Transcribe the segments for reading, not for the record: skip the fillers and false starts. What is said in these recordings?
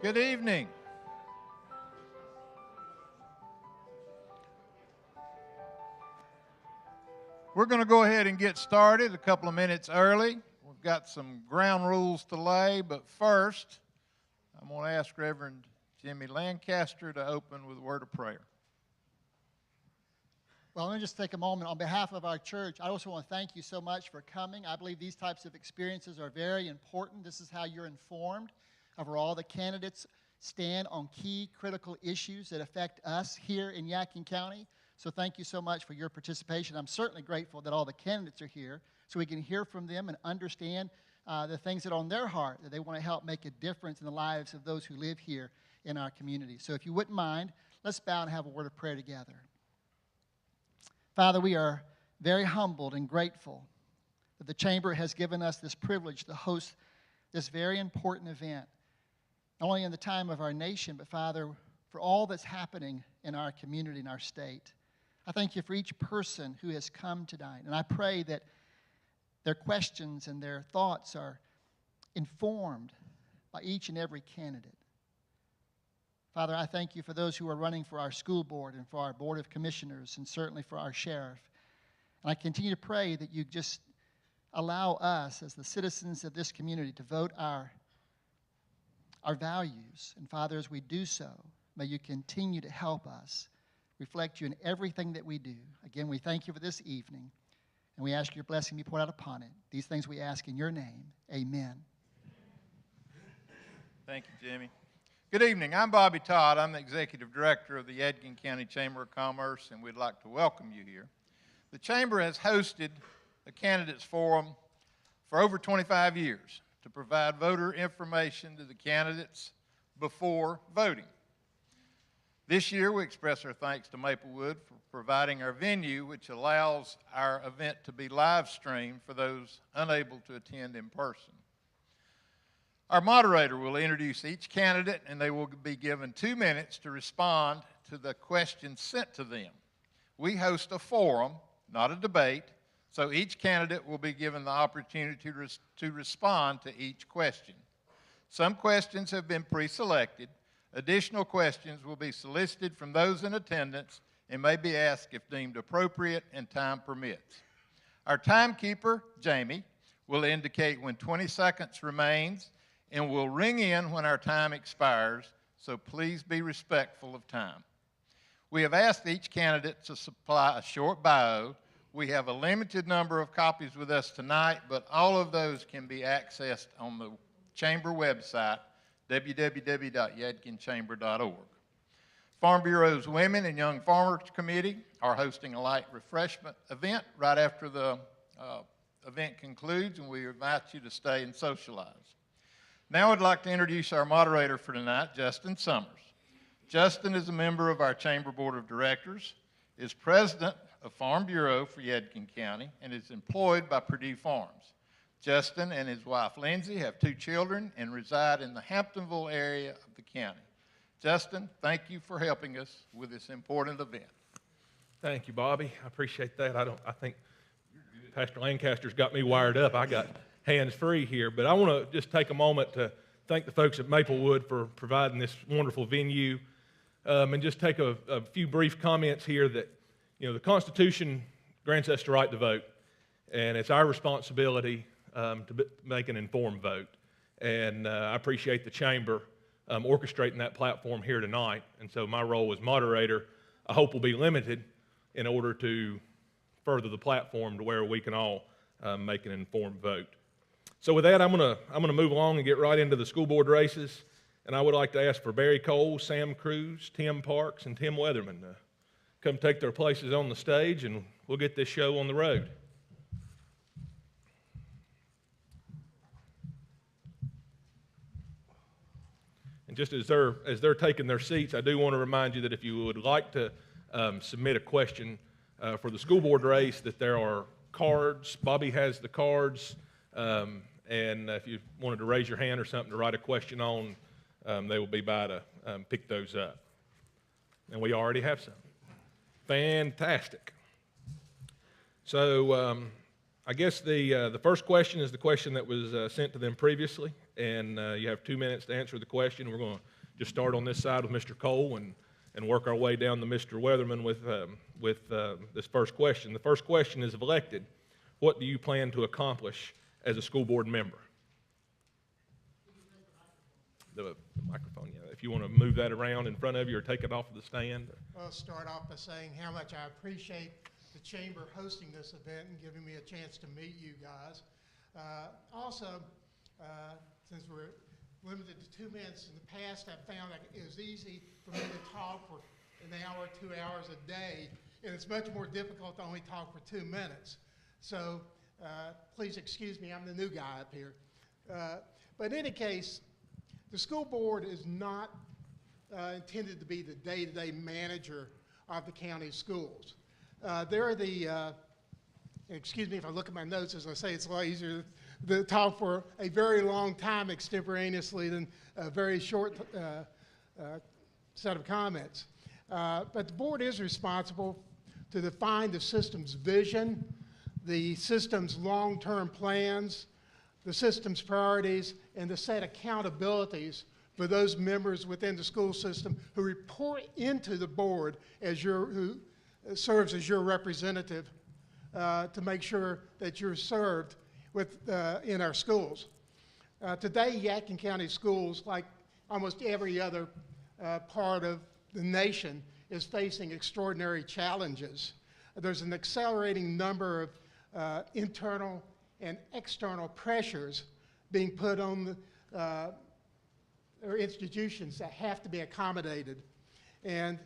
Good evening. We're going to go ahead and get started a couple of minutes early. We've got some ground rules to lay, but first, I'm going to ask Reverend Jimmy Lancaster to open with a word of prayer. Well, let me just take a moment. On behalf of our church, I also want to thank you so much for coming. I believe these types of experiences are very important. This is how you're informed of where all the candidates stand on key critical issues that affect us here in Yadkin County. So thank you so much for your participation. I'm certainly grateful that all the candidates are here so we can hear from them and understand the things that are on their heart, that they want to help make a difference in the lives of those who live here in our community. So if you wouldn't mind, let's bow and have a word of prayer together. Father, we are very humbled and grateful that the Chamber has given us this privilege to host this very important event, not only in the time of our nation, but, Father, for all that's happening in our community and our state. I thank you for each person who has come tonight, and I pray that their questions and their thoughts are informed by each and every candidate. Father, I thank you for those who are running for our school board and for our board of commissioners and certainly for our sheriff. And I continue to pray that you just allow us as the citizens of this community to vote our values. And Father, as we do so, may you continue to help us reflect you in everything that we do. Again, we thank you for this evening, and we ask your blessing be poured out upon it. These things we ask in your name. Amen. Thank you, Jimmy. Good evening. I'm Bobby Todd. I'm the Executive Director of the Yadkin County Chamber of Commerce, and we'd like to welcome you here. The Chamber has hosted a candidates forum for over 25 years to provide voter information to the candidates before voting. This year, we express our thanks to Maplewood for providing our venue, which allows our event to be live streamed for those unable to attend in person. Our moderator will introduce each candidate, and they will be given 2 minutes to respond to the questions sent to them. We host a forum, not a debate, so each candidate will be given the opportunity to respond to each question. Some questions have been pre-selected. Additional questions will be solicited from those in attendance and may be asked if deemed appropriate and time permits. Our timekeeper, Jamie, will indicate when 20 seconds remains and will ring in when our time expires, so please be respectful of time. We have asked each candidate to supply a short bio. We have a limited number of copies with us tonight, but all of those can be accessed on the Chamber website, www.yadkinchamber.org. Farm Bureau's Women and Young Farmers Committee are hosting a light refreshment event right after the event concludes, and we invite you to stay and socialize. Now I'd like to introduce our moderator for tonight, Justin Summers. Justin is a member of our Chamber Board of Directors, is president of Farm Bureau for Yadkin County, and is employed by Purdue Farms. Justin and his wife Lindsay have 2 children and reside in the Hamptonville area of the county. Justin, thank you for helping us with this important event. Thank you, Bobby. I appreciate that. I think Pastor Lancaster's got me wired up. I got hands-free here, but I want to just take a moment to thank the folks at Maplewood for providing this wonderful venue, and just take a few brief comments here that, you know, the Constitution grants us the right to vote, and it's our responsibility to make an informed vote. And I appreciate the Chamber orchestrating that platform here tonight, and so my role as moderator, I hope, will be limited in order to further the platform to where we can all make an informed vote. So with that, I'm gonna move along and get right into the school board races, and I would like to ask for Barry Cole, Sam Cruz, Tim Parks, and Tim Weatherman to come take their places on the stage, and we'll get this show on the road. And just as they're taking their seats, I do want to remind you that if you would like to submit a question for the school board race, that there are cards. Bobby has the cards. And if you wanted to raise your hand or something to write a question on, they will be by to pick those up. And we already have some. Fantastic. So I guess the first question is the question that was sent to them previously, and you have 2 minutes to answer the question. We're going to just start on this side with Mr. Cole and work our way down to Mr. Weatherman with this first question. The first question is, if elected, what do you plan to accomplish as a school board member? The microphone, yeah. If you want to move that around in front of you or take it off of the stand. I'll start off by saying how much I appreciate the Chamber hosting this event and giving me a chance to meet you guys. Also, since we're limited to 2 minutes, in the past I've found that it was easy for me to talk for an hour, 2 hours a day, and it's much more difficult to only talk for 2 minutes. So please excuse me, I'm the new guy up here. But in any case, the school board is not intended to be the day-to-day manager of the county schools. They're the, excuse me if I look at my notes, as I say, it's a lot easier to talk for a very long time extemporaneously than a very short set of comments. But the board is responsible to define the system's vision, the system's long-term plans, the system's priorities, and to set accountabilities for those members within the school system who report into the board as who serves as your representative to make sure that you're served in our schools. Today, Yadkin County Schools, like almost every other part of the nation, is facing extraordinary challenges. There's an accelerating number of internal and external pressures being put on institutions that have to be accommodated. And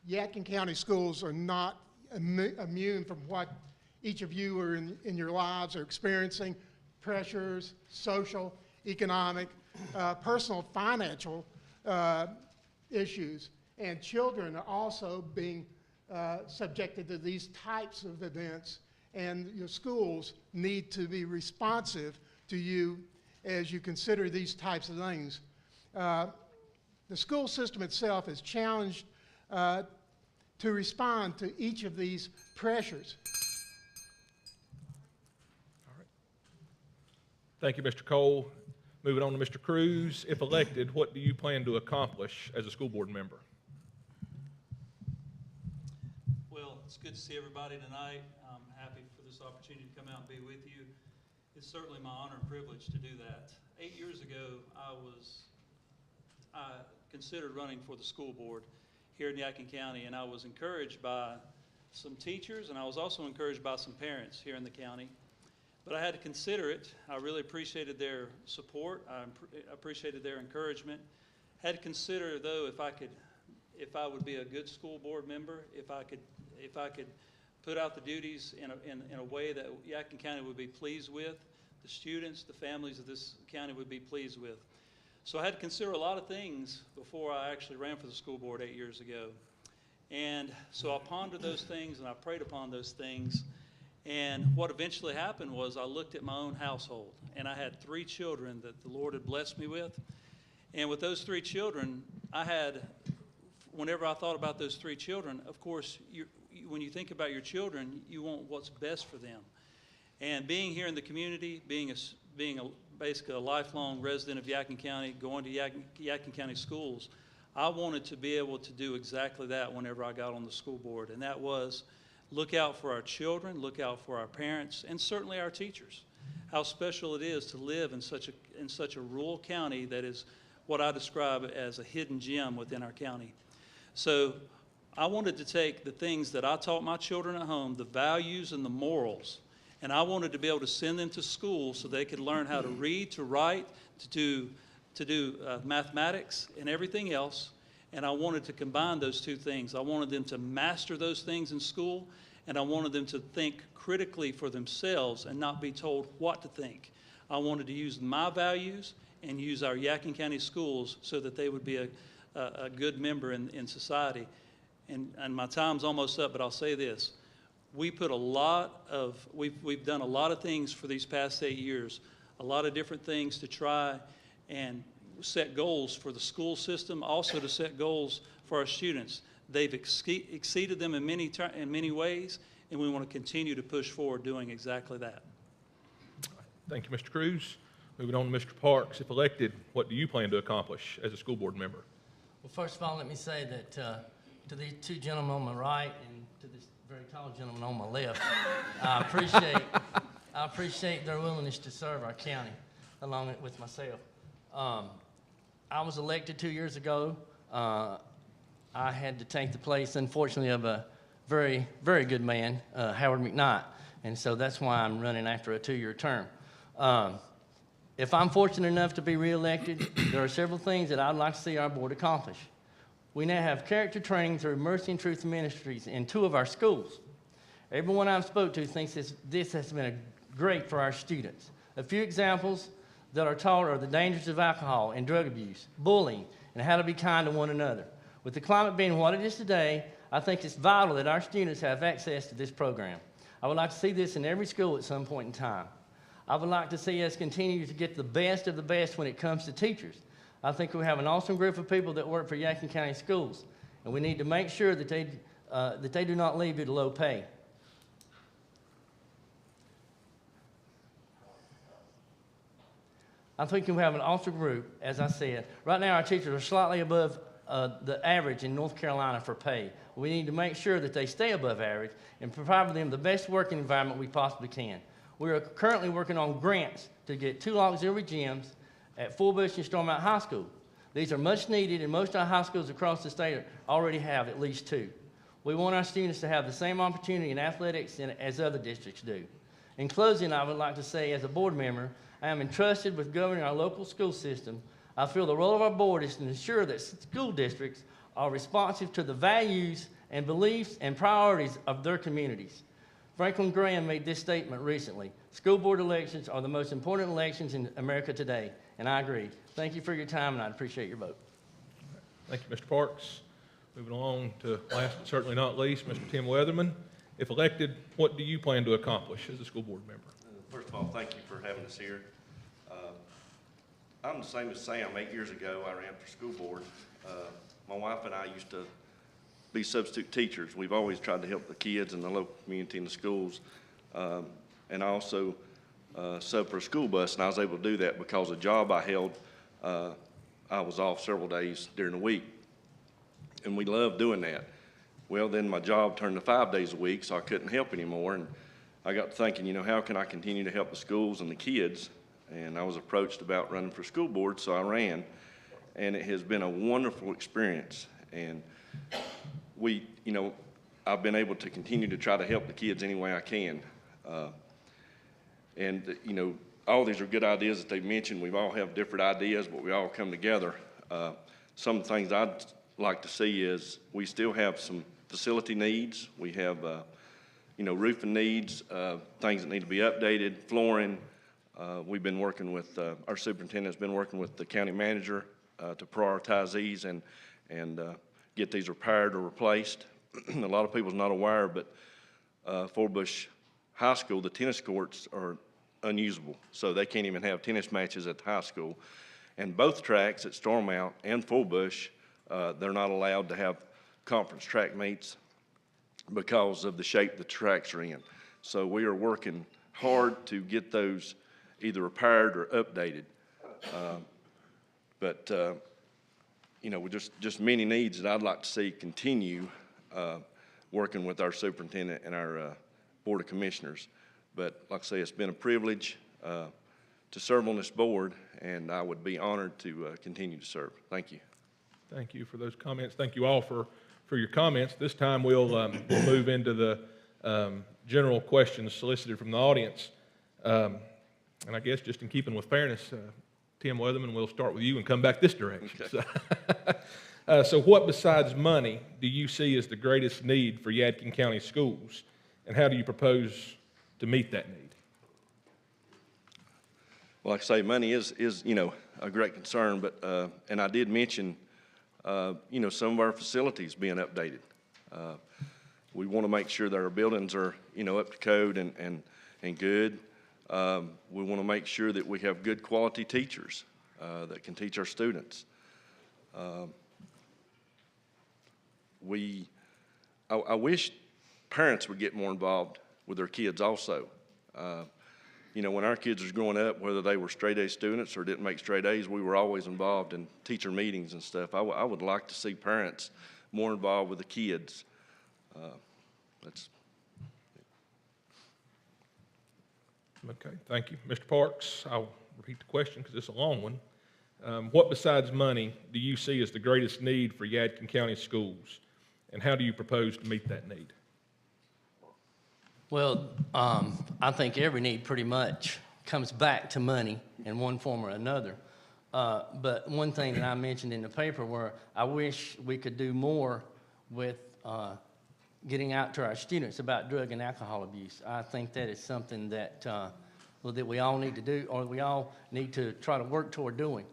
Yadkin County Schools are not immune from what each of you are in your lives are experiencing: pressures, social, economic, personal, financial issues. And children are also being subjected to these types of events, and your schools need to be responsive to you as you consider these types of things. The school system itself is challenged to respond to each of these pressures. All right. Thank you, Mr. Cole. Moving on to Mr. Cruz. If elected, what do you plan to accomplish as a school board member? Well, it's good to see everybody tonight. I'm happy for this opportunity to come out and be with you. It's certainly my honor and privilege to do that. 8 years ago, I considered running for the school board here in Yadkin County, and I was encouraged by some teachers, and I was also encouraged by some parents here in the county. But I had to consider it. I really appreciated their support. I appreciated their encouragement. Had to consider, though, if I would be a good school board member, if I could put out the duties in a way that Yadkin County would be pleased with, the students, the families of this county would be pleased with. So I had to consider a lot of things before I actually ran for the school board 8 years ago. And so I pondered those things and I prayed upon those things. And what eventually happened was I looked at my own household, and I had 3 children that the Lord had blessed me with. And with those 3 children, whenever I thought about those 3 children, of course, when you think about your children, you want what's best for them. And being here in the community, being basically a lifelong resident of Yadkin County, going to Yadkin County schools, I wanted to be able to do exactly that whenever I got on the school board, and that was look out for our children, look out for our parents, and certainly our teachers. How special it is to live in such a rural county that is what I describe as a hidden gem within our county. So I wanted to take the things that I taught my children at home, the values and the morals, and I wanted to be able to send them to school so they could learn how to read, to write, to do mathematics and everything else. And I wanted to combine those 2 things. I wanted them to master those things in school, and I wanted them to think critically for themselves and not be told what to think. I wanted to use my values and use our Yadkin County schools so that they would be a good member in society. And my time's almost up, but I'll say this. We've done a lot of things for these past 8 years, a lot of different things to try and set goals for the school system, also to set goals for our students. They've exceeded them in many ways, and we want to continue to push forward doing exactly that. Thank you, Mr. Cruz. Moving on to Mr. Parks. If elected, what do you plan to accomplish as a school board member? Well, first of all, let me say that to the two gentlemen on my right and to this very tall gentleman on my left, I appreciate their willingness to serve our county along with myself. I was elected 2 years ago. I had to take the place, unfortunately, of a very, very good man, Howard McKnight, and so that's why I'm running after a 2-year term. If I'm fortunate enough to be reelected, there are several things that I'd like to see our board accomplish. We now have character training through Mercy and Truth Ministries in 2 of our schools. Everyone I've spoke to thinks this has been great for our students. A few examples that are taught are the dangers of alcohol and drug abuse, bullying, and how to be kind to one another. With the climate being what it is today, I think it's vital that our students have access to this program. I would like to see this in every school at some point in time. I would like to see us continue to get the best of the best when it comes to teachers. I think we have an awesome group of people that work for Yadkin County Schools, and we need to make sure that they do not leave due to low pay. I think we have an awesome group, as I said. Right now, our teachers are slightly above the average in North Carolina for pay. We need to make sure that they stay above average and provide them the best working environment we possibly can. We are currently working on grants to get 2 auxiliary gyms at Fullbush and Stormont High School. These are much needed, and most of our high schools across the state already have at least 2. We want our students to have the same opportunity in athletics as other districts do. In closing, I would like to say, as a board member, I am entrusted with governing our local school system. I feel the role of our board is to ensure that school districts are responsive to the values and beliefs and priorities of their communities. Franklin Graham made this statement recently: school board elections are the most important elections in America today, and I agree. Thank you for your time, and I appreciate your vote. Thank you, Mr. Parks. Moving along to last but certainly not least, Mr. Tim Weatherman. If elected, what do you plan to accomplish as a school board member? First of all, thank you for having us here. I'm the same as Sam. 8 years ago, I ran for school board. My wife and I used to be substitute teachers. We've always tried to help the kids in the local community and the schools. And I also subbed for a school bus, and I was able to do that because the job I held, I was off several days during the week. And we loved doing that. Well, then my job turned to 5 days a week, so I couldn't help anymore. And I got to thinking, you know, how can I continue to help the schools and the kids? And I was approached about running for school board, so I ran. And it has been a wonderful experience. And I've been able to continue to try to help the kids any way I can. All these are good ideas that they've mentioned. We all have different ideas, but we all come together. Some things I'd like to see is we still have some facility needs. We have, roofing needs, things that need to be updated, flooring. We've been working with, our superintendent's been working with the county manager to prioritize these and get these repaired or replaced. A lot of people's not aware, but Fullbush High School, the tennis courts are unusable, so they can't even have tennis matches at the high school. And both tracks at Stormont and Fullbush, they're not allowed to have conference track meets because of the shape the tracks are in. So we are working hard to get those either repaired or updated. With just many needs that I'd like to see continue working with our superintendent and our Board of Commissioners. But like I say, it's been a privilege to serve on this board, and I would be honored to continue to serve. Thank you. Thank you for those comments. Thank you all for your comments. This time we'll move into the general questions solicited from the audience. And I guess just in keeping with fairness, Tim Weatherman, we'll start with you and come back this direction. Okay. So what besides money do you see as the greatest need for Yadkin County schools, and how do you propose to meet that need? Well, like I say, money is a great concern, but and I did mention some of our facilities being updated. We want to make sure that our buildings are up to code and good. We want to make sure that we have good quality teachers that can teach our students. I wish parents would get more involved with their kids also. You know, when our kids was growing up, whether they were straight A students or didn't make straight A's, we were always involved in teacher meetings and stuff. I would like to see parents more involved with the kids. That's Okay, thank you. Mr. Parks, I'll repeat the question because it's a long one. What besides money do you see as the greatest need for Yadkin County schools, and how do you propose to meet that need? Well, I think every need pretty much comes back to money in one form or another. But one thing that I mentioned in the paper where I wish we could do more with getting out to our students about drug and alcohol abuse. I think that is something that, that we all need to do, or we all need to try to work toward doing.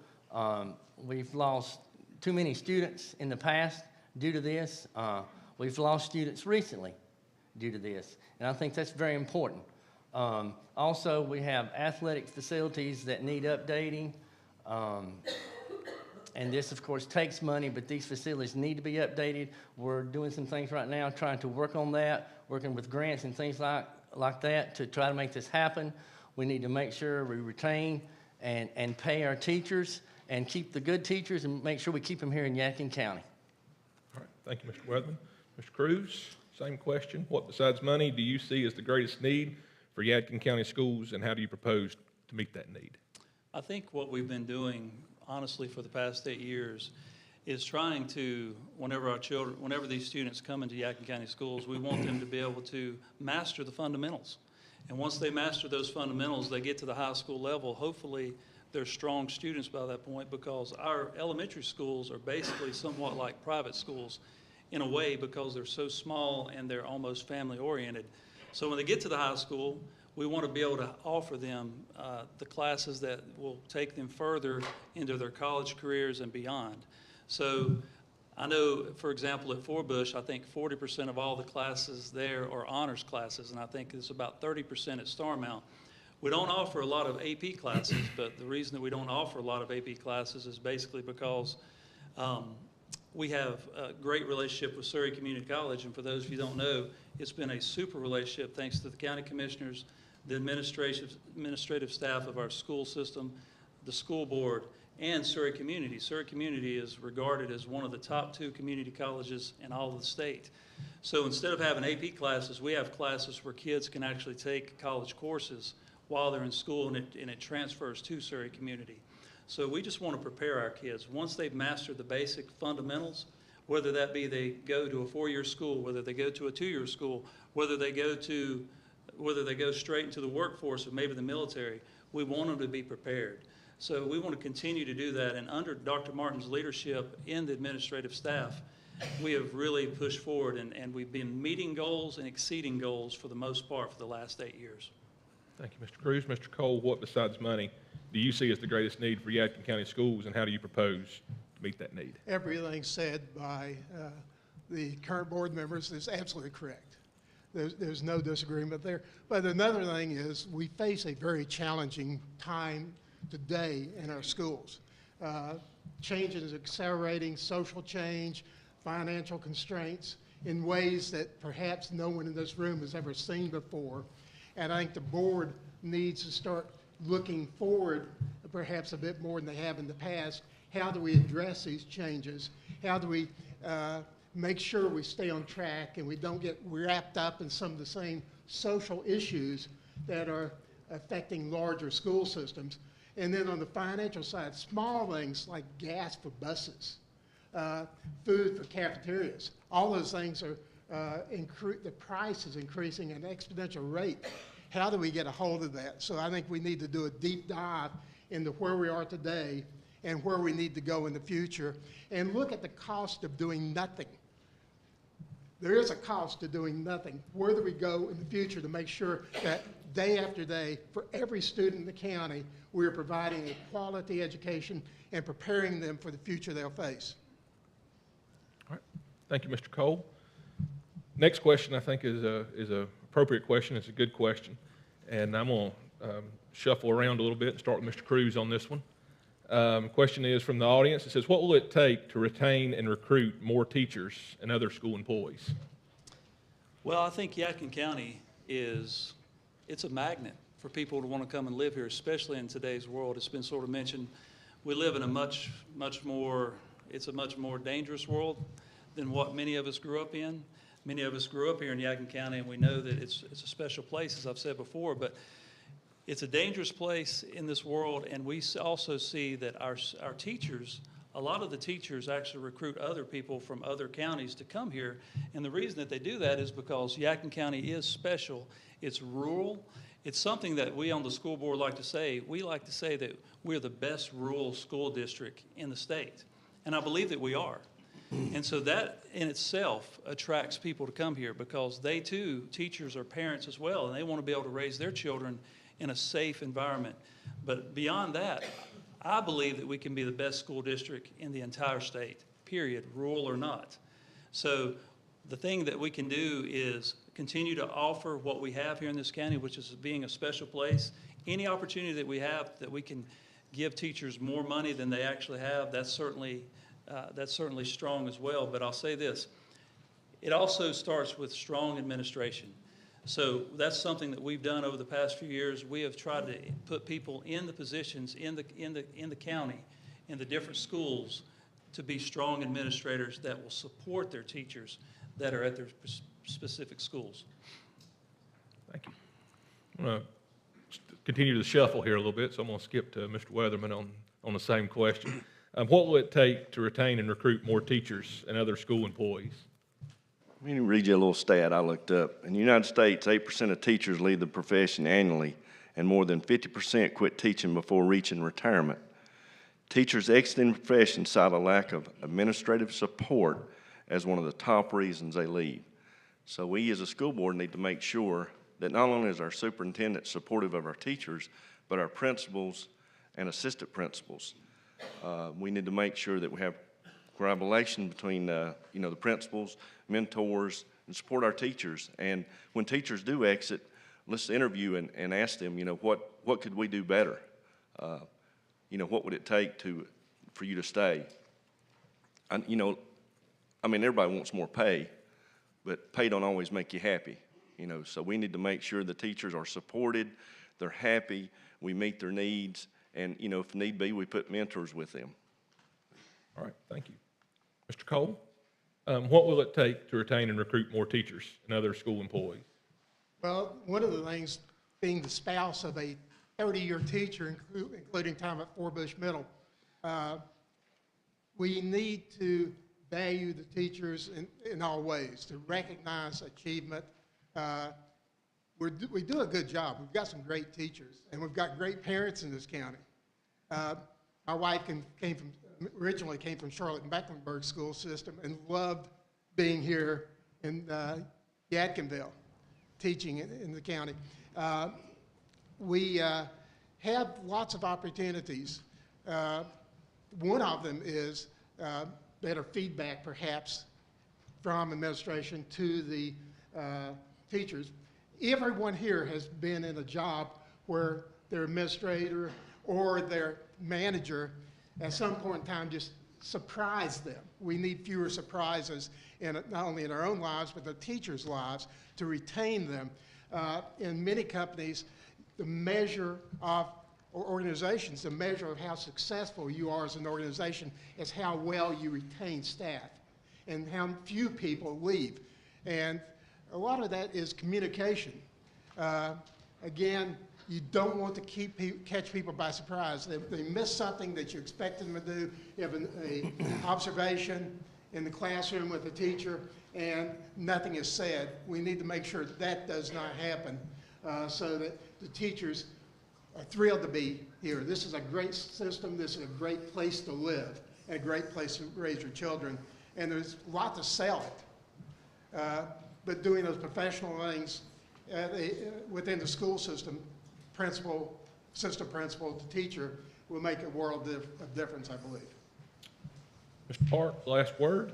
We've lost too many students in the past due to this. We've lost students recently due to this, and I think that's very important. Also, we have athletic facilities that need updating. And this, of course, takes money, but these facilities need to be updated. We're doing some things right now, trying to work on that, working with grants and things like that to try to make this happen. We need to make sure we retain and pay our teachers and keep the good teachers and make sure we keep them here in Yadkin County. All right, thank you, Mr. Weatherman. Mr. Cruz, same question. What besides money do you see as the greatest need for Yadkin County schools, and how do you propose to meet that need? I think what we've been doing, honestly, for the past 8 years is trying to, whenever these students come into Yadkin County schools, we want them to be able to master the fundamentals. And once they master those fundamentals, they get to the high school level. Hopefully, they're strong students by that point, because our elementary schools are basically somewhat like private schools in a way, because they're so small and they're almost family oriented. So when they get to the high school, we want to be able to offer them the classes that will take them further into their college careers and beyond. So I know, for example, at Forbush, I think 40% of all the classes there are honors classes, and I think it's about 30% at Starmount. We don't offer a lot of AP classes, but the reason that we don't offer a lot of AP classes is basically because we have a great relationship with Surrey Community College, and for those of you who don't know, it's been a super relationship thanks to the county commissioners, the administrative staff of our school system, the school board, and Surrey Community. Surrey Community is regarded as one of the top 2 community colleges in all of the state. So instead of having AP classes, we have classes where kids can actually take college courses while they're in school, and it transfers to Surrey Community. So we just want to prepare our kids. Once they've mastered the basic fundamentals, whether that be they go to a 4-year school, whether they go to a 2-year school, whether they go straight into the workforce or maybe the military, we want them to be prepared. So we want to continue to do that, and under Dr. Martin's leadership in the administrative staff, we have really pushed forward, and we've been meeting goals and exceeding goals for the most part for the last 8 years. Thank you, Mr. Cruz. Mr. Cole, what besides money do you see as the greatest need for Yadkin County schools, and how do you propose to meet that need? Everything said by the current board members is absolutely correct. There's no disagreement there. But another thing is we face a very challenging time today in our schools. Change is accelerating, social change, financial constraints in ways that perhaps no one in this room has ever seen before. And I think the board needs to start looking forward perhaps a bit more than they have in the past. How do we address these changes? How do we make sure we stay on track and we don't get wrapped up in some of the same social issues that are affecting larger school systems? And then on the financial side, small things like gas for buses, food for cafeterias, all those things are, the price is increasing at an exponential rate. How do we get a hold of that? So I think we need to do a deep dive into where we are today and where we need to go in the future, and look at the cost of doing nothing. There is a cost to doing nothing. Where do we go in the future to make sure that day after day, for every student in the county, we are providing a quality education and preparing them for the future they'll face? All right. Thank you, Mr. Cole. Next question, I think, is a appropriate question. It's a good question. And I'm going to shuffle around a little bit and start with Mr. Cruz on this one. Question is from the audience. It says, what will it take to retain and recruit more teachers and other school employees? Well, I think Yadkin County it's a magnet for people to want to come and live here, especially in today's world. It's been sort of mentioned, we live in a much more dangerous world than what many of us grew up in. Many of us grew up here in Yadkin County, and we know that it's a special place, as I've said before, but it's a dangerous place in this world, and we also see that our teachers, a lot of the teachers actually recruit other people from other counties to come here, and the reason that they do that is because Yadkin County is special. It's rural. It's something that we on the school board like to say. We like to say that we're the best rural school district in the state, and I believe that we are. And so that in itself attracts people to come here because they too, teachers are parents as well, and they want to be able to raise their children in a safe environment. But beyond that, I believe that we can be the best school district in the entire state, period, rural or not. So the thing that we can do is continue to offer what we have here in this county, which is being a special place. Any opportunity that we have that we can give teachers more money than they actually have, that's certainly strong as well. But I'll say this, it also starts with strong administration. So that's something that we've done over the past few years. We have tried to put people in the positions in the county, in the different schools, to be strong administrators that will support their teachers that are at their specific schools. Thank you. I'm going to continue to shuffle here a little bit, so I'm going to skip to Mr. Weatherman on the same question. What will it take to retain and recruit more teachers and other school employees? Let me read you a little stat I looked up. In the United States, 8% of teachers leave the profession annually, and more than 50% quit teaching before reaching retirement. Teachers exiting the profession cite a lack of administrative support as one of the top reasons they leave. So we as a school board need to make sure that not only is our superintendent supportive of our teachers, but our principals and assistant principals. We need to make sure that we have collaboration between the principals, mentors, and support our teachers. And when teachers do exit, let's interview and ask them, what could we do better? What would it take for you to stay? Everybody wants more pay, but pay don't always make you happy. So we need to make sure the teachers are supported, they're happy, we meet their needs, and if need be, we put mentors with them. All right, thank you. Mr. Cole, what will it take to retain and recruit more teachers and other school employees? Well, one of the things, being the spouse of a 30-year teacher, including time at Forbush Middle, we need to value the teachers in all ways, to recognize achievement. We do a good job. We've got some great teachers, and we've got great parents in this county. My wife originally came from Charlotte and Mecklenburg school system and loved being here in Yadkinville, teaching in the county. We have lots of opportunities. One of them is better feedback, perhaps, from administration to the teachers. Everyone here has been in a job where their administrator or their manager at some point in time just surprised them. We need fewer surprises, not only in our own lives, but the teachers' lives, to retain them. In many companies, the measure of organizations, the measure of how successful you are as an organization is how well you retain staff and how few people leave. And a lot of that is communication. Again, you don't want to catch people by surprise. They miss something that you expect them to do. You have an observation in the classroom with the teacher and nothing is said. We need to make sure that does not happen so that the teachers are thrilled to be here. This is a great system. This is a great place to live and a great place to raise your children. And there's a lot to sell it. But doing those professional things within the school system, principal, assistant principal to teacher, will make a world of difference, I believe. Mr. Park, last word.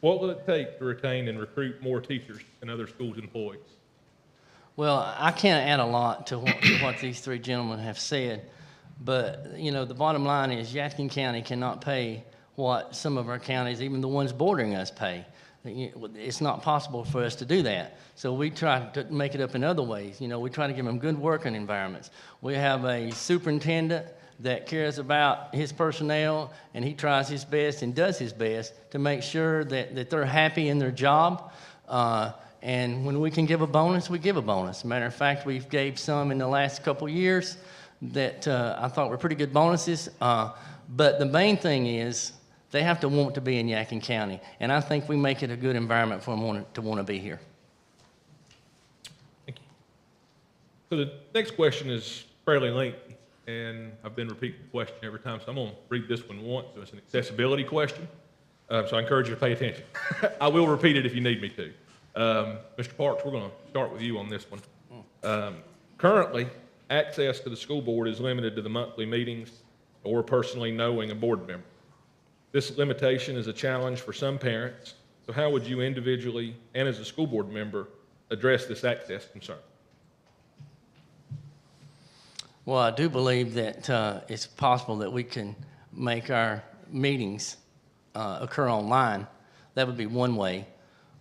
What will it take to retain and recruit more teachers and other schools employees? Well, I can't add a lot to what these three gentlemen have said, but the bottom line is Yadkin County cannot pay what some of our counties, even the ones bordering us, pay. It's not possible for us to do that. So we try to make it up in other ways. We try to give them good working environments. We have a superintendent that cares about his personnel, and he tries his best and does his best to make sure that they're happy in their job. And when we can give a bonus, we give a bonus. Matter of fact, we've gave some in the last couple years that I thought were pretty good bonuses. But the main thing is they have to want to be in Yadkin County. And I think we make it a good environment for them to want to be here. Thank you. So the next question is fairly lengthy, and I've been repeating the question every time, so I'm going to read this one once. So it's an accessibility question, so I encourage you to pay attention. I will repeat it if you need me to. Mr. Parks, we're going to start with you on this one. Currently, access to the school board is limited to the monthly meetings or personally knowing a board member. This limitation is a challenge for some parents, so how would you individually and as a school board member address this access concern? Well, I do believe that it's possible that we can make our meetings occur online. That would be one way.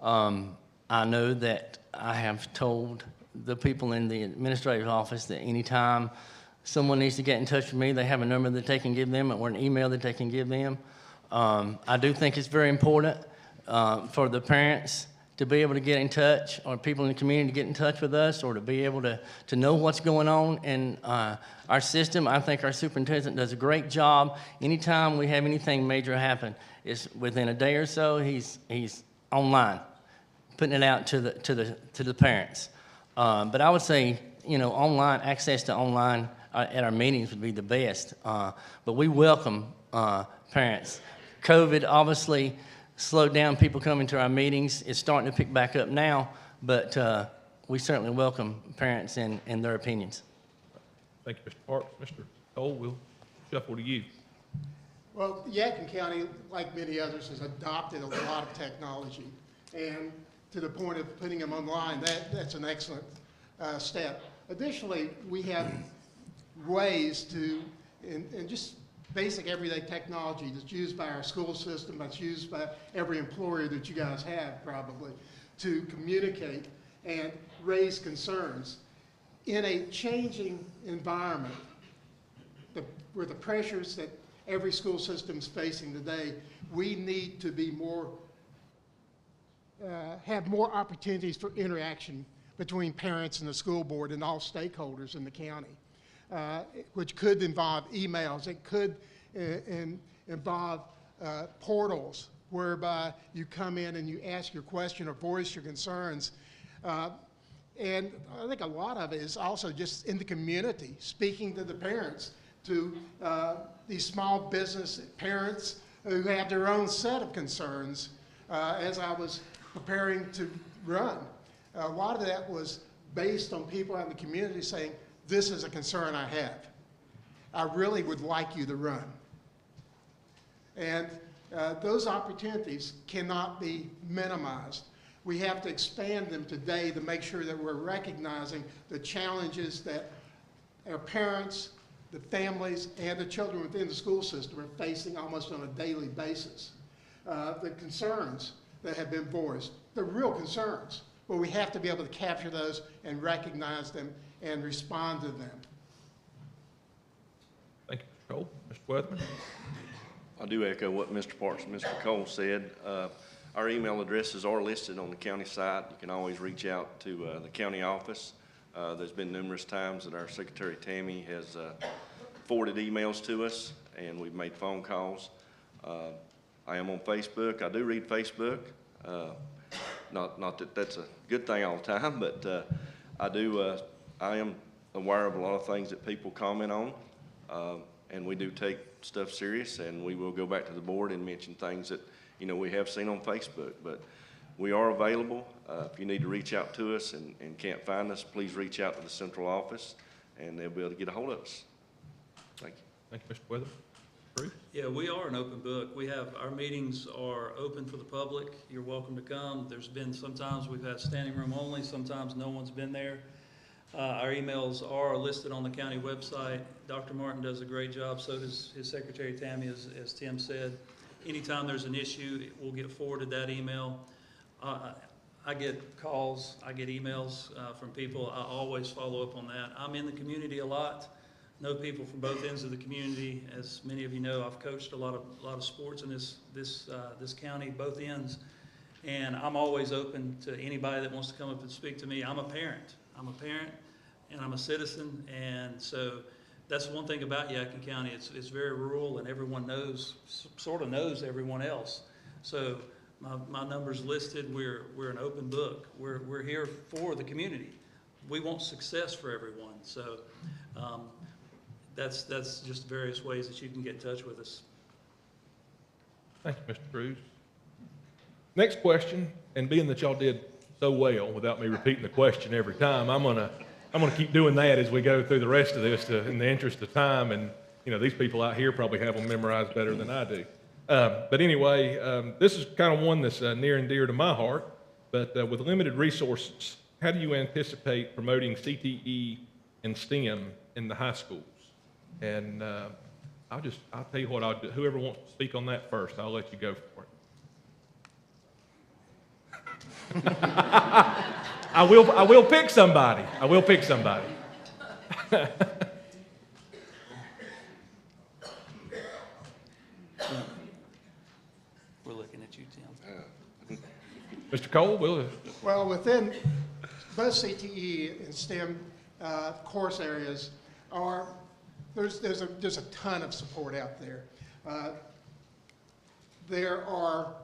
I know that I have told the people in the administrative office that anytime someone needs to get in touch with me, they have a number that they can give them or an email that they can give them. I do think it's very important for the parents to be able to get in touch, or people in the community to get in touch with us, or to be able to know what's going on in our system. I think our superintendent does a great job. Anytime we have anything major happen, it's within a day or so, he's online, putting it out to the parents. But I would say, online access to online at our meetings would be the best. But we welcome parents. COVID obviously slowed down people coming to our meetings. It's starting to pick back up now, but we certainly welcome parents and their opinions. Thank you, Mr. Parks. Mr. Cole, we'll shuffle to you. Well, Yadkin County, like many others, has adopted a lot of technology, and to the point of putting them online, that's an excellent step. Additionally, we have ways to, and just basic everyday technology that's used by our school system, that's used by every employer that you guys have probably, to communicate and raise concerns. In a changing environment, where the pressures that every school system is facing today, we need to be more, have more opportunities for interaction between parents and the school board and all stakeholders in the county. Which could involve emails. It could involve portals whereby you come in and you ask your question or voice your concerns. And I think a lot of it is also just in the community, speaking to the parents, to these small business parents who have their own set of concerns. As I was preparing to run, a lot of that was based on people out in the community saying, this is a concern I have. I really would like you to run. And those opportunities cannot be minimized. We have to expand them today to make sure that we're recognizing the challenges that our parents, the families, and the children within the school system are facing almost on a daily basis. The concerns that have been voiced, the real concerns, but we have to be able to capture those and recognize them and respond to them. Thank you, Mr. Cole. Mr. Weatherman? I do echo what Mr. Parks and Mr. Cole said. Our email addresses are listed on the county site. You can always reach out to the county office. There's been numerous times that our Secretary Tammy has forwarded emails to us, and we've made phone calls. I am on Facebook. I do read Facebook. Not that that's a good thing all the time, but I am aware of a lot of things that people comment on, and we do take stuff serious, and we will go back to the board and mention things that, we have seen on Facebook. But we are available. If you need to reach out to us and can't find us, please reach out to the central office, and they'll be able to get a hold of us. Thank you. Thank you, Mr. Weatherman. Bruce? Yeah, we are an open book. Our meetings are open for the public. You're welcome to come. There's been sometimes we've had standing room only, sometimes no one's been there. Our emails are listed on the county website. Dr. Martin does a great job, so does his secretary Tammy, as Tim said. Anytime there's an issue, we'll get forwarded that email. I get calls, I get emails from people. I always follow up on that. I'm in the community a lot, know people from both ends of the community. As many of you know, I've coached a lot of sports in this county, both ends, and I'm always open to anybody that wants to come up and speak to me. I'm a parent, and I'm a citizen, and so that's one thing about Yadkin County. It's very rural, and everyone sort of knows everyone else. So my number's listed. We're an open book. We're here for the community. We want success for everyone. So that's just various ways that you can get in touch with us. Thank you, Mr. Cruz. Next question, and being that y'all did so well without me repeating the question every time, I'm gonna keep doing that as we go through the rest of this in the interest of time. And you know, these people out here probably have them memorized better than I do. But anyway, this is kind of one that's near and dear to my heart. But with limited resources, how do you anticipate promoting CTE and STEM in the high schools? And I'll tell you what I'll do. Whoever wants to speak on that first, I'll let you go for it. I will pick somebody. I will pick somebody. We're looking at you, Tim. Mr. Cole, Well, within both CTE and STEM course areas, there's a ton of support out there. There are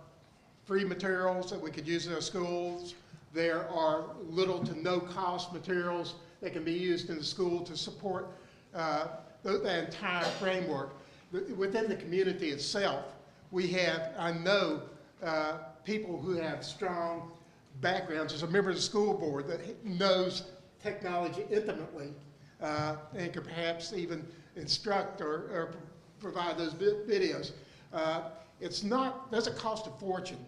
free materials that we could use in our schools. There are little to no cost materials that can be used in the school to support the entire framework. Within the community itself, we have, I know, people who have strong backgrounds. There's a member of the school board that knows technology intimately and could perhaps even instruct or provide those videos. Doesn't cost a fortune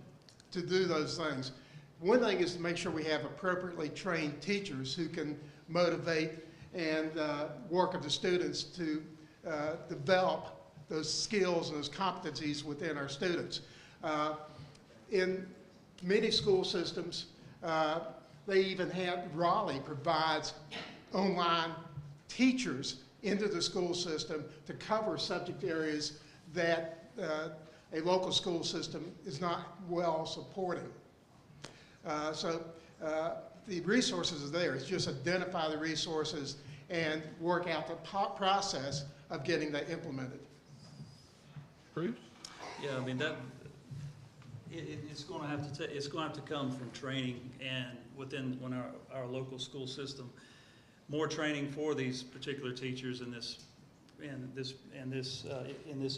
to do those things. One thing is to make sure we have appropriately trained teachers who can motivate and work with the students to develop those skills and those competencies within our students. In many school systems, they even have, Raleigh provides online teachers into the school system to cover subject areas that a local school system is not well supporting. So the resources are there. It's just identify the resources and work out the process of getting that implemented. Bruce? Yeah, I mean it's going to have to come from training and within our local school system, more training for these particular teachers in this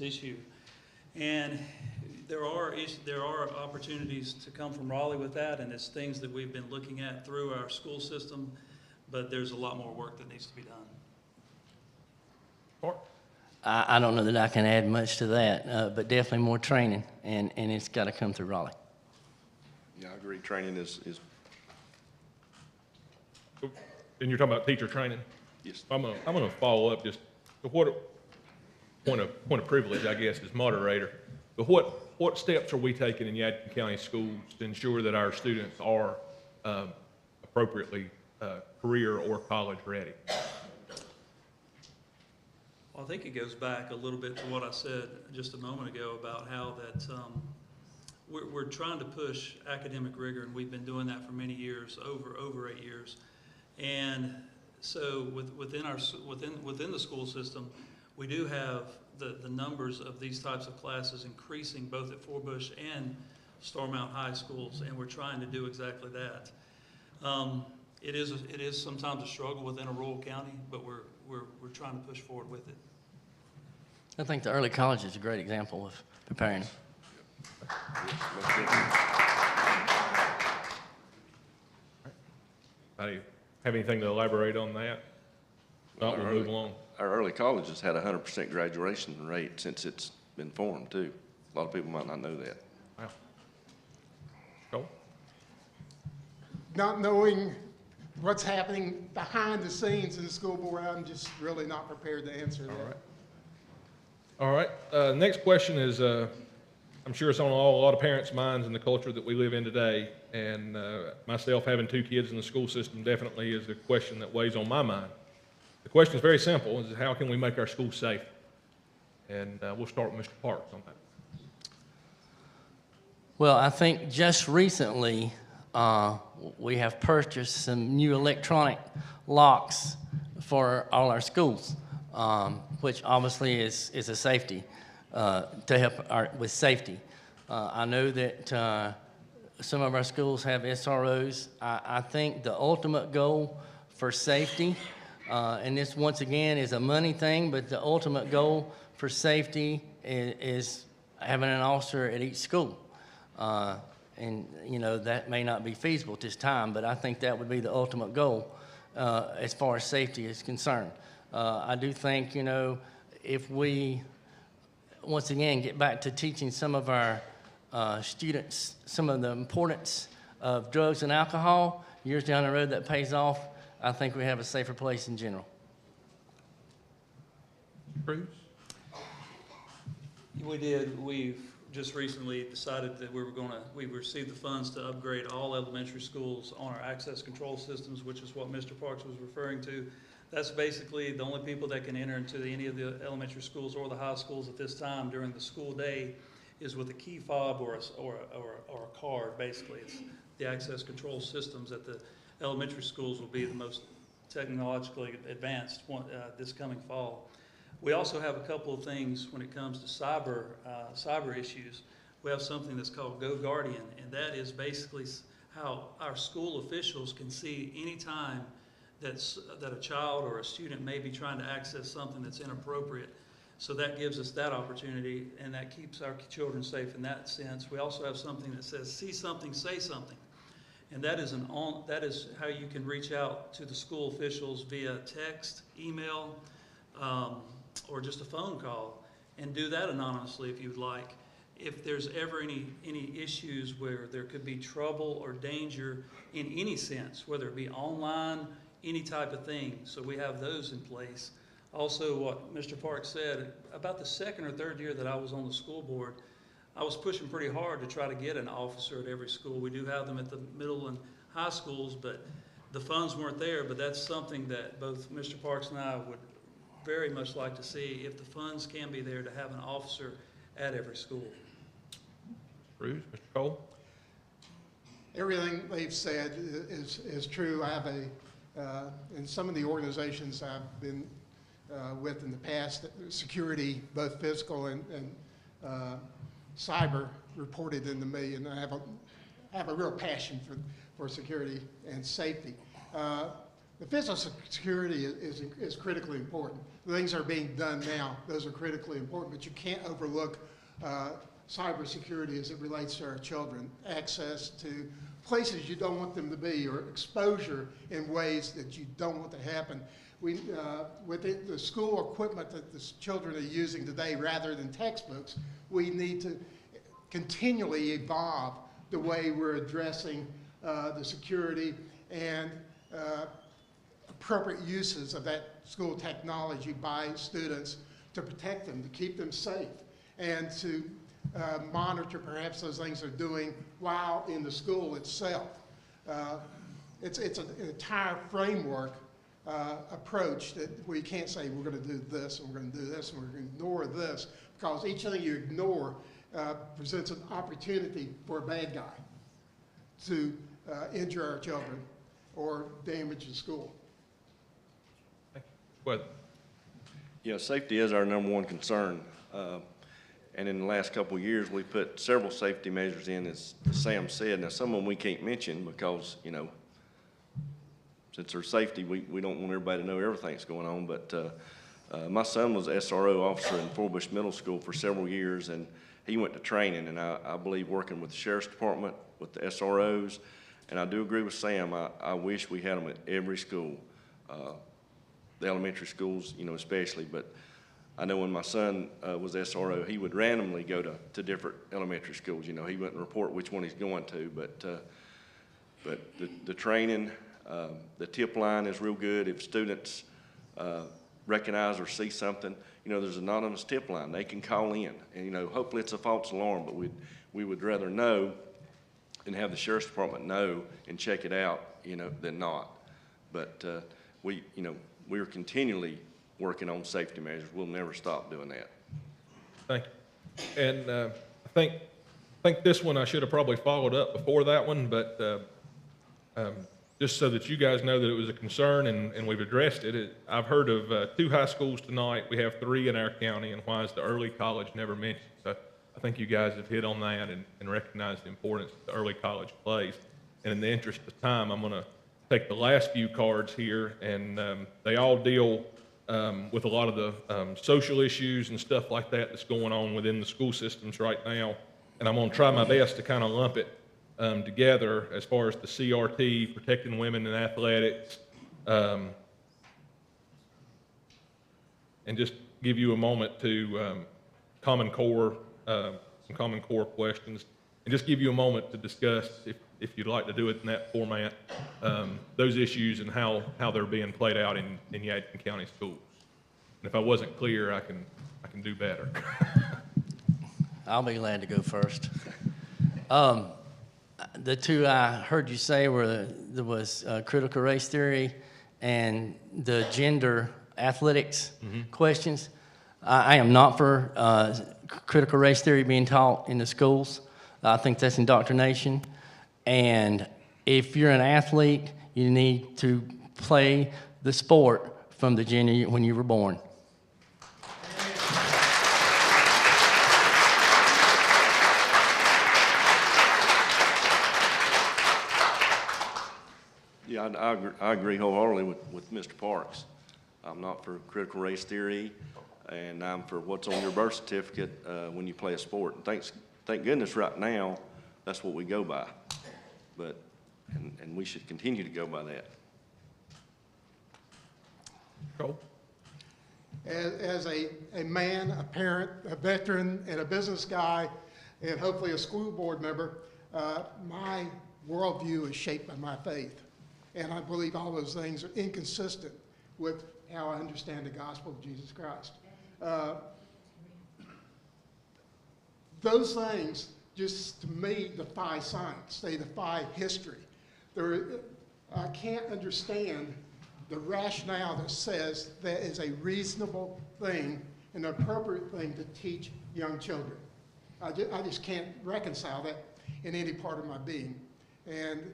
issue. And there are opportunities to come from Raleigh with that, and it's things that we've been looking at through our school system, but there's a lot more work that needs to be done. I don't know that I can add much to that, but definitely more training, and it's got to come through Raleigh. Yeah, I agree. Training is And you're talking about teacher training? yes. I'm gonna follow up just what point of privilege, I guess, as moderator. But what steps are we taking in Yadkin County schools to ensure that our students are appropriately career or college ready? Well, I think it goes back a little bit to what I said just a moment ago about how that we're trying to push academic rigor, and we've been doing that for many years, over 8 years. And so within the school system, we do have the numbers of these types of classes increasing both at Forbush and Starmount High schools, and we're trying to do exactly that. It is sometimes a struggle within a rural county, but we're trying to push forward with it. I think the early college is a great example of preparing. Do you have anything to elaborate on that? Not, we'll move along. Our early colleges had a 100% graduation rate since it's been formed, too. A lot of people might not know that. Wow. Cole? Not knowing what's happening behind the scenes in the school board, I'm just really not prepared to answer that. All right. Next question is, I'm sure it's on a lot of parents' minds in the culture that we live in today. And myself having 2 kids in the school system definitely is a question that weighs on my mind. The question is very simple, is how can we make our schools safe? And we'll start with Mr. Parks on that. Well, I think just recently we have purchased some new electronic locks for all our schools, which obviously is a safety, to help with safety. I know that some of our schools have SROs. I think the ultimate goal for safety, and this once again is a money thing, but the ultimate goal for safety is having an officer at each school. And, you know, that may not be feasible at this time, but I think that would be the ultimate goal as far as safety is concerned. I do think, you know, if we, once again, get back to teaching some of our students some of the importance of drugs and alcohol, years down the road that pays off, I think we have a safer place in general. Bruce? We did. We've just recently decided that we received the funds to upgrade all elementary schools on our access control systems, which is what Mr. Parks was referring to. That's basically the only people that can enter into any of the elementary schools or the high schools at this time during the school day is with a key fob or a card. Basically, it's the access control systems at the elementary schools will be the most technologically advanced this coming fall. We also have a couple of things when it comes to cyber issues. We have something that's called Go Guardian, and that is basically how our school officials can see any time that a child or a student may be trying to access something that's inappropriate. So that gives us that opportunity, and that keeps our children safe in that sense. We also have something that says, see something, say something. And that is how you can reach out to the school officials via text, email, or just a phone call, and do that anonymously if you'd like. If there's ever any issues where there could be trouble or danger in any sense, whether it be online, any type of thing. So we have those in place. Also, what Mr. Parks said, about the second or third year that I was on the school board, I was pushing pretty hard to try to get an officer at every school. We do have them at the middle and high schools, but the funds weren't there. But that's something that both Mr. Parks and I would very much like to see, if the funds can be there, to have an officer at every school. Bruce, Mr. Cole? Everything they've said is true. I have in some of the organizations I've been with in the past, security, both physical and cyber, reported into me, and I have a real passion for security and safety. The physical security is critically important. The things that are being done now, those are critically important, but you can't overlook cyber security as it relates to our children. Access to places you don't want them to be, or exposure in ways that you don't want to happen. With the school equipment that the children are using today, rather than textbooks, we need to continually evolve the way we're addressing the security and appropriate uses of that school technology by students to protect them, to keep them safe, and to monitor perhaps those things they're doing while in the school itself. It's an entire framework approach that we can't say we're going to do this and we're going to do this and we're going to ignore this, because each thing you ignore presents an opportunity for a bad guy to injure our children or damage the school. Weatherman? Yeah, safety is our number one concern. And in the last couple of years, we put several safety measures in, as Sam said. Now, some of them we can't mention because, you know, since there's safety, we don't want everybody to know everything that's going on. But my son was SRO officer in Forbush Middle School for several years, and he went to training. And I believe working with the Sheriff's Department, with the SROs, and I do agree with Sam. I wish we had them at every school, the elementary schools, you know, especially. But I know when my son was SRO, he would randomly go to different elementary schools. You know, he wouldn't report which one he's going to, but the training, the tip line is real good. If students recognize or see something, there's an anonymous tip line. They can call in, and, hopefully it's a false alarm, but we would rather know and have the sheriff's department know and check it out, than not. But we're continually working on safety measures. We'll never stop doing that. Thank you. And I think this one I should have probably followed up before that one, but just so that you guys know that it was a concern and we've addressed it. I've heard of 2 high schools tonight. We have 3 in our county, and why is the early college never mentioned? So I think you guys have hit on that and recognized the importance that the early college plays. And in the interest of time, I'm going to take the last few cards here, and they all deal with a lot of the social issues and stuff like that that's going on within the school systems right now. And I'm going to try my best to kind of lump it together as far as the CRT, protecting women in athletics, and just give you a moment to Common Core, some Common Core questions, and just give you a moment to discuss, if you'd like to do it in that format, those issues and how they're being played out in Yadkin County schools. And if I wasn't clear, I can do better. I'll be glad to go first. The 2 I heard you say there was critical race theory and the gender athletics questions. I am not for critical race theory being taught in the schools. I think that's indoctrination. And if you're an athlete, you need to play the sport from the gender when you were born. Yeah, I agree wholeheartedly with Mr. Parks. I'm not for critical race theory, and I'm for what's on your birth certificate when you play a sport. And thank goodness right now, that's what we go by. And we should continue to go by that. Cole? As a man, a parent, a veteran, and a business guy, and hopefully a school board member, my worldview is shaped by my faith. And I believe all those things are inconsistent with how I understand the gospel of Jesus Christ. Those things just, to me, defy science. They defy history. I can't understand the rationale that says that is a reasonable thing, an appropriate thing to teach young children. I just can't reconcile that in any part of my being. And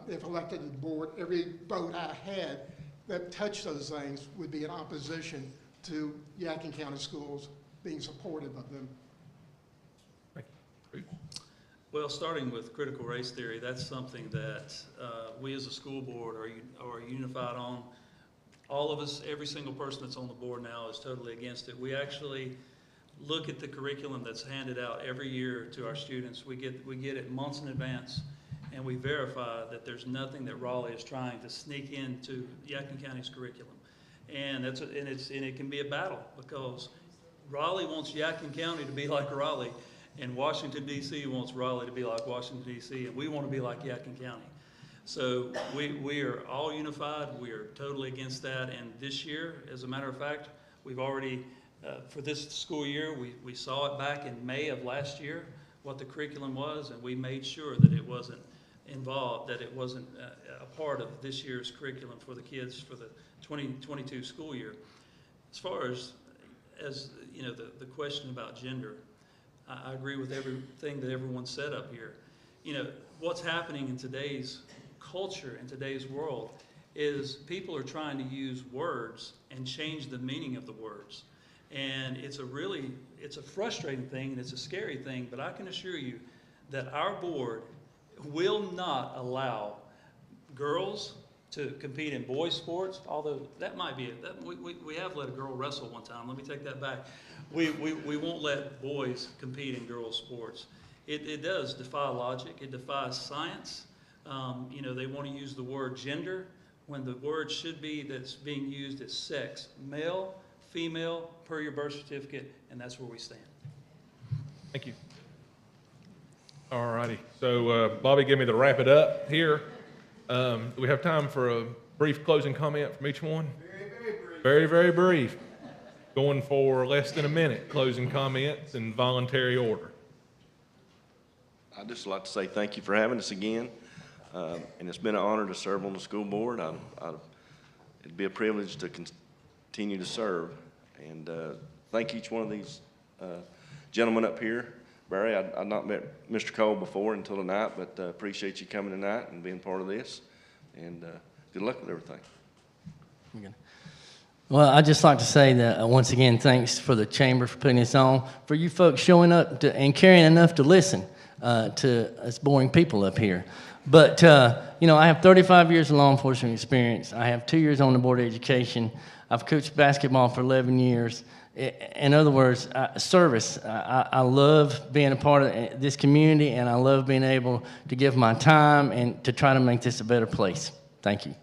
if elected to the board, every vote I had that touched those things would be in opposition to Yadkin County Schools being supportive of them. Well, starting with critical race theory, that's something that we as a school board are unified on. All of us, every single person that's on the board now is totally against it. We actually look at the curriculum that's handed out every year to our students. We get it months in advance, and we verify that there's nothing that Raleigh is trying to sneak into Yadkin County's curriculum. And it can be a battle, because Raleigh wants Yadkin County to be like Raleigh, and Washington, D.C. wants Raleigh to be like Washington, D.C., and we want to be like Yadkin County. So we are all unified. We are totally against that. And this year, as a matter of fact, we've already, for this school year, we saw it back in May of last year, what the curriculum was, and we made sure that it wasn't involved, that it wasn't a part of this year's curriculum for the kids for the 2022 school year. As far as you know, the question about gender, I agree with everything that everyone said up here. You know, what's happening in today's culture, in today's world, is people are trying to use words and change the meaning of the words. And it's a frustrating thing, and it's a scary thing, but I can assure you that our board will not allow girls to compete in boys' sports, although that might be it. We have let a girl wrestle one time. Let me take that back. We won't let boys compete in girls' sports. It does defy logic. It defies science. You know, they want to use the word gender when the word should be that's being used as sex. Male, female, per your birth certificate, and that's where we stand. Thank you. All righty. So, Bobby, give me the wrap it up here. Do we have time for a brief closing comment from each one? Very, very brief. Very, very brief. Going for less than a minute, closing comments and voluntary order. I'd just like to say thank you for having us again. And it's been an honor to serve on the school board. It'd be a privilege to continue to serve. And thank each one of these gentlemen up here. Barry, I'd not met Mr. Cole before until tonight, but appreciate you coming tonight and being part of this. And good luck with everything. Well, I'd just like to say that once again, thanks for the chamber for putting this on, for you folks showing up and caring enough to listen to us boring people up here. But, you know, I have 35 years of law enforcement experience. I have 2 years on the Board of Education. I've coached basketball for 11 years. In other words, service. I love being a part of this community, and I love being able to give my time and to try to make this a better place. Thank you.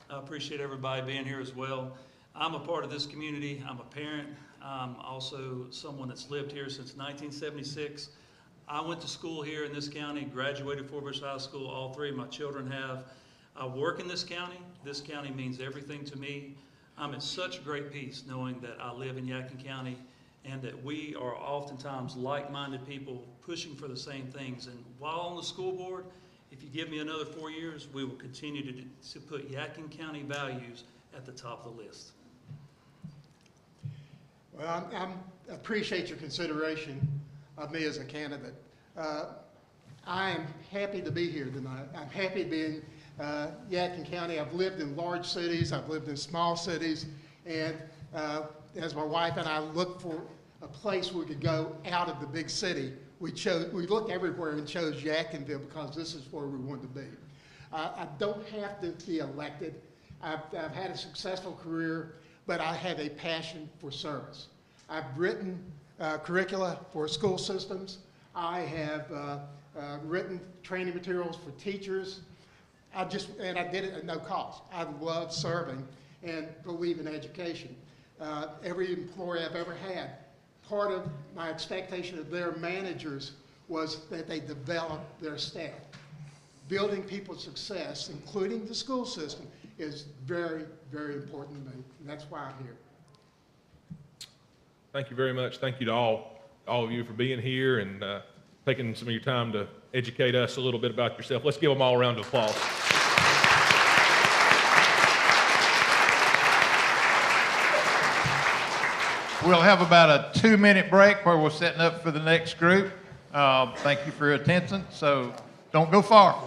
I appreciate everybody being here as well. I'm a part of this community. I'm a parent. I'm also someone that's lived here since 1976. I went to school here in this county, graduated Fort Bush High School. All three of my children have. I work in this county. This county means everything to me. I'm at such great peace knowing that I live in Yadkin County and that we are oftentimes like-minded people pushing for the same things. And while on the school board, if you give me another 4 years, we will continue to put Yadkin County values at the top of the list. Well, I appreciate your consideration of me as a candidate. I am happy to be here tonight. I'm happy to be in Yadkin County. I've lived in large cities. I've lived in small cities. And as my wife and I looked for a place we could go out of the big city, we looked everywhere and chose Yadkinville because this is where we wanted to be. I don't have to be elected. I've had a successful career, but I have a passion for service. I've written curricula for school systems. I have written training materials for teachers. And I did it at no cost. I love serving and believe in education. Every employee I've ever had, part of my expectation of their managers was that they develop their staff. Building people's success, including the school system, is very, very important to me, and that's why I'm here. Thank you very much. Thank you to all of you for being here and taking some of your time to educate us a little bit about yourself. Let's give them all a round of applause. We'll have about a 2-minute break where we're setting up for the next group. Thank you for your attention, so don't go far.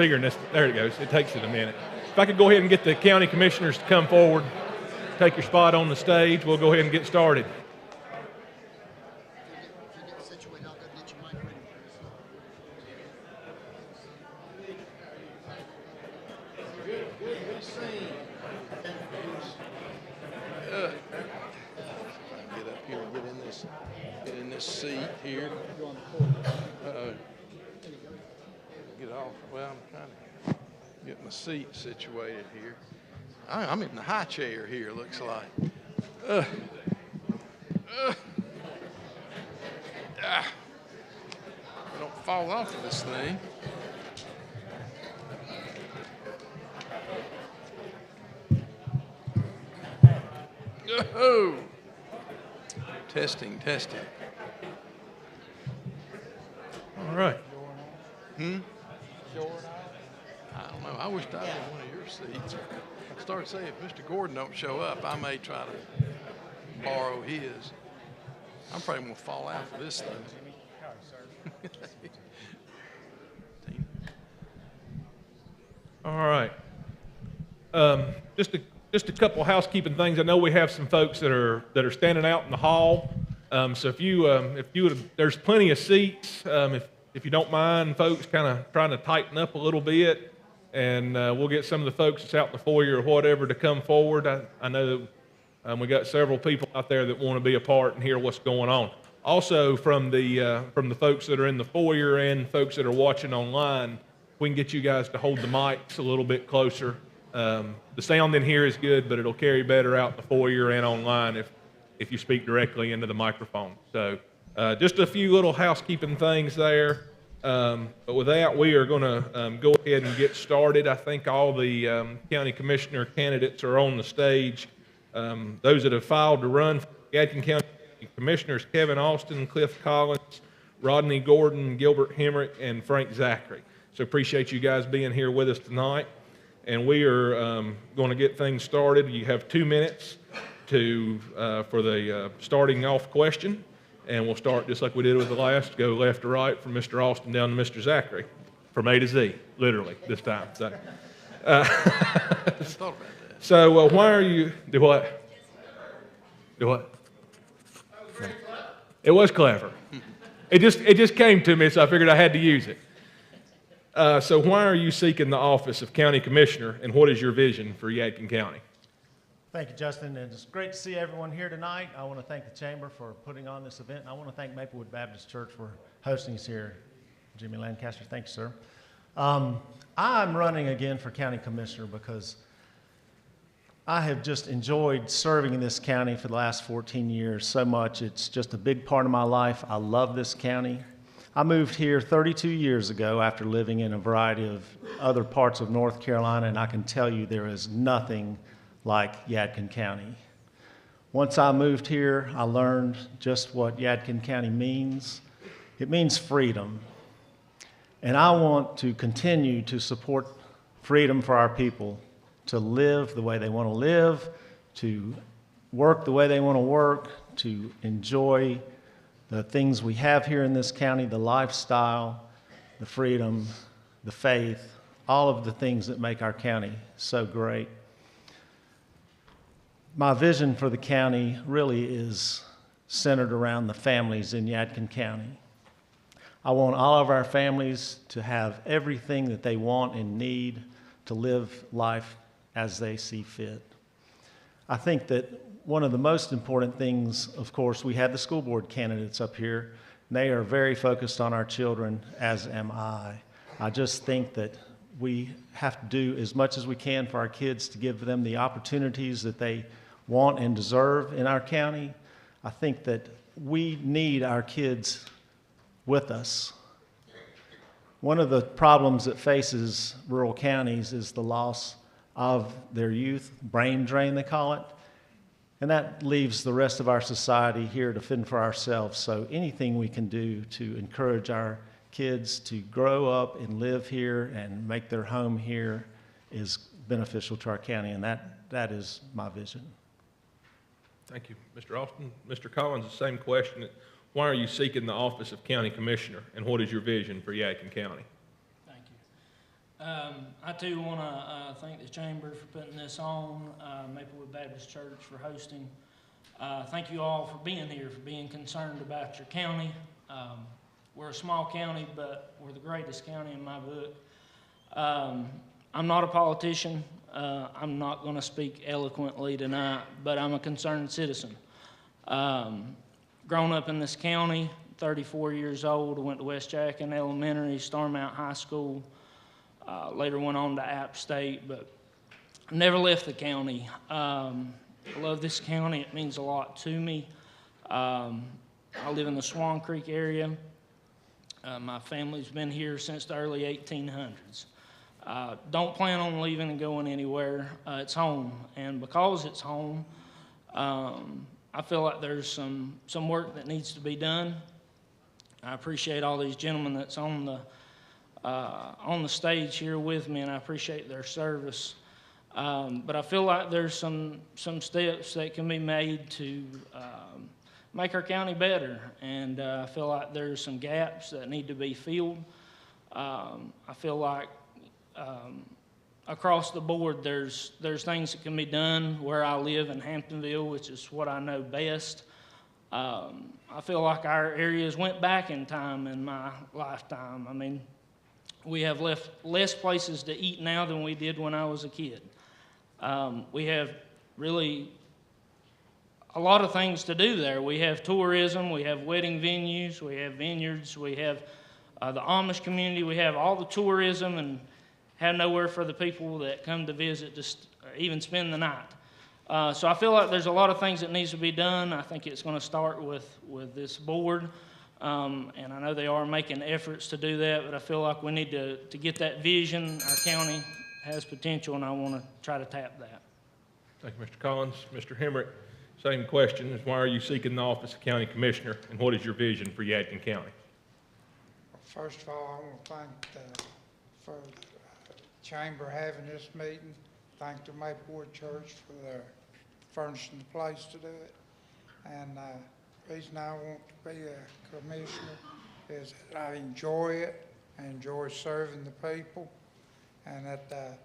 figuring this. There it goes. It takes it a minute. If I could go ahead and get the county commissioners to come forward, take your spot on the stage, we'll go ahead and get started. Get up here and get in this seat here. Get off. Well, I'm trying to get my seat situated here. I'm in the high chair here, looks like. Don't fall off of this thing. Oh! Testing. All right. I don't know. I wish I was in one of your seats. I started saying if Mr. Gordon don't show up, I may try to borrow his. I'm probably going to fall out of this thing. All right. Just a couple housekeeping things. I know we have some folks that are standing out in the hall. So if you would, there's plenty of seats. If you don't mind, folks, kind of trying to tighten up a little bit, and we'll get some of the folks that's out in the foyer or whatever to come forward. I know we got several people out there that want to be a part and hear what's going on. Also, from the folks that are in the foyer and folks that are watching online, we can get you guys to hold the mics a little bit closer. The sound in here is good, but it'll carry better out in the foyer and online if you speak directly into the microphone. So just a few little housekeeping things there. But with that, we are going to go ahead and get started. I think all the county commissioner candidates are on the stage. Those that have filed to run for Yadkin County Commissioners: Kevin Austin, Cliff Collins, Rodney Gordon, Gilbert Hemric, and Frank Zachary. So appreciate you guys being here with us tonight. And we are going to get things started. You have 2 minutes for the starting off question. And we'll start just like we did with the last, go left to right from Mr. Austin down to Mr. Zachary, from A to Z, literally, this time. So, so why are you, do what? Do what? It was clever. It just came to me, so I figured I had to use it. So why are you seeking the office of County Commissioner, and what is your vision for Yadkin County? Thank you, Justin, and it's great to see everyone here tonight. I want to thank the Chamber for putting on this event, and I want to thank Maplewood Baptist Church for hosting us here. Jimmy Lancaster, thank you, sir. I'm running again for County Commissioner because I have just enjoyed serving in this county for the last 14 years so much. It's just a big part of my life. I love this county. I moved here 32 years ago after living in a variety of other parts of North Carolina, and I can tell you there is nothing like Yadkin County. Once I moved here, I learned just what Yadkin County means. It means freedom. And I want to continue to support freedom for our people to live the way they want to live, to work the way they want to work, to enjoy the things we have here in this county, the lifestyle, the freedom, the faith, all of the things that make our county so great. My vision for the county really is centered around the families in Yadkin County. I want all of our families to have everything that they want and need to live life as they see fit. I think that one of the most important things, of course, we have the school board candidates up here. They are very focused on our children, as am I. I just think that we have to do as much as we can for our kids to give them the opportunities that they want and deserve in our county. I think that we need our kids with us. One of the problems that faces rural counties is the loss of their youth, brain drain they call it, and that leaves the rest of our society here to fend for ourselves. So anything we can do to encourage our kids to grow up and live here and make their home here is beneficial to our county, and that is my vision. Thank you, Mr. Austin. Mr. Collins, the same question. Why are you seeking the office of County Commissioner, and what is your vision for Yadkin County? Thank I too want to thank the Chamber for putting this on, Maplewood Baptist Church for hosting. Thank you all for being here, for being concerned about your county. We're a small county, but we're the greatest county in my book. I'm not a politician. I'm not going to speak eloquently tonight, but I'm a concerned citizen. Grown up in this county, 34 years old, I went to West Jackson Elementary, Starmount High School, later went on to App State, but never left the county. I love this county. It means a lot to me. I live in the Swan Creek area. My family's been here since the early 1800s. Don't plan on leaving and going anywhere. It's home, and because it's home, I feel like there's some work that needs to be done. I appreciate all these gentlemen that's on the stage here with me, and I appreciate their service. But I feel like there's some steps that can be made to make our county better, and I feel like there's some gaps that need to be filled. I feel like across the board there's things that can be done where I live in Hamptonville, which is what I know best. I feel like our areas went back in time in my lifetime. I mean, we have less places to eat now than we did when I was a kid. We have really a lot of things to do there. We have tourism, we have wedding venues, we have vineyards, we have the Amish community, we have all the tourism, and have nowhere for the people that come to visit to even spend the night. So I feel like there's a lot of things that needs to be done. I think it's going to start with this board, and I know they are making efforts to do that, but I feel like we need to get that vision. Our county has potential, and I want to try to tap that. Thank you, Mr. Collins. Mr. Hemric, same question. Is why are you seeking the office of county commissioner, and what is your vision for Yadkin County? First of all, I want to thank for the chamber having this meeting. Thank the Maplewood Church for their furnishing the place to do it. And the reason I want to be a commissioner is that I enjoy it. I enjoy serving the people. And that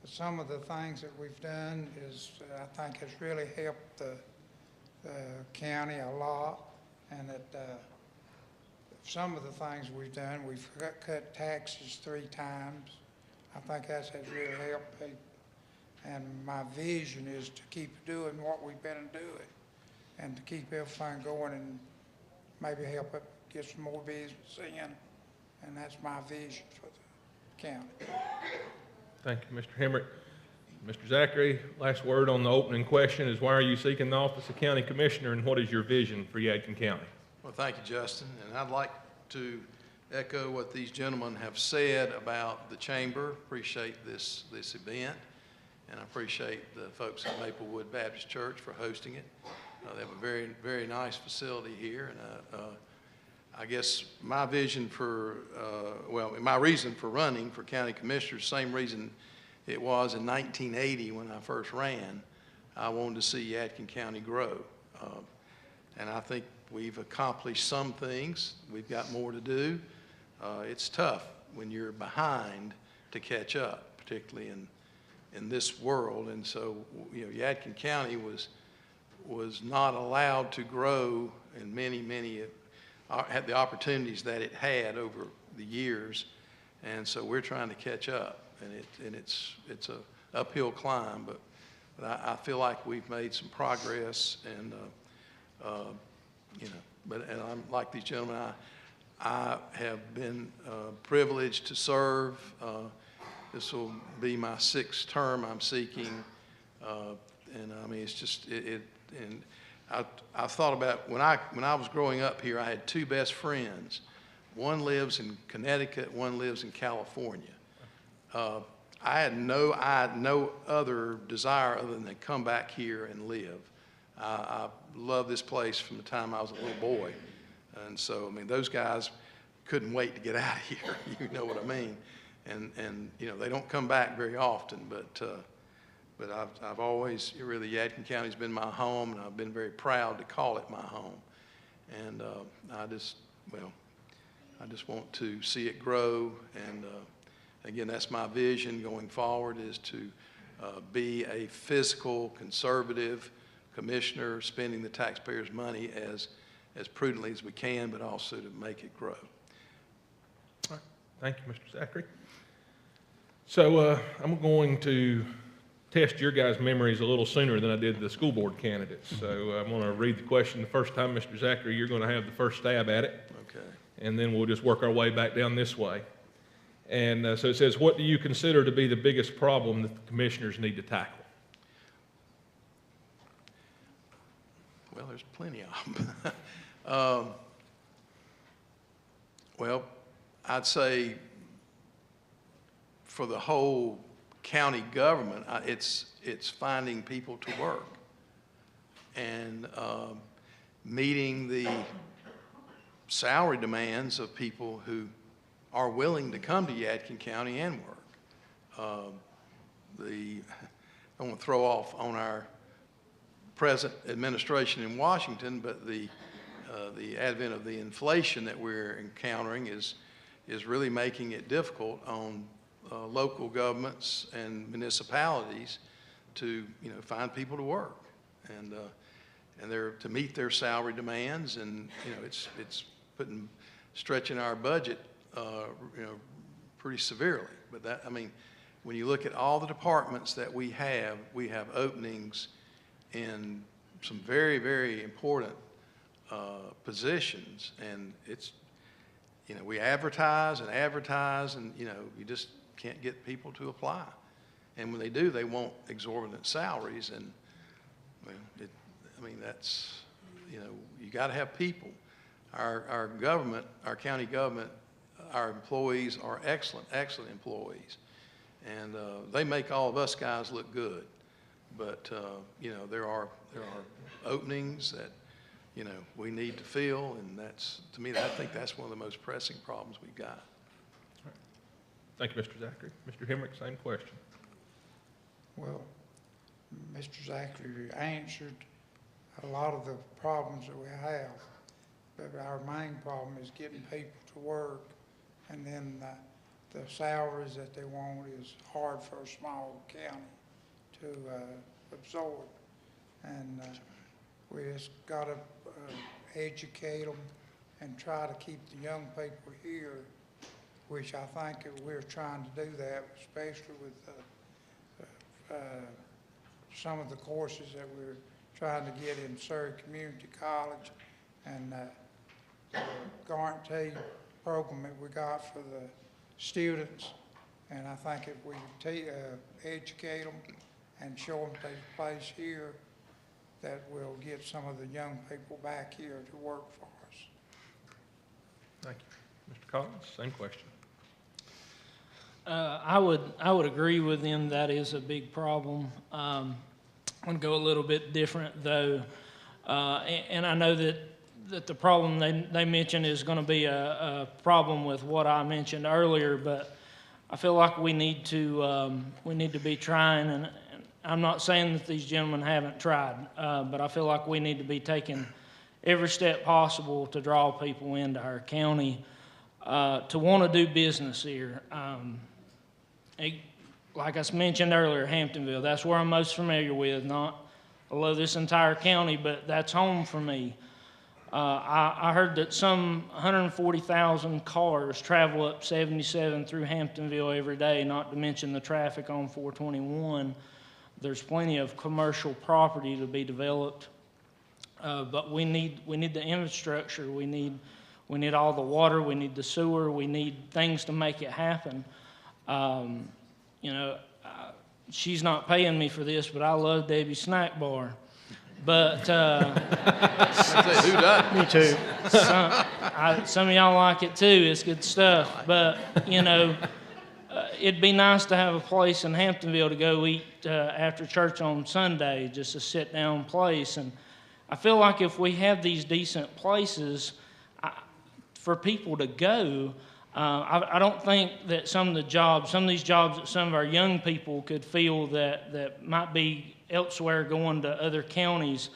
some of the things that we've done is, I think, has really helped the county a lot. And that some of the things we've done, we've cut taxes 3 times. I think that has really helped people. And my vision is to keep doing what we've been doing and to keep everything going and maybe help it get some more business in. And that's my vision for the county. Thank you, Mr. Hemric. Mr. Zachary, last word on the opening question is why are you seeking the office of county commissioner, and what is your vision for Yadkin County? Well, thank you, Justin. And I'd like to echo what these gentlemen have said about the chamber. Appreciate this event. And I appreciate the folks at Maplewood Baptist Church for hosting it. They have a very, very nice facility here. And I guess my vision for, my reason for running for county commissioner, same reason it was in 1980 when I first ran. I wanted to see Yadkin County grow. And I think we've accomplished some things. We've got more to do. It's tough when you're behind to catch up, particularly in this world. And so, Yadkin County was not allowed to grow in many had the opportunities that it had over the years. And so we're trying to catch up, and it's a uphill climb, but I feel like we've made some progress. And and I'm like these gentlemen. I have been privileged to serve. This will be my 6th term I'm seeking, and I mean, it's just and I thought about when I was growing up here, I had 2 best friends. One lives in Connecticut, one lives in California. I had no other desire other than to come back here and live. I love this place from the time I was a little boy, and so I mean, those guys couldn't wait to get out of here. You know what I mean? And they don't come back very often, but I've always really, Yadkin County's been my home, and I've been very proud to call it my home. And I just want to see it grow, and Again, that's my vision going forward, is to be a fiscal, conservative commissioner, spending the taxpayers' money as prudently as we can, but also to make it grow. All right. Thank you, Mr. Zachary. So I'm going to test your guys' memories a little sooner than I did the school board candidates. So I'm going to read the question the first time. Mr. Zachary, you're going to have the first stab at it. Okay. And then we'll just work our way back down this way. And so it says, what do you consider to be the biggest problem that the commissioners need to tackle? Well, there's plenty of them. Well, I'd say for the whole county government, it's finding people to work and meeting the salary demands of people who are willing to come to Yadkin County and work. I don't want to throw off on our present administration in Washington, but the advent of the inflation that we're encountering is really making it difficult on local governments and municipalities to find people to work and they're to meet their salary demands, and it's stretching our budget pretty severely. But that, I mean, when you look at all the departments that we have openings in some very, very important positions, and it's, we advertise and advertise, and you just can't get people to apply. And when they do, they want exorbitant salaries, and well, that's, you got to have people. Our government, our county government, our employees are excellent employees, and they make all of us guys look good. But there are openings that we need to fill, and that's, to me, I think that's one of the most pressing problems we've got. All right. Thank you, Mr. Zachary. Mr. Hemric, same question. Well, Mr. Zachary answered a lot of the problems that we have, but our main problem is getting people to work, and then the salaries that they want is hard for a small county to absorb. And we just got to educate them and try to keep the young people here, which I think that we're trying to do that, especially with some of the courses that we're trying to get in Surrey Community College, and the guarantee program that we got for the students. And I think if we educate them and show them there's a place here, that will get some of the young people back here to work for us. Thank you. Mr. Collins, same question. I would agree with him. That is a big problem. I'm going to go a little bit different though, and I know that the problem they mentioned is going to be a problem with what I mentioned earlier, but I feel like we need to be trying, and I'm not saying that these gentlemen haven't tried, but I feel like we need to be taking every step possible to draw people into our county to want to do business here. Like I mentioned earlier, Hamptonville, that's where I'm most familiar with. Not I love this entire county, but that's home for me. I heard that some 140,000 cars travel up 77 through Hamptonville every day, not to mention the traffic on 421. There's plenty of commercial property to be developed, but we need the infrastructure. We need all the water. We need the sewer. We need things to make it happen. She's not paying me for this, but I love Debbie's Snack Bar. But who doesn't? Me too. Some of y'all like it too. It's good stuff. But it'd be nice to have a place in Hamptonville to go eat after church on Sunday, just a sit-down place. And I feel like if we have these decent places for people to go, I don't think that some of these jobs that some of our young people could feel that might be elsewhere going to other counties.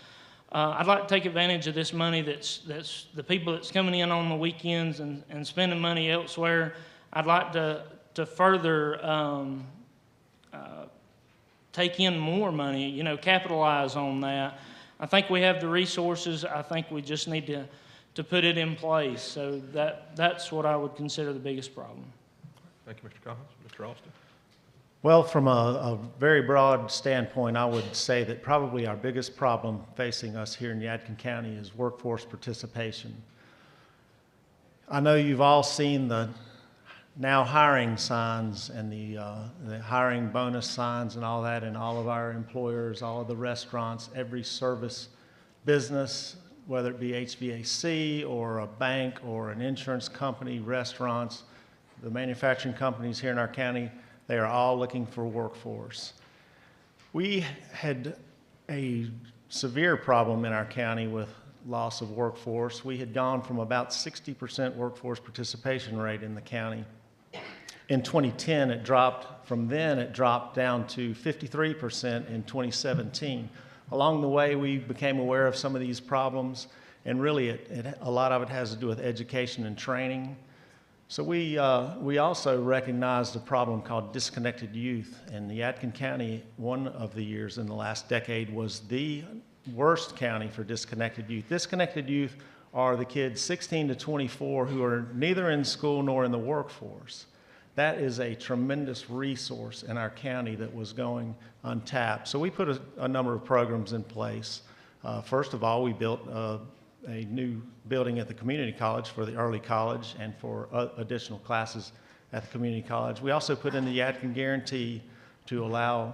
I'd like to take advantage of this money that's the people that's coming in on the weekends and spending money elsewhere. I'd like to to further take in more money, you know, capitalize on that. I think we have the resources. I think we just need to put it in place. So that's what I would consider the biggest problem. Thank you, Mr. Collins. Mr. Austin? Well, from a very broad standpoint, I would say that probably our biggest problem facing us here in Yadkin County is workforce participation. I know you've all seen the now hiring signs and the hiring bonus signs and all that in all of our employers, all of the restaurants, every service business, whether it be HVAC or a bank or an insurance company, restaurants, the manufacturing companies here in our county. They are all looking for workforce. We had a severe problem in our county with loss of workforce. We had gone from about 60% workforce participation rate in the county. In 2010, it dropped. From then, it dropped down to 53% in 2017. Along the way, we became aware of some of these problems, and really a lot of it has to do with education and training. So we also recognized a problem called disconnected youth. In the Yadkin County, one of the years in the last decade was the worst county for disconnected youth. Disconnected youth are the kids 16 to 24 who are neither in school nor in the workforce. That is a tremendous resource in our county that was going untapped. So we put a number of programs in place. First of all, we built a new building at the community college for the early college and for additional classes at the community college. We also put in the Yadkin Guarantee to allow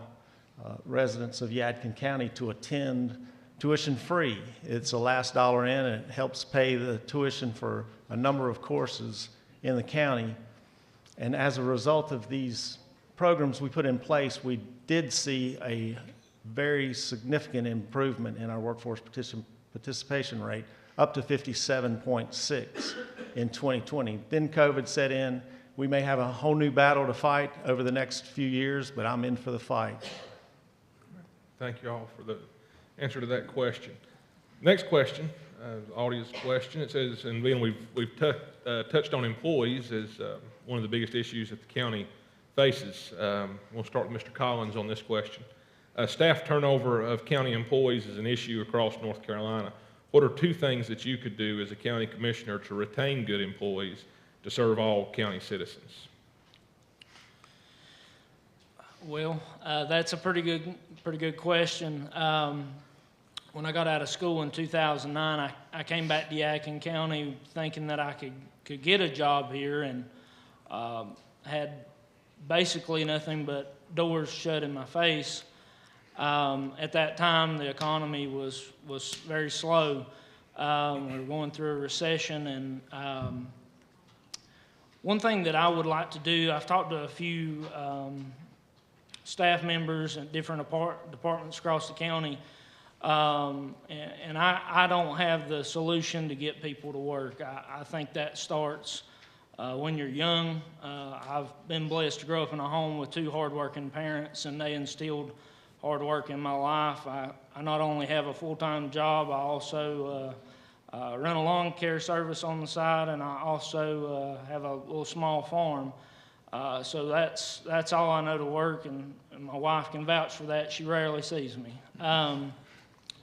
residents of Yadkin County to attend tuition free. It's the last dollar in, and it helps pay the tuition for a number of courses in the county. And as a result of these programs we put in place, we did see a very significant improvement in our workforce participation rate, up to 57.6 in 2020. Then COVID set in. We may have a whole new battle to fight over the next few years, but I'm in for the fight. Thank you all for the answer to that question. Next question, audience question. It says, and we've touched on employees as one of the biggest issues that the county faces. We'll start with Mr. Collins on this question. Staff turnover of county employees is an issue across North Carolina. What are two things that you could do as a county commissioner to retain good employees to serve all county citizens? Well, that's a pretty good question. When I got out of school in 2009, I came back to Yadkin County thinking that I could get a job here, and had basically nothing but doors shut in my face. At that time, the economy was very slow. We were going through a recession, and one thing that I would like to do, I've talked to a few staff members at different departments across the county, and I don't have the solution to get people to work. I think that starts when you're young. I've been blessed to grow up in a home with two hardworking parents, and they instilled hard work in my life. I not only have a full-time job, I also run a lawn care service on the side, and I also have a little small farm. So that's all I know to work, and my wife can vouch for that. She rarely sees me.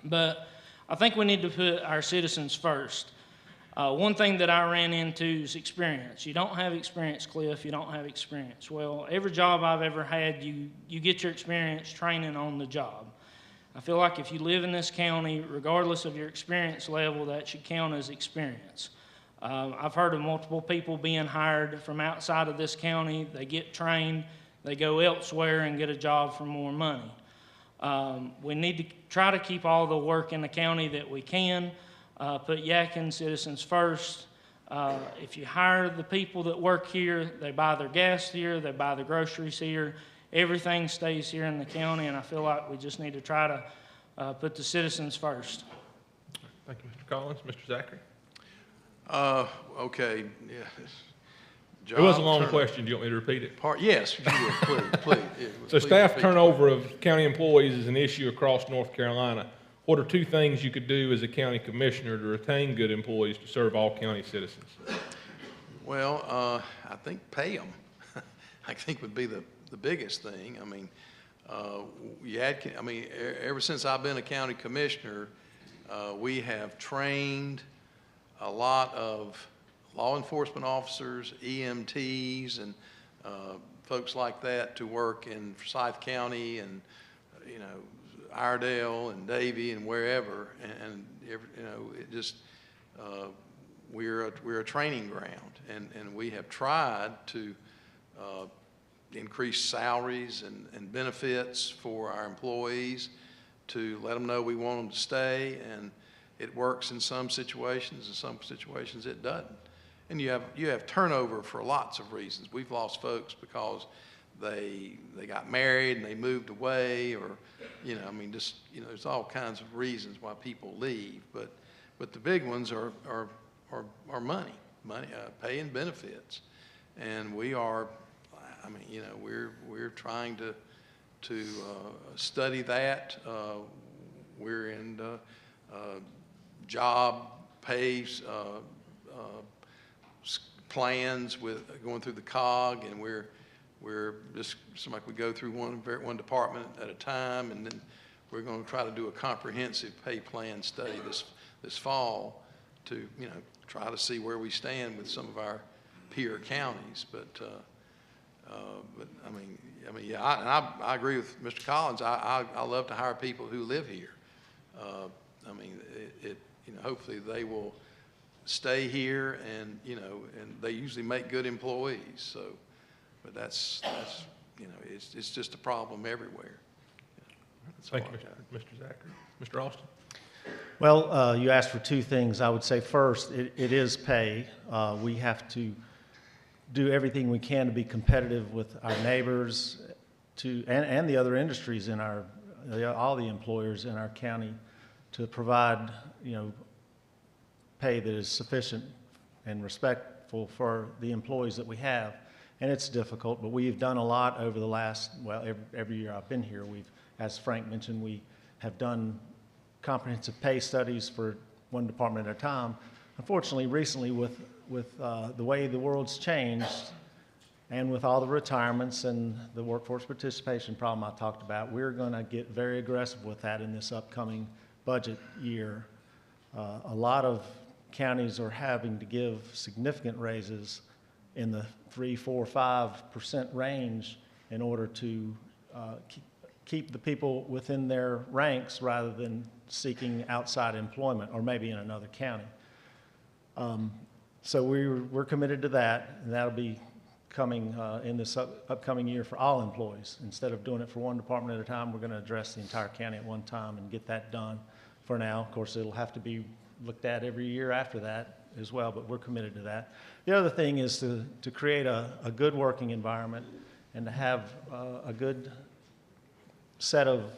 But I think we need to put our citizens first. One thing that I ran into is experience. You don't have experience, Cliff, you don't have experience. Well, every job I've ever had, you get your experience training on the job. I feel like if you live in this county, regardless of your experience level, that should count as experience. I've heard of multiple people being hired from outside of this county. They get trained, they go elsewhere and get a job for more money. We need to try to keep all the work in the county that we can. Put Yadkin citizens first. If you hire the people that work here, they buy their gas here, they buy their groceries here. Everything stays here in the county, and I feel like we just need to try to put the citizens first. Thank you, Mr. Collins. Mr. Zachary? Okay, yeah. It was a long question. Do you want me to repeat it? Yes, you will, please. So staff turnover of county employees is an issue across North Carolina. What are two things you could do as a county commissioner to retain good employees to serve all county citizens? Well, I think pay them. I think would be the biggest thing. I mean, ever since I've been a county commissioner, we have trained a lot of law enforcement officers, EMTs, and folks like that to work in Forsyth County and, Iredell and Davie and wherever. It just, we're a training ground, and we have tried to increase salaries and benefits for our employees, to let them know we want them to stay, and it works in some situations, in some situations it doesn't. And you have turnover for lots of reasons. We've lost folks because they got married and they moved away, or there's all kinds of reasons why people leave. But the big ones are money, pay and benefits, and we are. We're trying to study that. We're in job pays plans with going through the COG, and we're just seems like we go through one department at a time, and then we're going to try to do a comprehensive pay plan study this fall to try to see where we stand with some of our peer counties. I agree with Mr. Collins. I love to hire people who live here. Hopefully they will stay here, and they usually make good employees. So, but that's it's just a problem everywhere. Thank you, Mr. Zachary. Mr. Austin. Well, you asked for two things. I would say first, it is pay. We have to do everything we can to be competitive with our neighbors and the other industries in all the employers in our county, to provide, pay that is sufficient and respectful for the employees that we have. And it's difficult, but we've done a lot over the last, every year I've been here, as Frank mentioned, we have done comprehensive pay studies for one department at a time. Unfortunately, recently with the way the world's changed, and with all the retirements and the workforce participation problem I talked about, we're going to get very aggressive with that in this upcoming budget year. A lot of counties are having to give significant raises in the 3, 4, 5% range in order to keep the people within their ranks rather than seeking outside employment, or maybe in another county. So we're committed to that, and that'll be coming in this upcoming year for all employees. Instead of doing it for one department at a time, we're going to address the entire county at one time and get that done for now. Of course, it'll have to be looked at every year after that as well, but we're committed to that. The other thing is to create a good working environment, and to have a good set of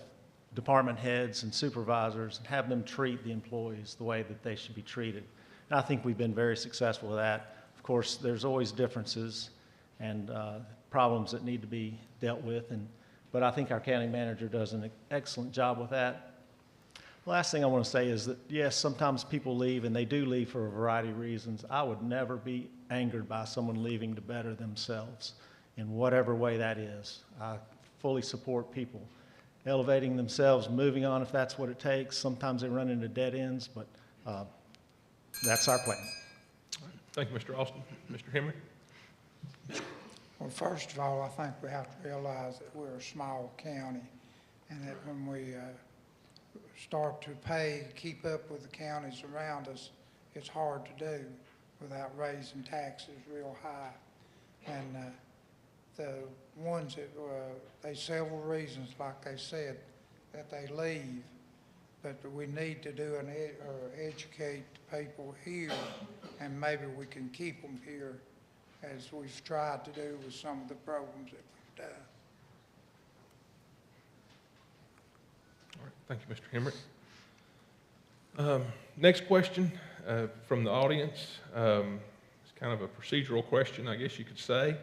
department heads and supervisors, and have them treat the employees the way that they should be treated. And I think we've been very successful with that. Of course, there's always differences and problems that need to be dealt with, but I think our county manager does an excellent job with that. The last thing I want to say is that, yes, sometimes people leave, and they do leave for a variety of reasons. I would never be angered by someone leaving to better themselves in whatever way that is. I fully support people elevating themselves, moving on if that's what it takes. Sometimes they run into dead ends, but that's our plan. Thank you, Mr. Austin. Mr. Hemric. Well, first of all, I think we have to realize that we're a small county, and that when we start to keep up with the counties around us, it's hard to do without raising taxes real high. And the ones that, there's several reasons, like they said, that they leave, but we need to do educate people here, and maybe we can keep them here, as we've tried to do with some of the programs that we've done. All right, thank you, Mr. Hemric. Next question from the audience. It's kind of a procedural question, I guess you could say.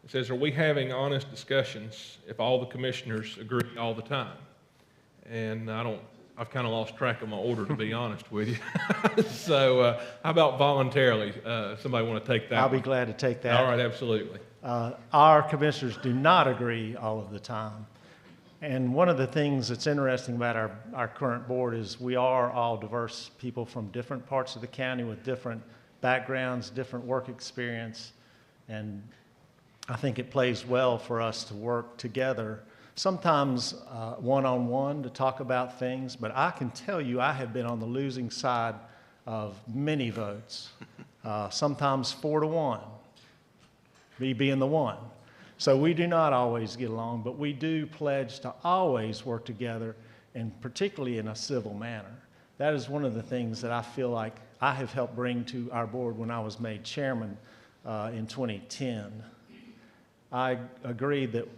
It says, are we having honest discussions if all the commissioners agree all the time? And I I've kind of lost track of my order, to be honest with you. So how about voluntarily? Somebody want to take that I'll one? be glad to take that. All right, absolutely. Our commissioners do not agree all of the time. And one of the things that's interesting about our current board is we are all diverse people from different parts of the county with different backgrounds, different work experience. And I think it plays well for us to work together, sometimes one-on-one to talk about things. But I can tell you I have been on the losing side of many votes, sometimes 4-1, me being the one. So we do not always get along, but we do pledge to always work together, and particularly in a civil manner. That is one of the things that I feel like I have helped bring to our board when I was made chairman in 2010. I agreed that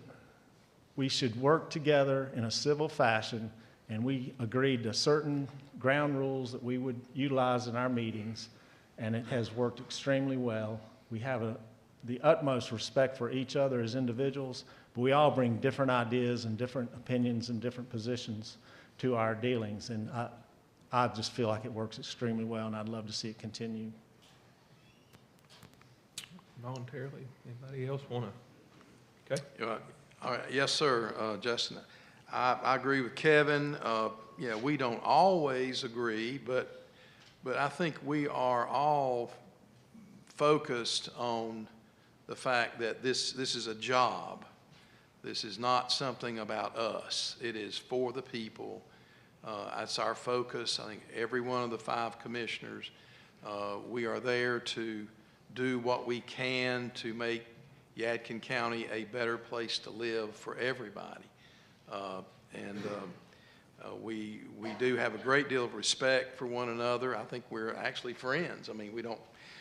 we should work together in a civil fashion, and we agreed to certain ground rules that we would utilize in our meetings, and it has worked extremely well. We have the utmost respect for each other as individuals, but we all bring different ideas and different opinions and different positions to our dealings, and I just feel like it works extremely well, and I'd love to see it continue. Voluntarily, anybody else want to? Okay. All right. Yes, sir, Justin. I agree with Kevin. Yeah, we don't always agree, but I think we are all focused on the fact that this is a job. This is not something about us. It is for the people. That's our focus. I think every one of the 5 commissioners, we are there to do what we can to make Yadkin County a better place to live for everybody. We do have a great deal of respect for one another. I think we're actually friends. I mean, we don't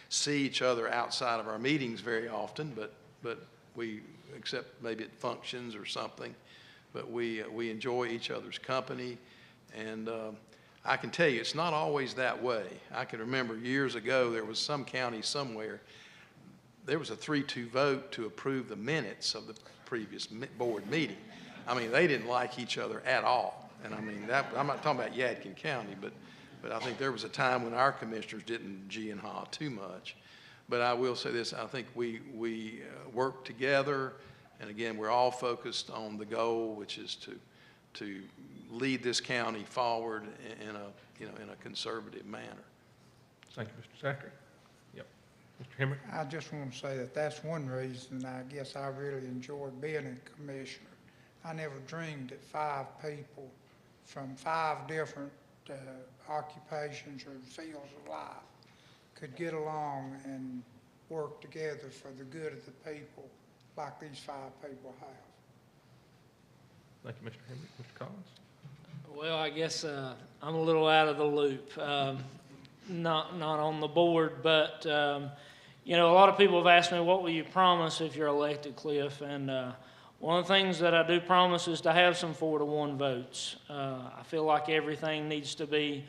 see each other outside of our meetings very often, but we, except maybe at functions or something, but we enjoy each other's company. And I can tell you, it's not always that way. I can remember years ago, there was some county somewhere, there was a 3-2 vote to approve the minutes of the previous board meeting. I mean, they didn't like each other at all. And I mean, I'm not talking about Yadkin County, but I think there was a time when our commissioners didn't gee and haw too much. But I will say this, I think we work together, and again, we're all focused on the goal, which is to lead this county forward in a conservative manner. Thank you, Mr. Zachary. Yep. Mr. Hemric? I just want to say that that's one reason I guess I really enjoyed being a commissioner. I never dreamed that 5 people from 5 different occupations or fields of life could get along and work together for the good of the people like these 5 people have. Thank you, Mr. Hemric. Mr. Collins? Well, I guess I'm a little out of the loop. Not on the board, but you know, a lot of people have asked me, what will you promise if you're elected, Cliff? And one of the things that I do promise is to have some 4-1 votes. I feel like everything needs to be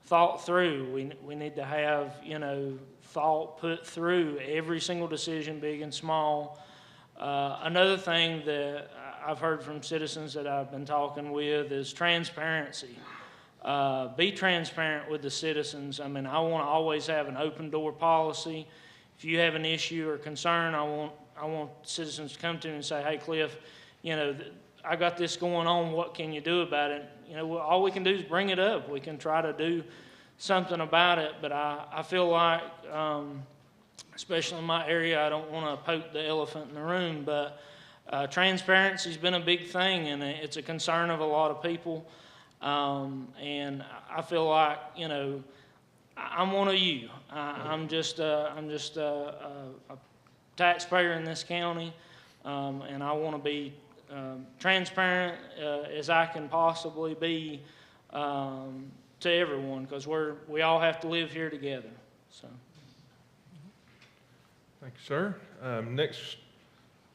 thought through. We need to have, you know, thought put through every single decision, big and small. Another thing that I've heard from citizens that I've been talking with is transparency. Be transparent with the citizens. I mean, I want to always have an open door policy. If you have an issue or concern, I want citizens to come to me and say, hey, Cliff, you know, I got this going on. What can you do about it? You know, all we can do is bring it up. We can try to do something about it. But I feel like, especially in my area, I don't want to poke the elephant in the room, but transparency's been a big thing, and it's a concern of a lot of people. And I feel like, you know, I'm one of you. I'm just a taxpayer in this county, and I want to be transparent as I can possibly be to everyone, because we all have to live here together. So. Thank you, sir. Next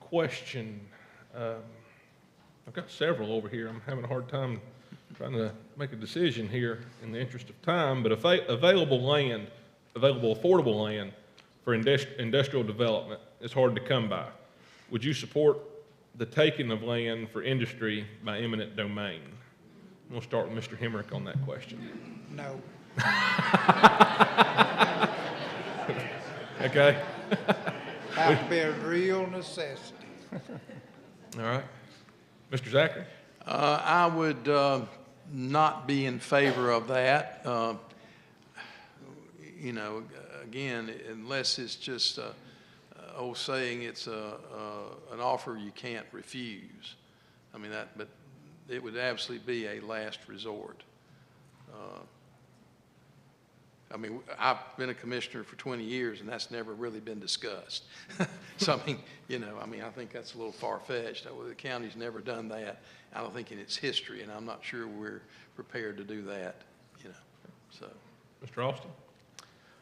question. I've got several over here. I'm having a hard time trying to make a decision here in the interest of time, but available affordable land for industrial development is hard to come by. Would you support the taking of land for industry by eminent domain? We'll start with Mr. Hemric on that question. No. Okay? Have to be a real necessity. All right. Mr. Zachary? I would not be in favor of that. You know, again, unless it's just old saying, it's an offer you can't refuse. I mean, but it would absolutely be a last resort. I mean, I've been a commissioner for 20 years, and that's never really been discussed. So, I mean, you know, I think that's a little far-fetched. The county's never done that, I don't think, in its history, and I'm not sure we're prepared to do that, you know, so. Mr. Austin?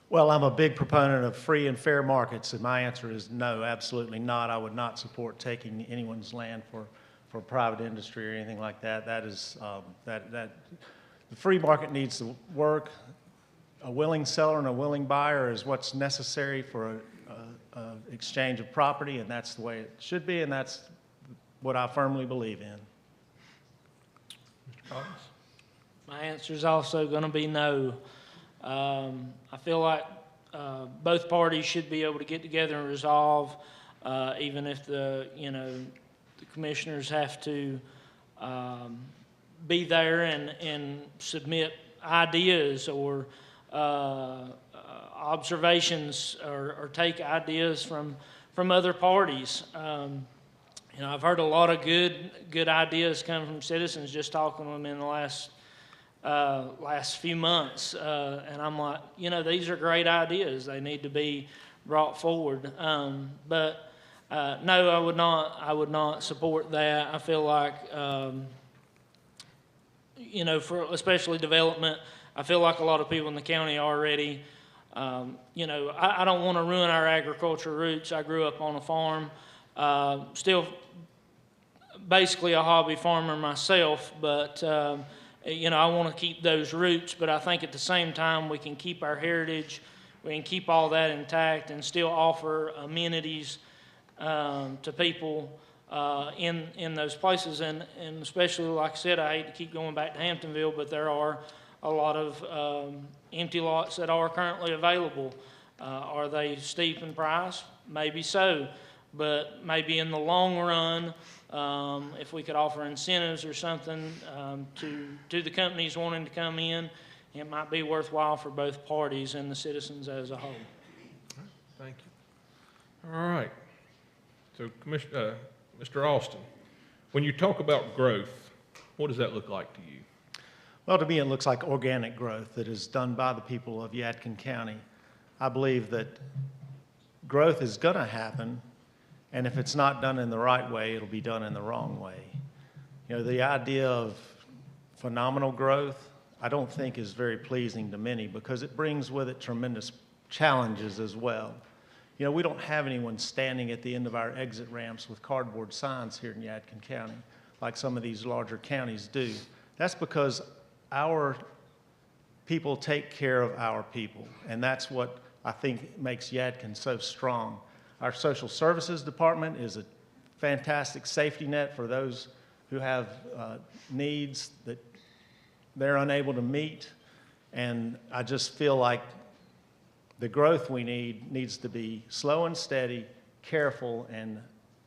Well, I'm a big proponent of free and fair markets, and my answer is no, absolutely not. I would not support taking anyone's land for private industry or anything like that. That is, the free market needs to work. A willing seller and a willing buyer is what's necessary for a exchange of property, and that's the way it should be, and that's what I firmly believe in. Mr. Collins? My answer is also going to be no. I feel like both parties should be able to get together and resolve, even if the commissioners have to be there and submit ideas or observations or take ideas from other parties. I've heard a lot of good ideas come from citizens just talking to them in the last few months, and I'm like, these are great ideas. They need to be brought forward. But no, I would not support that. I feel like, for especially development, I feel like a lot of people in the county already, I don't want to ruin our agricultural roots. I grew up on a farm, still basically a hobby farmer myself, but I want to keep those roots, but I think at the same time we can keep our heritage, we can keep all that intact and still offer amenities to people in those places. And especially, like I said, I hate to keep going back to Hamptonville, but there are a lot of empty lots that are currently available. Are they steep in price? Maybe so, but maybe in the long run, if we could offer incentives or something to the companies wanting to come in, it might be worthwhile for both parties and the citizens as a whole. All right, thank you. All right. So, Mr. Austin, when you talk about growth, what does that look like to you? Well, to me, it looks like organic growth that is done by the people of Yadkin County. I believe that growth is going to happen, and if it's not done in the right way, it'll be done in the wrong way. The idea of phenomenal growth, I don't think is very pleasing to many because it brings with it tremendous challenges as well. We don't have anyone standing at the end of our exit ramps with cardboard signs here in Yadkin County like some of these larger counties do. That's because our people take care of our people, and that's what I think makes Yadkin so strong. Our social services department is a fantastic safety net for those who have needs that they're unable to meet, and I just feel like the growth we need needs to be slow and steady, careful, and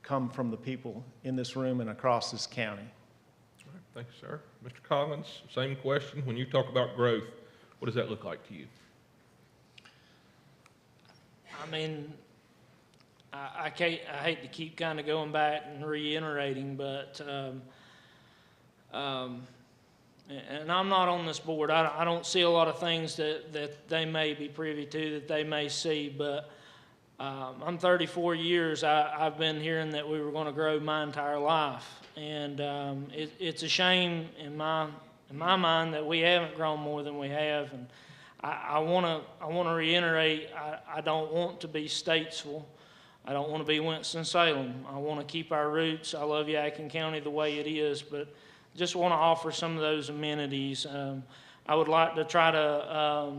come from the people in this room and across this county. All right, thank you, sir. Mr. Collins, same question. When you talk about growth, what does that look like to you? I mean, I hate to keep kind of going back and reiterating, but and I'm not on this board. I don't see a lot of things that they may be privy to, that they may see, but I'm 34 years. I've been hearing that we were going to grow my entire life, and it's a shame in my mind that we haven't grown more than we have. And I want to reiterate, I don't want to be statesville. I don't want to be Winston-Salem. I want to keep our roots. I love Yadkin County the way it is, but just want to offer some of those amenities. I would like to try to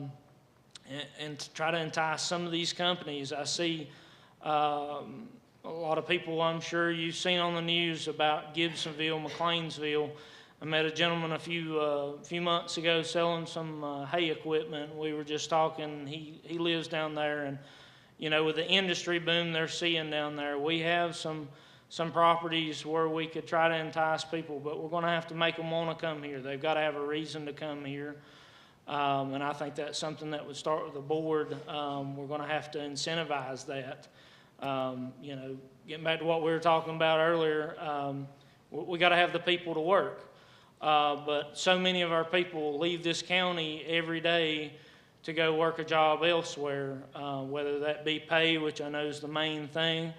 entice some of these companies. I see a lot of people, I'm sure you've seen on the news about Gibsonville, McLeansville. I met a gentleman a few months ago selling some hay equipment. We were just talking. He lives down there, and you know, with the industry boom they're seeing down there, we have some properties where we could try to entice people, but we're going to have to make them want to come here. They've got to have a reason to come here, and I think that's something that would start with the board. We're going to have to incentivize that. You know, getting back to what we were talking about earlier, we got to have the people to work. But so many of our people leave this county every day to go work a job elsewhere, whether that be pay, which I know is the main thing.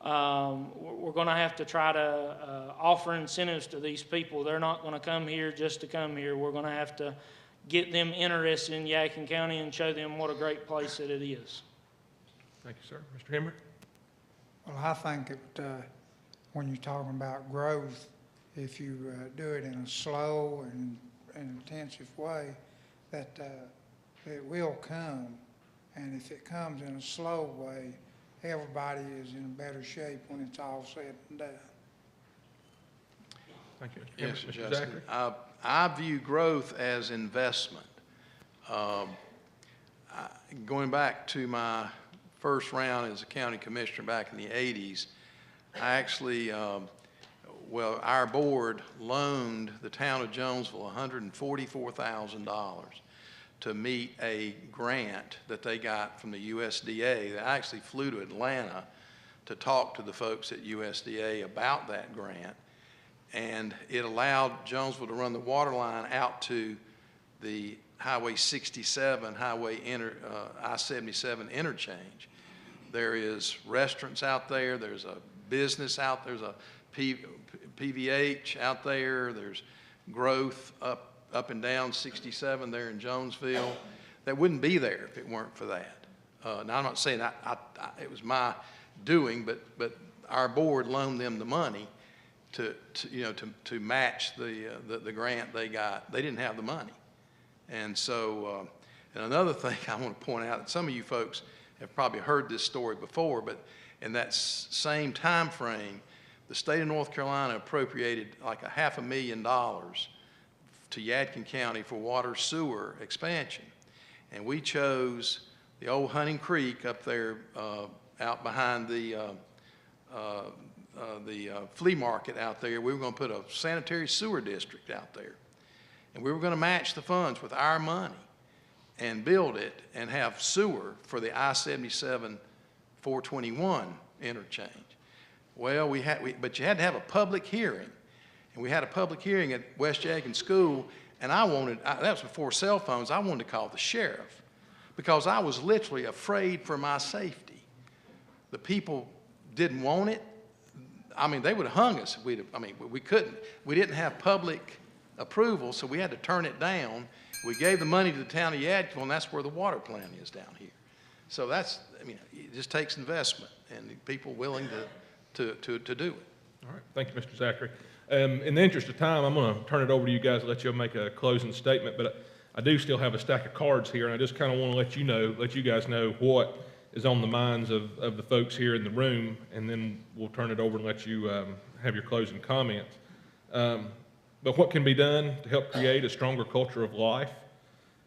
We're going to have to try to offer incentives to these people. They're not going to come here just to come here. We're going to have to get them interested in Yadkin County and show them what a great place that it is. Thank you, sir. Mr. Hemric? Well, I think when you're talking about growth, if you do it in a slow and intensive way, that it will come. And if it comes in a slow way, everybody is in better shape when it's all said and done. Thank you. Yes, Mr. Justin. Zachary? I view growth as investment. Going back to my first round as a county commissioner back in the 80s, I actually, our board loaned the town of Jonesville $144,000 to meet a grant that they got from the USDA. They actually flew to Atlanta to talk to the folks at USDA about that grant. And it allowed Jonesville to run the water line out to the Highway 67, I-77 interchange. There is restaurants out there, there's a business out there, there's a PVH out there, there's growth up and down 67 there in Jonesville. That wouldn't be there if it weren't for that. Now, I'm not saying it was my doing, but our board loaned them the money to match the grant they got. They didn't have the money. And so, and another thing I want to point out, that some of you folks have probably heard this story before, but in that same time frame, the state of North Carolina appropriated like $500,000 to Yadkin County for water sewer expansion. And we chose the old Hunting Creek up there out behind the flea market out there. We were going to put a sanitary sewer district out there. And we were going to match the funds with our money and build it and have sewer for the I-77 421 interchange. Well, but you had to have a public hearing. And we had a public hearing at West Yadkin School, and that was before cell phones, I wanted to call the sheriff because I was literally afraid for my safety. The people didn't want it. I mean, they would have hung us. We couldn't. We didn't have public approval, so we had to turn it down. We gave the money to the town of Yadkin, and that's where the water plant is down here. So it just takes investment and people willing to do it. All right. Thank you, Mr. Zachary. In the interest of time, I'm going to turn it over to you guys and let you make a closing statement, but I do still have a stack of cards here, and I just kind of want to let you guys know what is on the minds of the folks here in the room, and then we'll turn it over and let you have your closing comments. But what can be done to help create a stronger culture of life?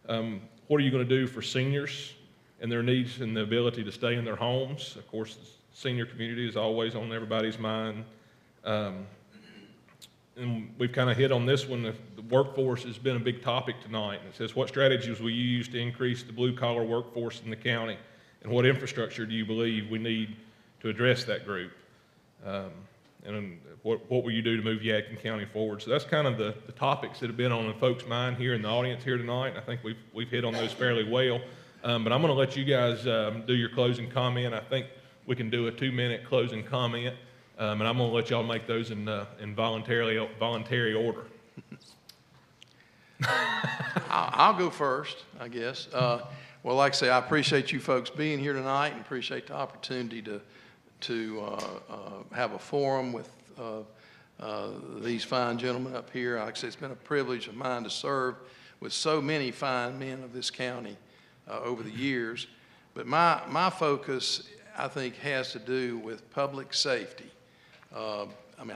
What are you going to do for seniors and their needs and the ability to stay in their homes? Of course, the senior community is always on everybody's mind. And we've kind of hit on this one. The workforce has been a big topic tonight. And it says, what strategies will you use to increase the blue-collar workforce in the county? And what infrastructure do you believe we need to address that group? And what will you do to move Yadkin County forward? So that's kind of the topics that have been on the folks' mind here in the audience here tonight. And I think we've hit on those fairly well. But I'm going to let you guys do your closing comment. I think we can do a 2-minute closing comment. And I'm going to let y'all make those in voluntary order. I'll go first, I guess. Well, like I say, I appreciate you folks being here tonight and appreciate the opportunity to have a forum with these fine gentlemen up here. Like I say, it's been a privilege of mine to serve with so many fine men of this county over the years. But my focus, I think, has to do with public safety. I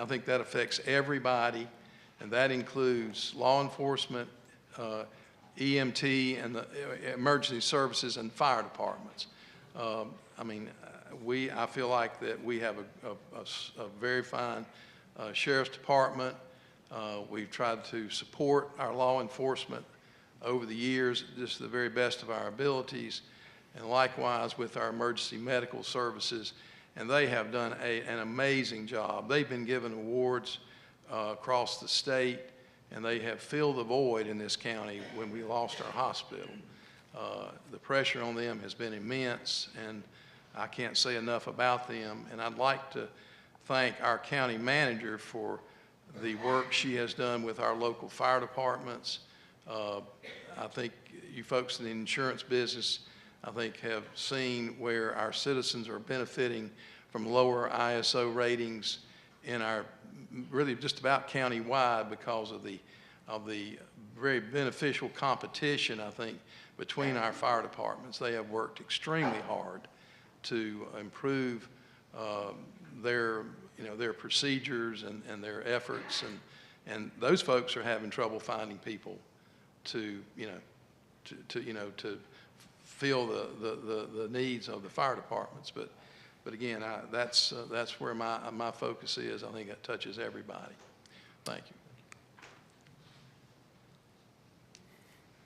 think that affects everybody, and that includes law enforcement, EMT, and the emergency services and fire departments. I feel like that we have a very fine sheriff's department. We've tried to support our law enforcement over the years, just to the very best of our abilities, and likewise with our emergency medical services, and they have done an amazing job. They've been given awards across the state, and they have filled the void in this county when we lost our hospital. The pressure on them has been immense, and I can't say enough about them. And I'd like to thank our county manager for the work she has done with our local fire departments. I think you folks in the insurance business, I think, have seen where our citizens are benefiting from lower ISO ratings in our, really just about county-wide, because of the very beneficial competition, I think, between our fire departments. They have worked extremely hard to improve their procedures and their efforts, and those folks are having trouble finding people to fill the needs of the fire departments. But again, that's where my focus is. I think it touches everybody. Thank you.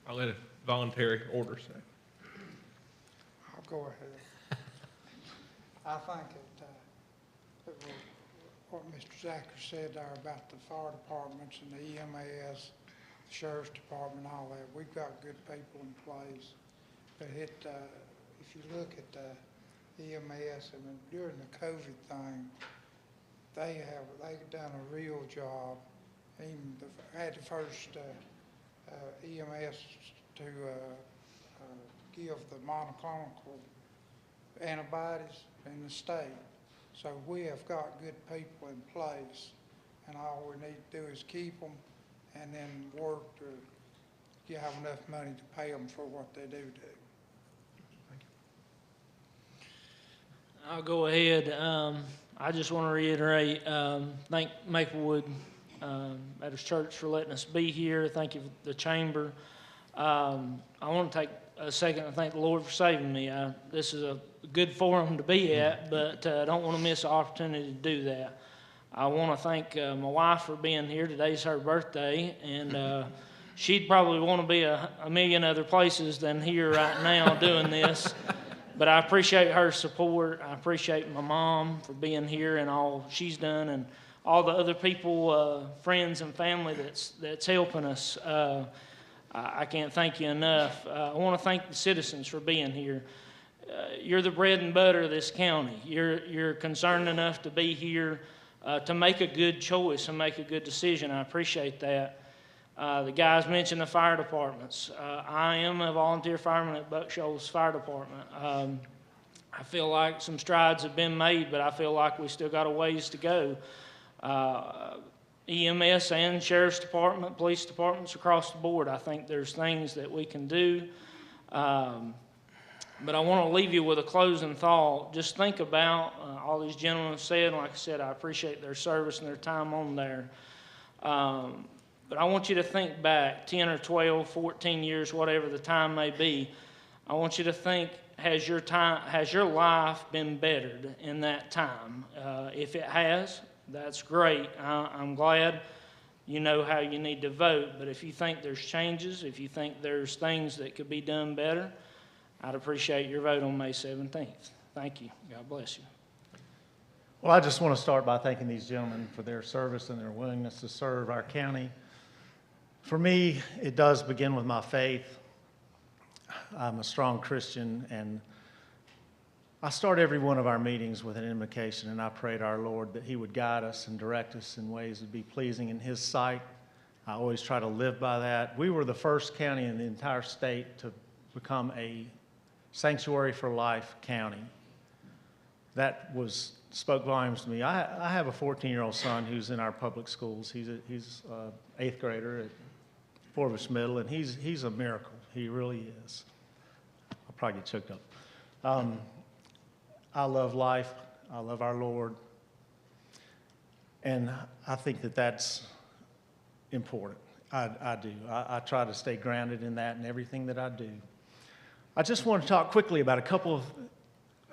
I'll let a voluntary order say. I'll go ahead. I think that what Mr. Zachary said there about the fire departments and the EMS, the sheriff's department, all that, we've got good people in place. But if you look at the EMS, during the COVID thing, they've done a real job. Even had the first EMS to give the monoclonal antibodies in the state. So we have got good people in place, and all we need to do is keep them and then work to have enough money to pay them for what they do. I'll go ahead. I just want to reiterate, thank Maplewood Baptist Church for letting us be here. Thank you, the Chamber. I want to take a second to thank the Lord for saving me. This is a good forum to be at, but I don't want to miss the opportunity to do that. I want to thank my wife for being here. Today's her birthday, and she'd probably want to be a million other places than here right now doing this. But I appreciate her support. I appreciate my mom for being here and all she's done, and all the other people, friends and family that's helping us. I can't thank you enough. I want to thank the citizens for being here. You're the bread and butter of this county. You're concerned enough to be here to make a good choice and make a good decision. I appreciate that. The guys mentioned the fire departments. I am a volunteer fireman at Buck Shoals Fire Department. I feel like some strides have been made, but I feel like we still got a ways to go. EMS and Sheriff's Department, police departments across the board, I think there's things that we can do. But I want to leave you with a closing thought. Just think about all these gentlemen have said. Like I said, I appreciate their service and their time on there. But I want you to think back 10 or 12, 14 years, whatever the time may be. I want you to think, has your life been bettered in that time? If it has, that's great. I'm glad you know how you need to vote. But if you think there's changes, if you think there's things that could be done better, I'd appreciate your vote on May 17th. Thank you. God bless you. Well, I just want to start by thanking these gentlemen for their service and their willingness to serve our county. For me, it does begin with my faith. I'm a strong Christian, and I start every one of our meetings with an invocation, and I pray to our Lord that He would guide us and direct us in ways that would be pleasing in His sight. I always try to live by that. We were the first county in the entire state to become a Sanctuary for Life county. That spoke volumes to me. I have a 14-year-old son who's in our public schools. He's an 8th grader at Forbush Middle, and he's a miracle. He really is. I'll probably get choked up. I love life. I love our Lord. And I think that's important. I do. I try to stay grounded in that in everything that I do. I just want to talk quickly about a couple of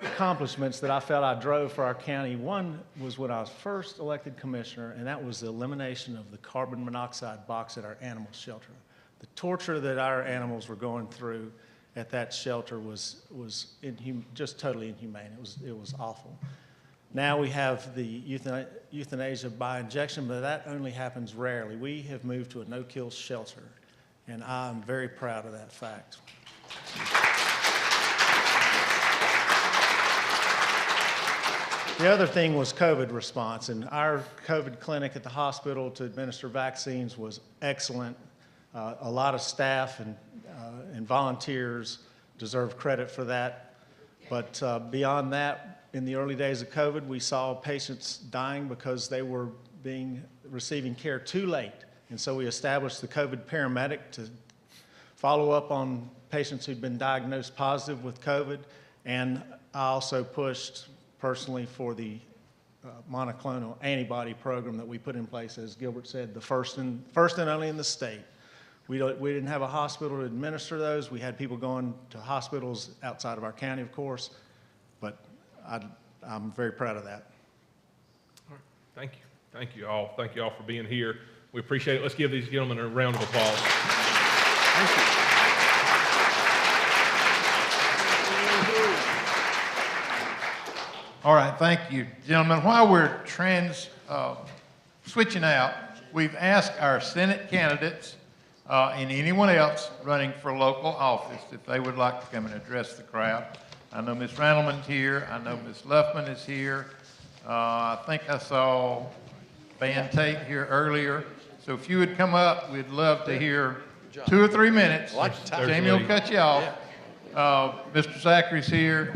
accomplishments that I felt I drove for our county. One was when I was first elected commissioner, and that was the elimination of the carbon monoxide box at our animal shelter. The torture that our animals were going through at that shelter was just totally inhumane. It was awful. Now we have the euthanasia by injection, but that only happens rarely. We have moved to a no-kill shelter, and I'm very proud of that fact. The other thing was COVID response, and our COVID clinic at the hospital to administer vaccines was excellent. A lot of staff and volunteers deserve credit for that. But beyond that, in the early days of COVID, we saw patients dying because they were receiving care too late. And so we established the COVID paramedic to follow up on patients who'd been diagnosed positive with COVID. And I also pushed personally for the monoclonal antibody program that we put in place, as Gilbert said, the first and only in the state. We didn't have a hospital to administer those. We had people going to hospitals outside of our county, of course, but I'm very proud of that. All right. Thank you. Thank you all. Thank you all for being here. We appreciate it. Let's give these gentlemen a round of applause. Thank you. All right, thank you, gentlemen. While we're switching out, we've asked our Senate candidates and anyone else running for local office if they would like to come and address the crowd. I know Ms. Randleman's here. I know Ms. Luffman is here. I think I saw Vann Tate here earlier. So if you would come up, we'd love to hear 2 or 3 minutes. Jamie will cut you off. Mr. Zachary's here.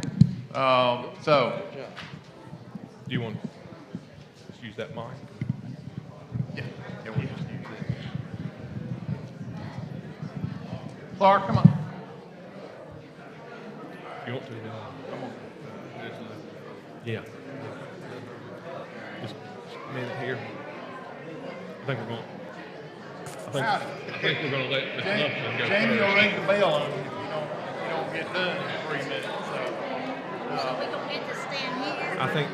Do you want to just use that mic? Yeah, we'll just use it. Clark, come on. If you want to, come on. Yeah. Just a minute here. I think we're going to let Ms. Luffman go Jamie will first. ring the bell on you if you don't get done in 3 minutes. So we don't get to stand here. I think.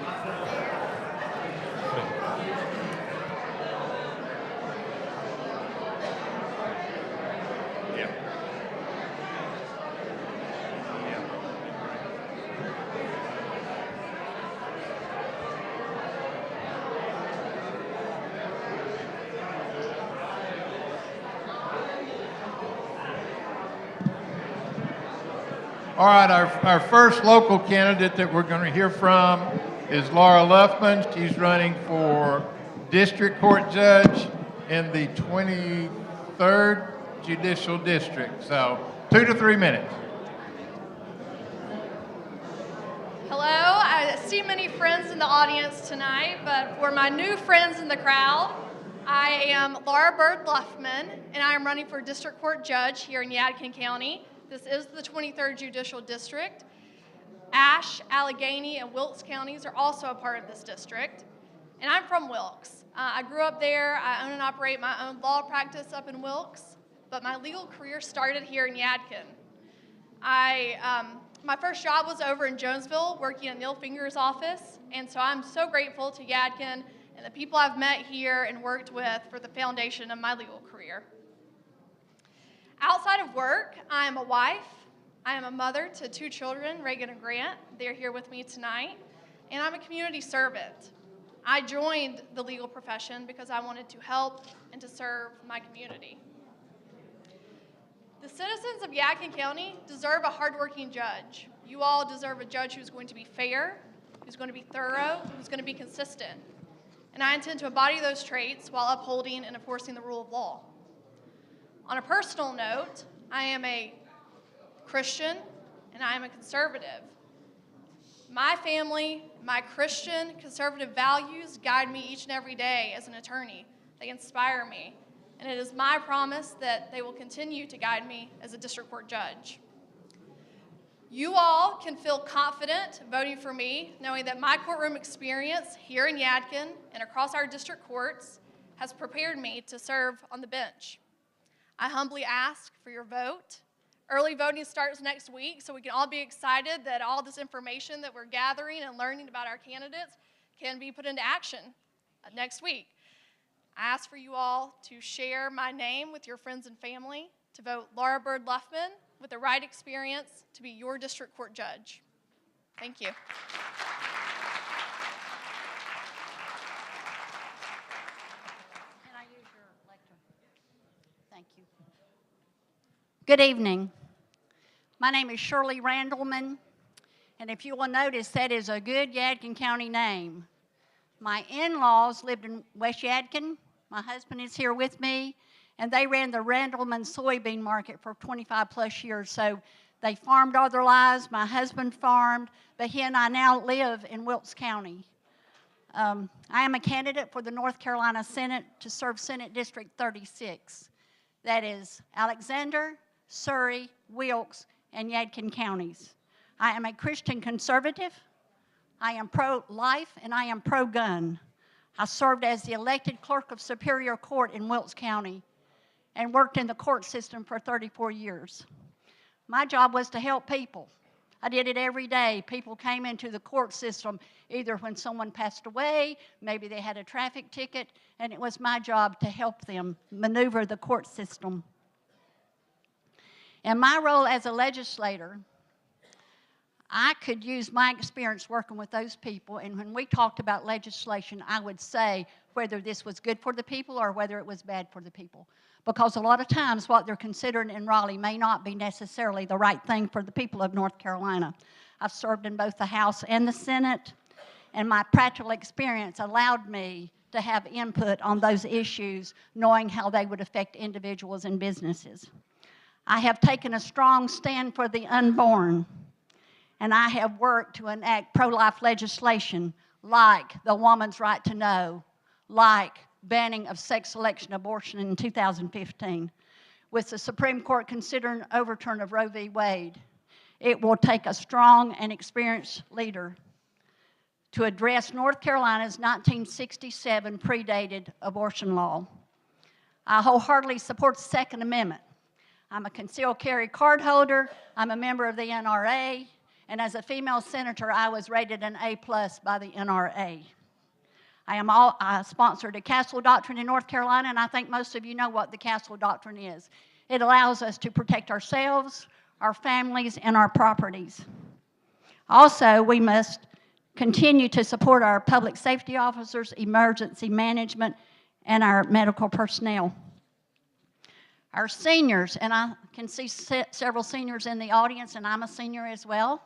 Yeah. All right, our first local candidate that we're going to hear from is Laura Luffman. She's running for District Court Judge in the 23rd Judicial District. So 2 to 3 minutes. Hello, I see many friends in the audience tonight, but for my new friends in the crowd, I am Laura Byrd Luffman, and I am running for District Court Judge here in Yadkin County. This is the 23rd Judicial District. Ashe, Allegheny, and Wilkes counties are also a part of this district. And I'm from Wilkes. I grew up there. I own and operate my own law practice up in Wilkes, but my legal career started here in Yadkin. My first job was over in Jonesville, working at Neil Finger's office, and so I'm so grateful to Yadkin and the people I've met here and worked with for the foundation of my legal career. Outside of work, I am a wife. I am a mother to 2 children, Reagan and Grant. They're here with me tonight. And I'm a community servant. I joined the legal profession because I wanted to help and to serve my community. The citizens of Yadkin County deserve a hardworking judge. You all deserve a judge who's going to be fair, who's going to be thorough, who's going to be consistent. And I intend to embody those traits while upholding and enforcing the rule of law. On a personal note, I am a Christian and I am a conservative. My family, my Christian conservative values guide me each and every day as an attorney. They inspire me. And it is my promise that they will continue to guide me as a district court judge. You all can feel confident voting for me, knowing that my courtroom experience here in Yadkin and across our district courts has prepared me to serve on the bench. I humbly ask for your vote. Early voting starts next week, so we can all be excited that all this information that we're gathering and learning about our candidates can be put into action next week. I ask for you all to share my name with your friends and family, to vote Laura Byrd Luffman with the right experience to be your district court judge. Thank you. Can I use your lectern? Thank you. Good evening. My name is Shirley Randleman, and if you will notice, that is a good Yadkin County name. My in-laws lived in West Yadkin. My husband is here with me, and they ran the Randleman soybean market for 25 plus years. So they farmed all their lives. My husband farmed, but he and I now live in Wilkes County. I am a candidate for the North Carolina Senate to serve Senate District 36. That is Alexander, Surrey, Wilkes, and Yadkin counties. I am a Christian conservative. I am pro-life, and I am pro-gun. I served as the elected clerk of Superior Court in Wilkes County and worked in the court system for 34 years. My job was to help people. I did it every day. People came into the court system either when someone passed away, maybe they had a traffic ticket, and it was my job to help them maneuver the court system. In my role as a legislator, I could use my experience working with those people, and when we talked about legislation, I would say whether this was good for the people or whether it was bad for the people. Because a lot of times what they're considering in Raleigh may not be necessarily the right thing for the people of North Carolina. I've served in both the House and the Senate, and my practical experience allowed me to have input on those issues, knowing how they would affect individuals and businesses. I have taken a strong stand for the unborn, and I have worked to enact pro-life legislation like the woman's right to know, like banning of sex selection abortion in 2015. With the Supreme Court considering overturn of Roe v. Wade, it will take a strong and experienced leader to address North Carolina's 1967 predated abortion law. I wholeheartedly support the Second Amendment. I'm a concealed carry card holder. I'm a member of the NRA. And as a female senator, I was rated an A+ by the NRA. I sponsored a Castle Doctrine in North Carolina, and I think most of you know what the Castle Doctrine is. It allows us to protect ourselves, our families, and our properties. Also, we must continue to support our public safety officers, emergency management, and our medical personnel. Our seniors, and I can see several seniors in the audience, and I'm a senior as well.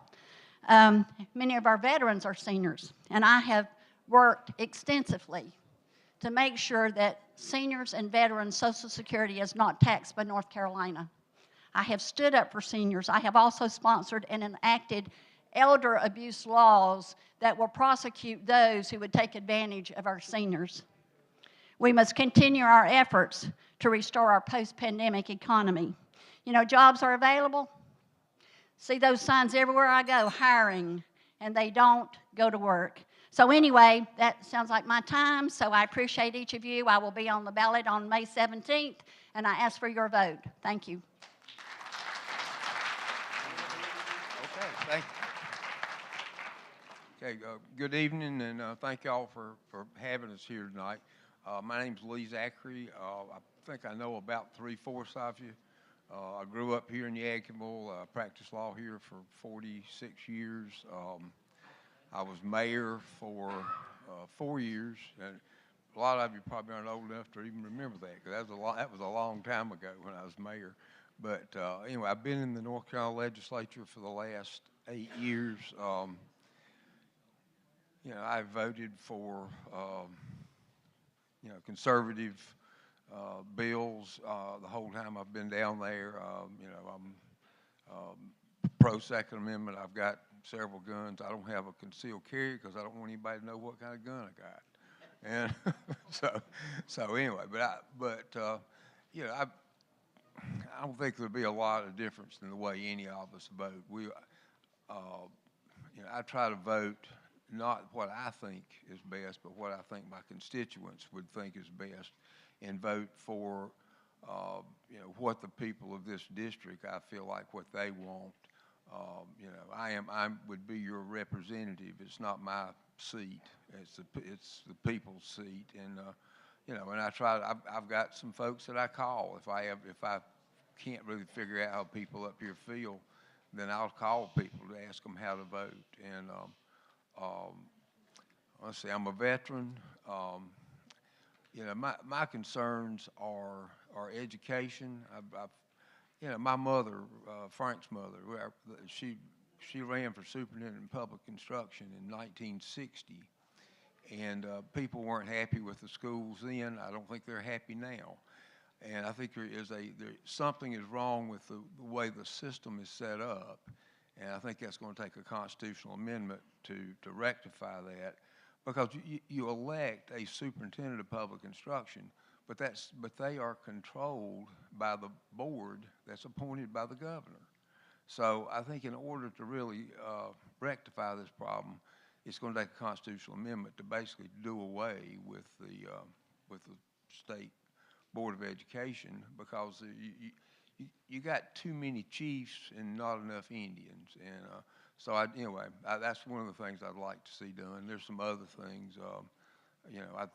Many of our veterans are seniors, and I have worked extensively to make sure that seniors and veterans' Social Security is not taxed by North Carolina. I have stood up for seniors. I have also sponsored and enacted elder abuse laws that will prosecute those who would take advantage of our seniors. We must continue our efforts to restore our post-pandemic economy. You know, jobs are available. See those signs everywhere I go, hiring, and they don't go to work. So anyway, that sounds like my time, so I appreciate each of you. I will be on the ballot on May 17th, and I ask for your vote. Thank you. Okay, thank you. Okay, good evening, and thank y'all for having us here tonight. My name's Zachary. I think I know about 3/4 of you. I grew up here in Yadkinville, practiced law here for 46 years. I was mayor for 4 years, and a lot of you probably aren't old enough to even remember that, because that was a long time ago when I was mayor. But anyway, I've been in the North Carolina legislature for the last 8 years. You know, I voted for conservative bills the whole time I've been down there. You know, I'm pro-Second Amendment. I've got several guns. I don't have a concealed carry because I don't want anybody to know what kind of gun I got. And so anyway, you know, I don't think there'll be a lot of difference in the way any of us vote. You know, I try to vote not what I think is best, but what I think my constituents would think is best, and vote for, you know, what the people of this district, I feel like what they want. You know, I would be your representative. It's not my seat. It's the people's seat. And, you know, and I've got some folks that I call. If I can't really figure out how people up here feel, then I'll call people to ask them how to vote. And, let's see, I'm a veteran. You know, my concerns are education. You know, my mother, Frank's mother, she ran for superintendent in public construction in 1960, and people weren't happy with the schools then. I don't think they're happy now, and I think something is wrong with the way the system is set up, and I think that's going to take a constitutional amendment to rectify that, because you elect a superintendent of public instruction, but they are controlled by the board that's appointed by the governor. So I think in order to really rectify this problem, it's going to take a constitutional amendment to basically do away with the state board of education, because you got too many chiefs and not enough Indians. And so anyway, that's one of the things I'd like to see done. There's some other things, you know,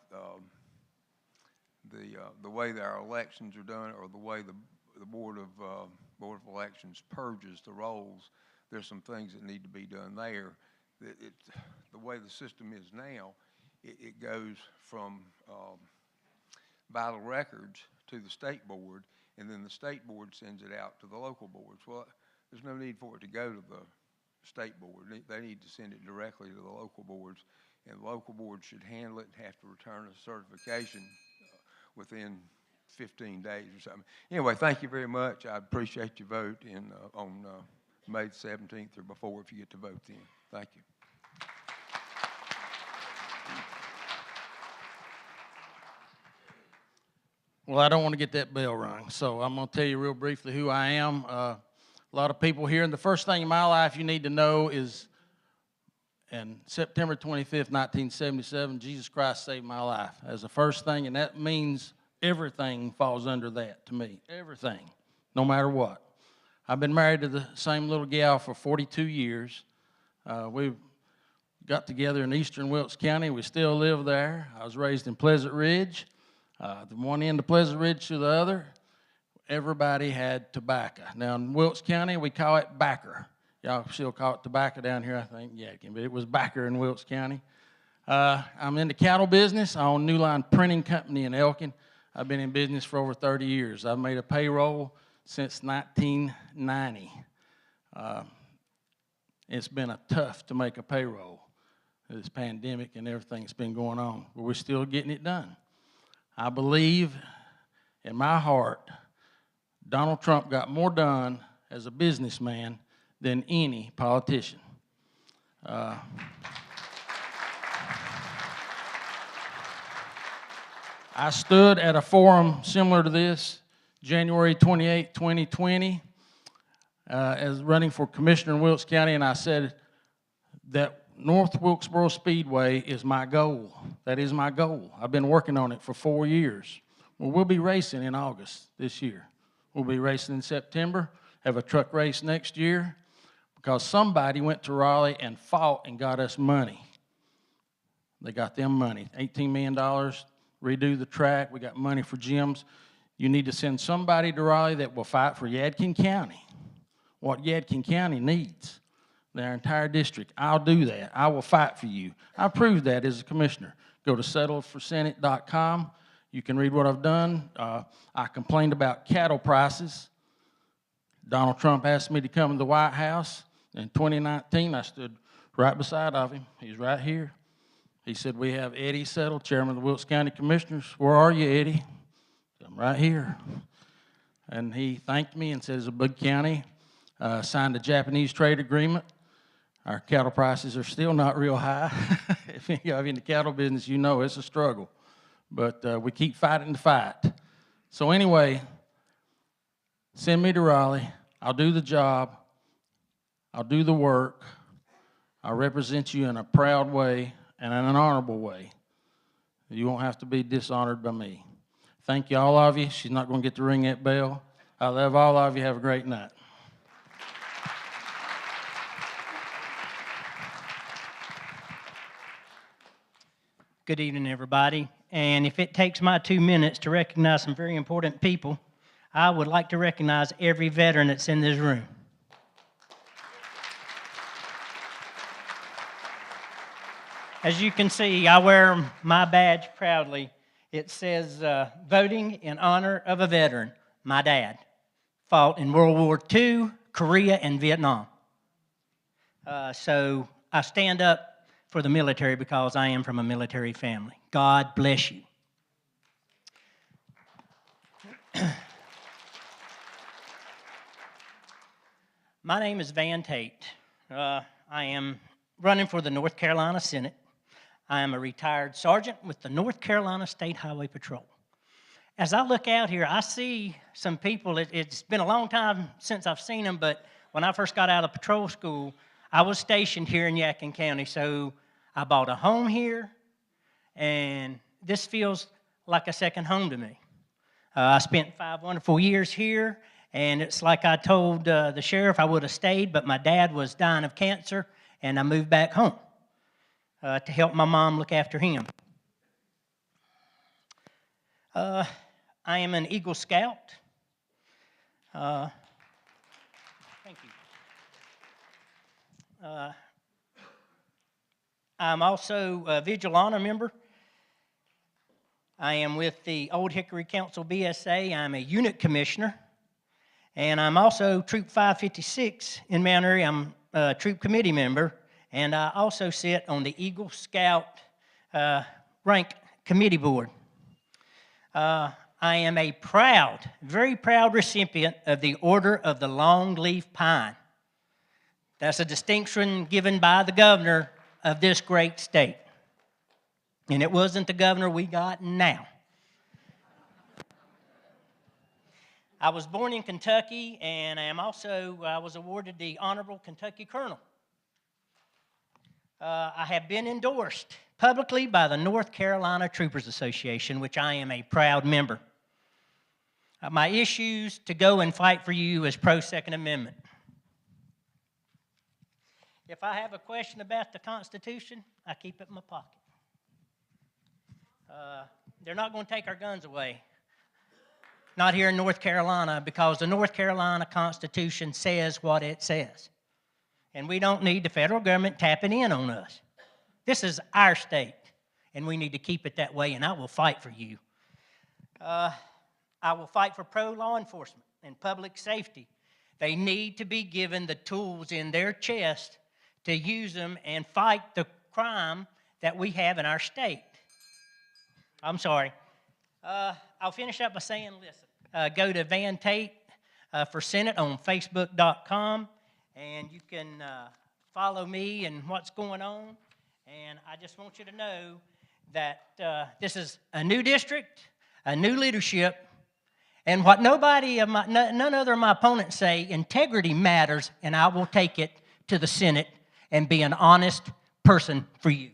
the way that our elections are done, or the way the Board of Elections purges the rolls, there's some things that need to be done there. The way the system is now, it goes from vital records to the state board, and then the state board sends it out to the local boards. Well, there's no need for it to go to the state board. They need to send it directly to the local boards, and the local boards should handle it and have to return a certification within 15 days or something. Anyway, thank you very much. I appreciate your vote on May 17th or before, if you get to vote then. Thank you. Well, I don't want to get that bell rung, so I'm going to tell you real briefly who I am. A lot of people here, and the first thing in my life you need to know is, in September 25th, 1977, Jesus Christ saved my life as the first thing, and that means everything falls under that to me, everything, no matter what. I've been married to the same little gal for 42 years. We got together in eastern Wilkes County. We still live there. I was raised in Pleasant Ridge. The one end of Pleasant Ridge to the other, everybody had tobacco. Now, in Wilkes County, we call it backer. Y'all still call it tobacco down here, I think. Yeah, but it was backer in Wilkes County. I'm in the cattle business. I own New Line Printing Company in Elkin. I've been in business for over 30 years. I've made a payroll since 1990. It's been tough to make a payroll. This pandemic and everything that's been going on, but we're still getting it done. I believe in my heart Donald Trump got more done as a businessman than any politician. I stood at a forum similar to this, January 28, 2020, as running for commissioner in Wilkes County, and I said that North Wilkesboro Speedway is my goal. That is my goal. I've been working on it for 4 years. Well, we'll be racing in August this year. We'll be racing in September, have a truck race next year, because somebody went to Raleigh and fought and got us money. They got them money, $18 million, redo the track. We got money for gyms. You need to send somebody to Raleigh that will fight for Yadkin County, what Yadkin County needs. Their entire district. I'll do that. I will fight for you. I proved that as a commissioner. Go to settledforsenate.com. You can read what I've done. I complained about cattle prices. Donald Trump asked me to come to the White House. In 2019, I stood right beside of him. He's right here. He said, we have Eddie Settle, chairman of the Wilkes County Commissioners. Where are you, Eddie? I'm right here. And he thanked me and said, it's a big county. Signed a Japanese trade agreement. Our cattle prices are still not real high. If you're in the cattle business, you know it's a struggle. But we keep fighting the fight. So anyway, send me to Raleigh. I'll do the job. I'll do the work. I represent you in a proud way and in an honorable way. You won't have to be dishonored by me. Thank you, all of you. She's not going to get to ring that bell. I love all of you. Have a great night. Good evening, everybody. And if it takes my 2 minutes to recognize some very important people, I would like to recognize every veteran that's in this room. As you can see, I wear my badge proudly. It says, voting in honor of a veteran, my dad. Fought in World War II, Korea, and Vietnam. So I stand up for the military because I am from a military family. God bless you. My name is Vann Tate. I am running for the North Carolina Senate. I am a retired sergeant with the North Carolina State Highway Patrol. As I look out here, I see some people. It's been a long time since I've seen them, but when I first got out of patrol school, I was stationed here in Yadkin County, so I bought a home here, and this feels like a second home to me. I spent 5 wonderful years here, and it's like I told the sheriff I would have stayed, but my dad was dying of cancer, and I moved back home to help my mom look after him. I am an Eagle Scout. Thank you. I'm also a Vigil Honor member. I am with the Old Hickory Council BSA. I'm a unit commissioner. And I'm also Troop 556 in Mount Airy. I'm a troop committee member. And I also sit on the Eagle Scout rank committee board. I am a proud, very proud recipient of the Order of the Longleaf Pine. That's a distinction given by the governor of this great state. And it wasn't the governor we got now. I was born in Kentucky, and I was awarded the Honorable Kentucky Colonel. I have been endorsed publicly by the North Carolina Troopers Association, which I am a proud member. My issues to go and fight for you is pro-Second Amendment. If I have a question about the Constitution, I keep it in my pocket. They're not going to take our guns away. Not here in North Carolina, because the North Carolina Constitution says what it says. And we don't need the federal government tapping in on us. This is our state, and we need to keep it that way, and I will fight for you. I will fight for pro-law enforcement and public safety. They need to be given the tools in their chest to use them and fight the crime that we have in our state. I'm sorry. I'll finish up by saying, listen, go to Vann Tate for Senate on Facebook.com, and you can follow me and what's going on. And I just want you to know that this is a new district, a new leadership, and what none other of my opponents say, integrity matters, and I will take it to the Senate and be an honest person for you.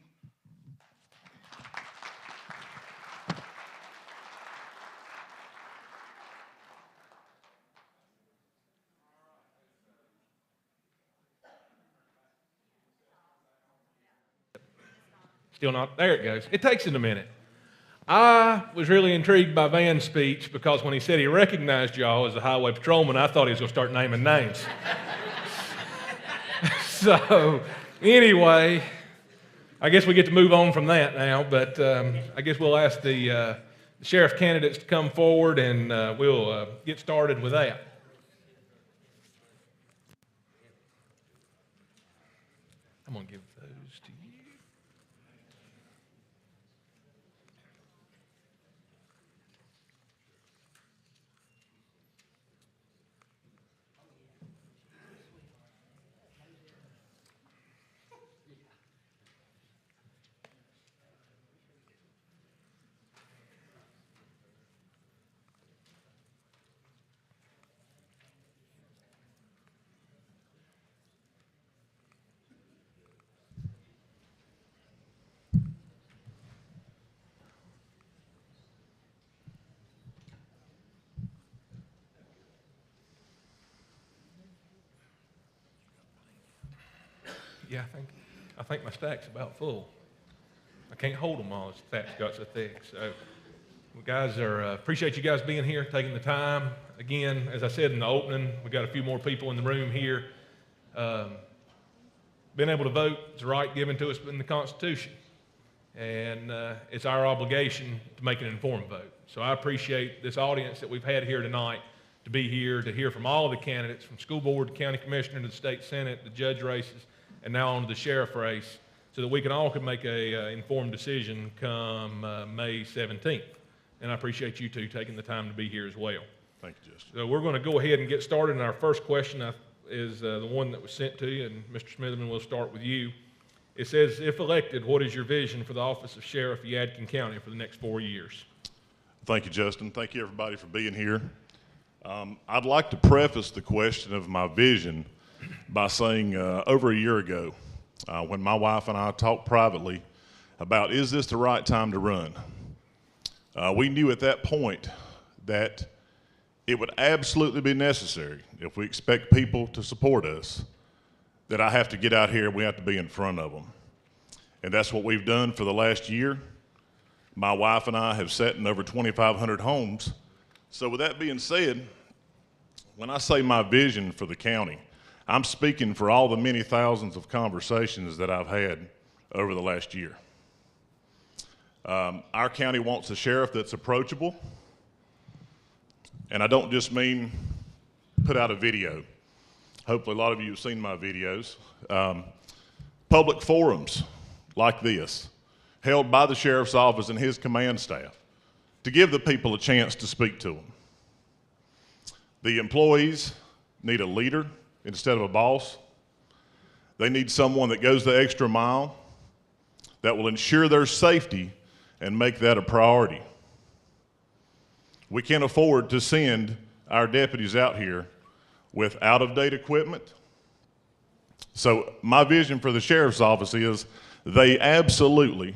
Still not, there it goes. It takes it a minute. I was really intrigued by Vann's speech because when he said he recognized y'all as a highway patrolman, I thought he was going to start naming names. So, anyway, I guess we get to move on from that now, but I guess we'll ask the sheriff candidates to come forward and we'll get started with that. I'm going to give those to you. Yeah, I think my stack's about full. I can't hold them all. The stack's got so thick. So, well, guys, appreciate you guys being here, taking the time. Again, as I said in the opening, we got a few more people in the room here. Being able to vote is a right given to us in the Constitution, and it's our obligation to make an informed vote. So I appreciate this audience that we've had here tonight to be here to hear from all of the candidates, from school board to county commissioner to the state senate, the judge races, and now on to the sheriff race, so that we can all make a informed decision come May 17th. And I appreciate you two taking the time to be here as well. Thank you, Justin. So we're going to go ahead and get started. And our first question is the one that was sent to you, and Mr. Smitherman, we'll start with you. It says, if elected, what is your vision for the office of sheriff of Yadkin County for the next 4 years? Thank you, Justin. Thank you, everybody, for being here. I'd like to preface the question of my vision by saying over a year ago, when my wife and I talked privately about, is this the right time to run? We knew at that point that it would absolutely be necessary, if we expect people to support us, that I have to get out here and we have to be in front of them. And that's what we've done for the last year. My wife and I have sat in over 2,500 homes. So with that being said, when I say my vision for the county, I'm speaking for all the many thousands of conversations that I've had over the last year. Our county wants a sheriff that's approachable. And I don't just mean put out a video. Hopefully a lot of you have seen my videos. Public forums like this, held by the sheriff's office and his command staff, to give the people a chance to speak to them. The employees need a leader instead of a boss. They need someone that goes the extra mile, that will ensure their safety and make that a priority. We can't afford to send our deputies out here with out-of-date equipment. So my vision for the sheriff's office is they absolutely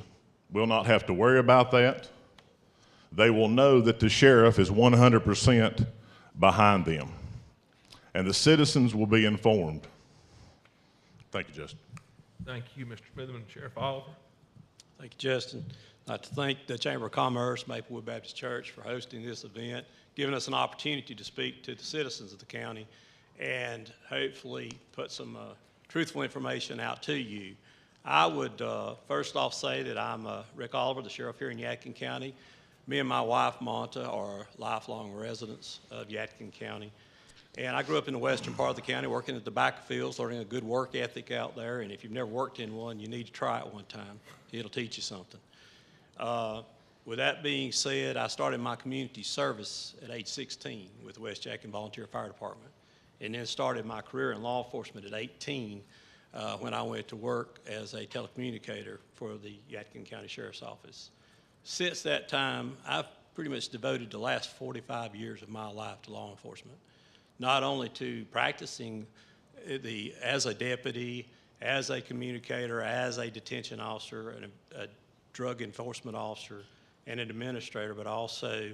will not have to worry about that. They will know that the sheriff is 100% behind them, and the citizens will be informed. Thank you, Justin. Thank you, Mr. Smitherman. Sheriff Oliver. Thank you, Justin. I'd like to thank the Chamber of Commerce, Maplewood Baptist Church, for hosting this event, giving us an opportunity to speak to the citizens of the county and hopefully put some truthful information out to you. I would first off say that I'm Rick Oliver, the sheriff here in Yadkin County. Me and my wife, Monta, are lifelong residents of Yadkin County. And I grew up in the western part of the county, working in the tobacco fields, learning a good work ethic out there. And if you've never worked in one, you need to try it one time. It'll teach you something. With that being said, I started my community service at age 16 with the West Yadkin Volunteer Fire Department, and then started my career in law enforcement at 18 when I went to work as a telecommunicator for the Yadkin County Sheriff's Office. Since that time, I've pretty much devoted the last 45 years of my life to law enforcement, not only to practicing as a deputy, as a communicator, as a detention officer, and a drug enforcement officer, and an administrator, but also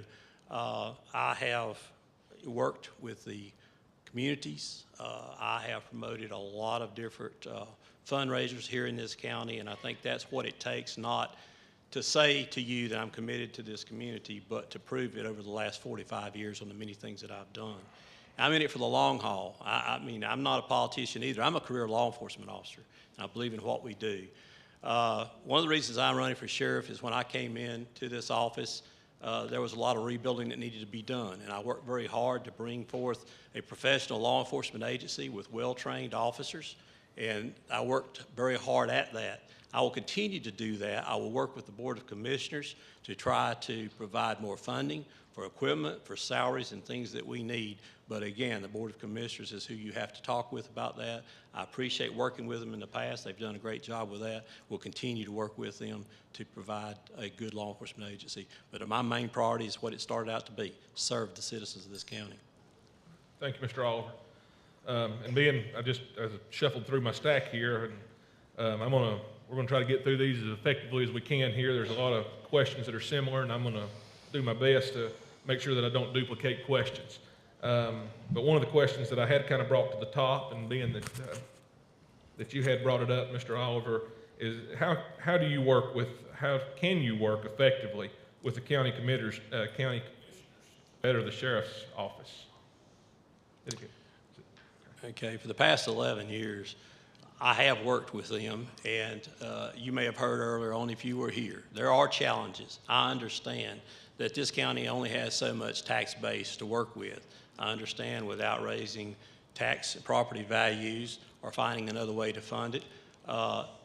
I have worked with the communities. I have promoted a lot of different fundraisers here in this county, and I think that's what it takes, not to say to you that I'm committed to this community, but to prove it over the last 45 years on the many things that I've done. I'm in it for the long haul. I mean, I'm not a politician either. I'm a career law enforcement officer, and I believe in what we do. One of the reasons I'm running for sheriff is when I came into this office, there was a lot of rebuilding that needed to be done, and I worked very hard to bring forth a professional law enforcement agency with well-trained officers, and I worked very hard at that. I will continue to do that. I will work with the Board of Commissioners to try to provide more funding for equipment, for salaries, and things that we need. But again, the Board of Commissioners is who you have to talk with about that. I appreciate working with them in the past. They've done a great job with that. We'll continue to work with them to provide a good law enforcement agency. But my main priority is what it started out to be, serve the citizens of this county. Thank you, Mr. Oliver. I just shuffled through my stack here, and we're gonna try to get through these as effectively as we can here. There's a lot of questions that are similar, and I'm gonna do my best to make sure that I don't duplicate questions. But one of the questions that I had kind of brought to the top, and being that that you had brought it up, Mr. Oliver, is how can you work effectively with the county commissioners, better the sheriff's office? Okay, for the past 11 years, I have worked with them, and you may have heard earlier on if you were here, there are challenges. I understand that this county only has so much tax base to work with. I understand without raising tax property values or finding another way to fund it,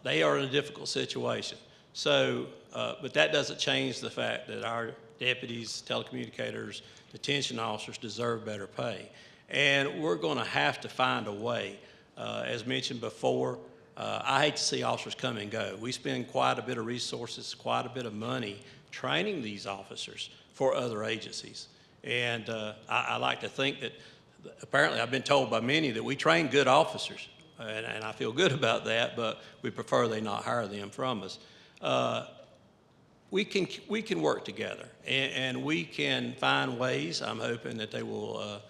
they are in a difficult situation. So, but that doesn't change the fact that our deputies, telecommunicators, detention officers deserve better pay. And we're going to have to find a way. As mentioned before, I hate to see officers come and go. We spend quite a bit of resources, quite a bit of money training these officers for other agencies. And I like to think that, apparently I've been told by many that we train good officers, and I feel good about that, but we prefer they not hire them from us. We can work together, and we can find ways. I'm hoping that they will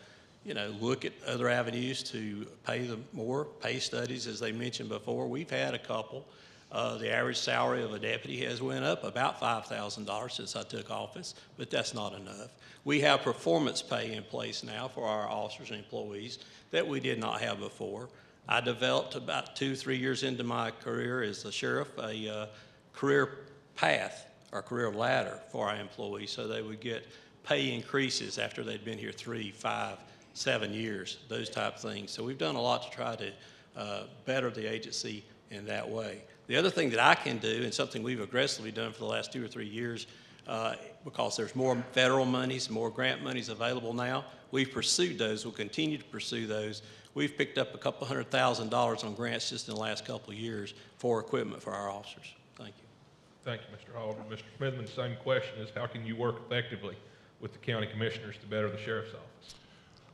look at other avenues to pay them more, pay studies, as they mentioned before. We've had a couple. The average salary of a deputy has went up about $5,000 since I took office, but that's not enough. We have performance pay in place now for our officers and employees that we did not have before. I developed about 2-3 years into my career as a sheriff a career path or career ladder for our employees so they would get pay increases after they'd been here 3, 5, 7 years, those type of things. So we've done a lot to try to better the agency in that way. The other thing that I can do, and something we've aggressively done for the last 2 or 3 years, because there's more federal monies, more grant monies available now, we've pursued those. We'll continue to pursue those. We've picked up a couple $100,000 on grants just in the last couple of years for equipment for our officers. Thank you. Thank you, Mr. Oliver. Mr. Smitherman, same question is how can you work effectively with the county commissioners to better the sheriff's office?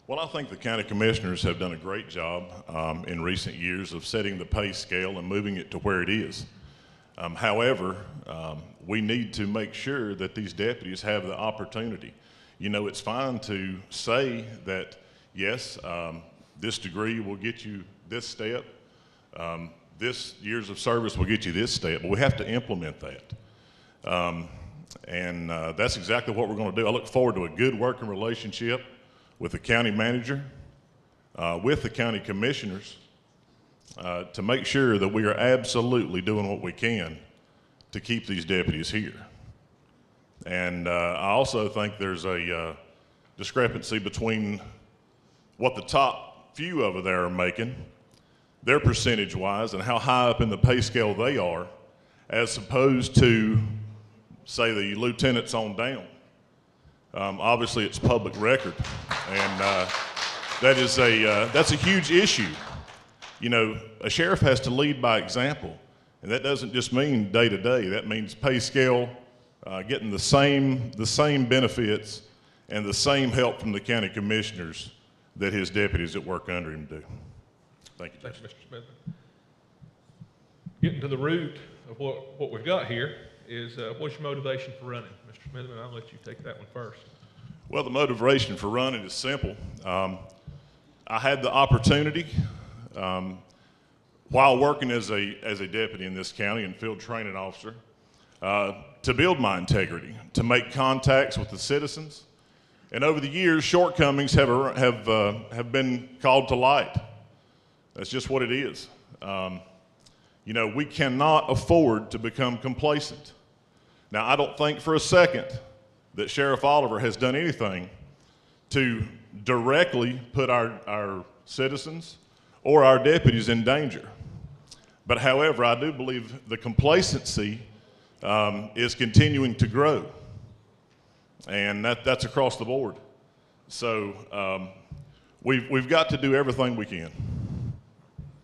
Well, I think the county commissioners have done a great job in recent years of setting the pay scale and moving it to where it is. However, we need to make sure that these deputies have the opportunity. You know, it's fine to say that, yes, this degree will get you this step, this years of service will get you this step, but we have to implement that. That's exactly what we're going to do. I look forward to a good working relationship with the county manager, with the county commissioners, to make sure that we are absolutely doing what we can to keep these deputies here. And I also think there's a discrepancy between what the top few over there are making, their percentage-wise, and how high up in the pay scale they are, as opposed to, say, the lieutenants on down. Obviously, it's public record, and that's a huge issue. You know, a sheriff has to lead by example, and that doesn't just mean day to day. That means pay scale, getting the same benefits and the same help from the county commissioners that his deputies that work under him do. Thank you. Thanks, Mr. Smith. Getting to the root of what we've got here is what's your motivation for running? Mr. Smitherman, I'll let you take that one first. Well, the motivation for running is simple. I had the opportunity while working as a deputy in this county and field training officer to build my integrity, to make contacts with the citizens. And over the years, shortcomings have been called to light. That's just what it is. You know, we cannot afford to become complacent. Now, I don't think for a second that Sheriff Oliver has done anything to directly put our citizens or our deputies in danger. But however, I do believe the complacency is continuing to grow. And that's across the board. So we've got to do everything we can.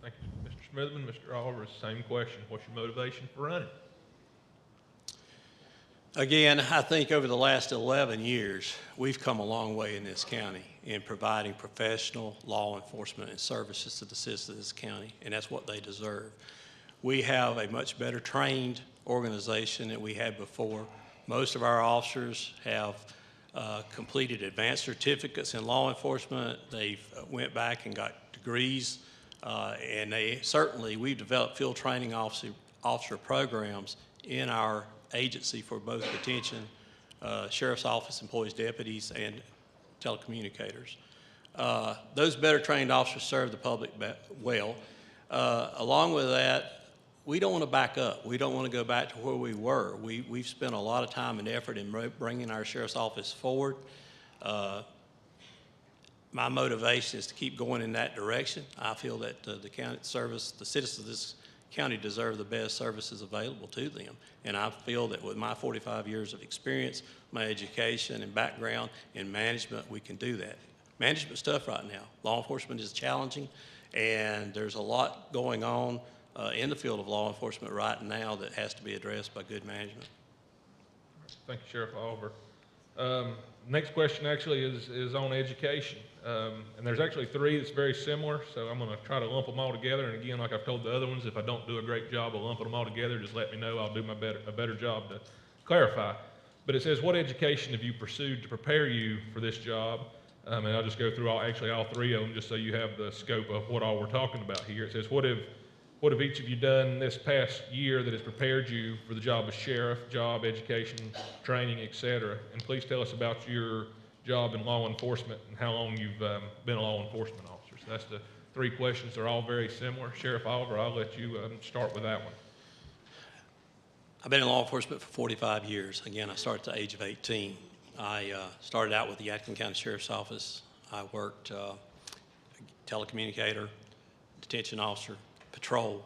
Thank you, Mr. Smitherman. Mr. Oliver, same question. What's your motivation for running? Again, I think over the last 11 years, we've come a long way in this county in providing professional law enforcement and services to the citizens of this county, and that's what they deserve. We have a much better trained organization than we had before. Most of our officers have completed advanced certificates in law enforcement. They've went back and got degrees And we've developed field training officer programs in our agency for both detention, sheriff's office employees, deputies, and telecommunicators. Those better trained officers serve the public well. Along with that, we don't want to back up. We don't want to go back to where we were. We've spent a lot of time and effort in bringing our sheriff's office forward. My motivation is to keep going in that direction. I feel that the county service, the citizens of this county deserve the best services available to them. And I feel that with my 45 years of experience, my education and background in management, we can do that. Management's tough right now. Law enforcement is challenging, and there's a lot going on in the field of law enforcement right now that has to be addressed by good management. Thank you, Sheriff Oliver. Next question actually is on education. And there's actually three that's very similar, so I'm going to try to lump them all together. And again, like I've told the other ones, if I don't do a great job of lumping them all together, just let me know. I'll do a better job to clarify. But it says, what education have you pursued to prepare you for this job? And I'll just go through all three of them just so you have the scope of what all we're talking about here. It says, what have each of you done this past year that has prepared you for the job of sheriff, job, education, training, etc.? And please tell us about your job in law enforcement and how long you've been a law enforcement officer. So that's the three questions. They're all very similar. Sheriff Oliver, I'll let you start with that one. I've been in law enforcement for 45 years. Again, I started at the age of 18. I started out with the Yadkin County Sheriff's Office. I worked telecommunicator, detention officer, patrol,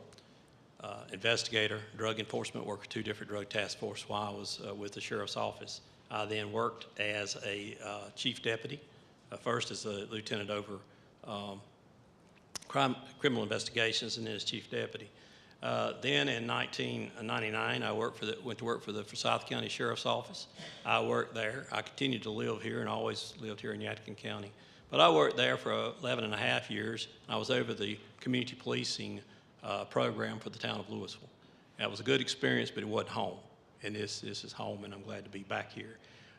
investigator, drug enforcement, worked for 2 different drug task forces while I was with the Sheriff's Office. I then worked as a chief deputy, first as a lieutenant over criminal investigations and then as chief deputy. Then in 1999, I went to work for the Forsyth County Sheriff's Office. I worked there. I continued to live here and always lived here in Yadkin County. But I worked there for 11 and a half years. I was over the community policing program for the town of Louisville. That was a good experience, but it wasn't home. And this is home, and I'm glad to be back here.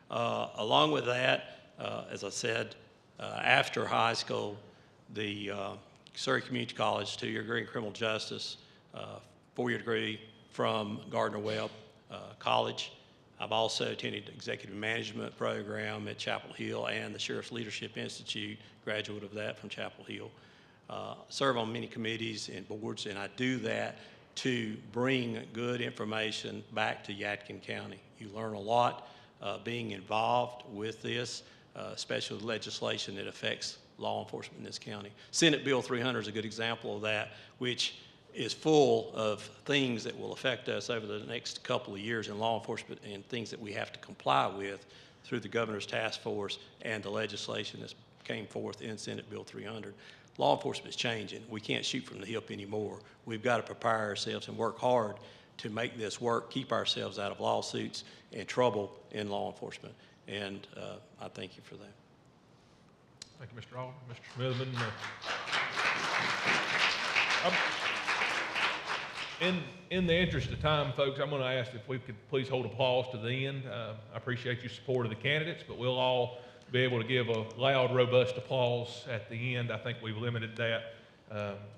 Along with that, as I said, after high school, the Surrey Community College 2-year degree in criminal justice, 4-year degree from Gardner-Webb College. I've also attended the executive management program at Chapel Hill and the Sheriff's Leadership Institute, graduate of that from Chapel Hill. Serve on many committees and boards, and I do that to bring good information back to Yadkin County. You learn a lot being involved with this, especially with legislation that affects law enforcement in this county. Senate Bill 300 is a good example of that, which is full of things that will affect us over the next couple of years in law enforcement and things that we have to comply with through the governor's task force and the legislation that came forth in Senate Bill 300. Law enforcement is changing. We can't shoot from the hip anymore. We've got to prepare ourselves and work hard to make this work, keep ourselves out of lawsuits and trouble in law enforcement. And I thank you for that. Thank you, Mr. Oliver. Mr. Smitherman. In the interest of time, folks, I'm going to ask if we could please hold applause to the end. I appreciate your support of the candidates, but we'll all be able to give a loud, robust applause at the end. I think we've limited that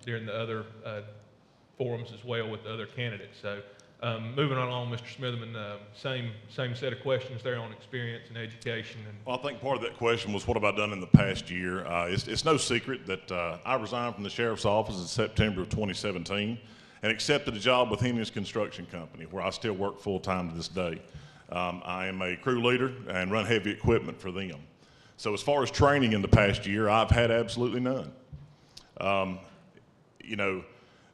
during the other forums as well with the other candidates. So moving on along, Mr. Smitherman, same set of questions there on experience and education. Well, I think part of that question was what have I done in the past year. It's no secret that I resigned from the Sheriff's Office in September of 2017 and accepted a job with Hemric Construction Company, where I still work full-time to this day. I am a crew leader and run heavy equipment for them. So as far as training in the past year, I've had absolutely none. You know,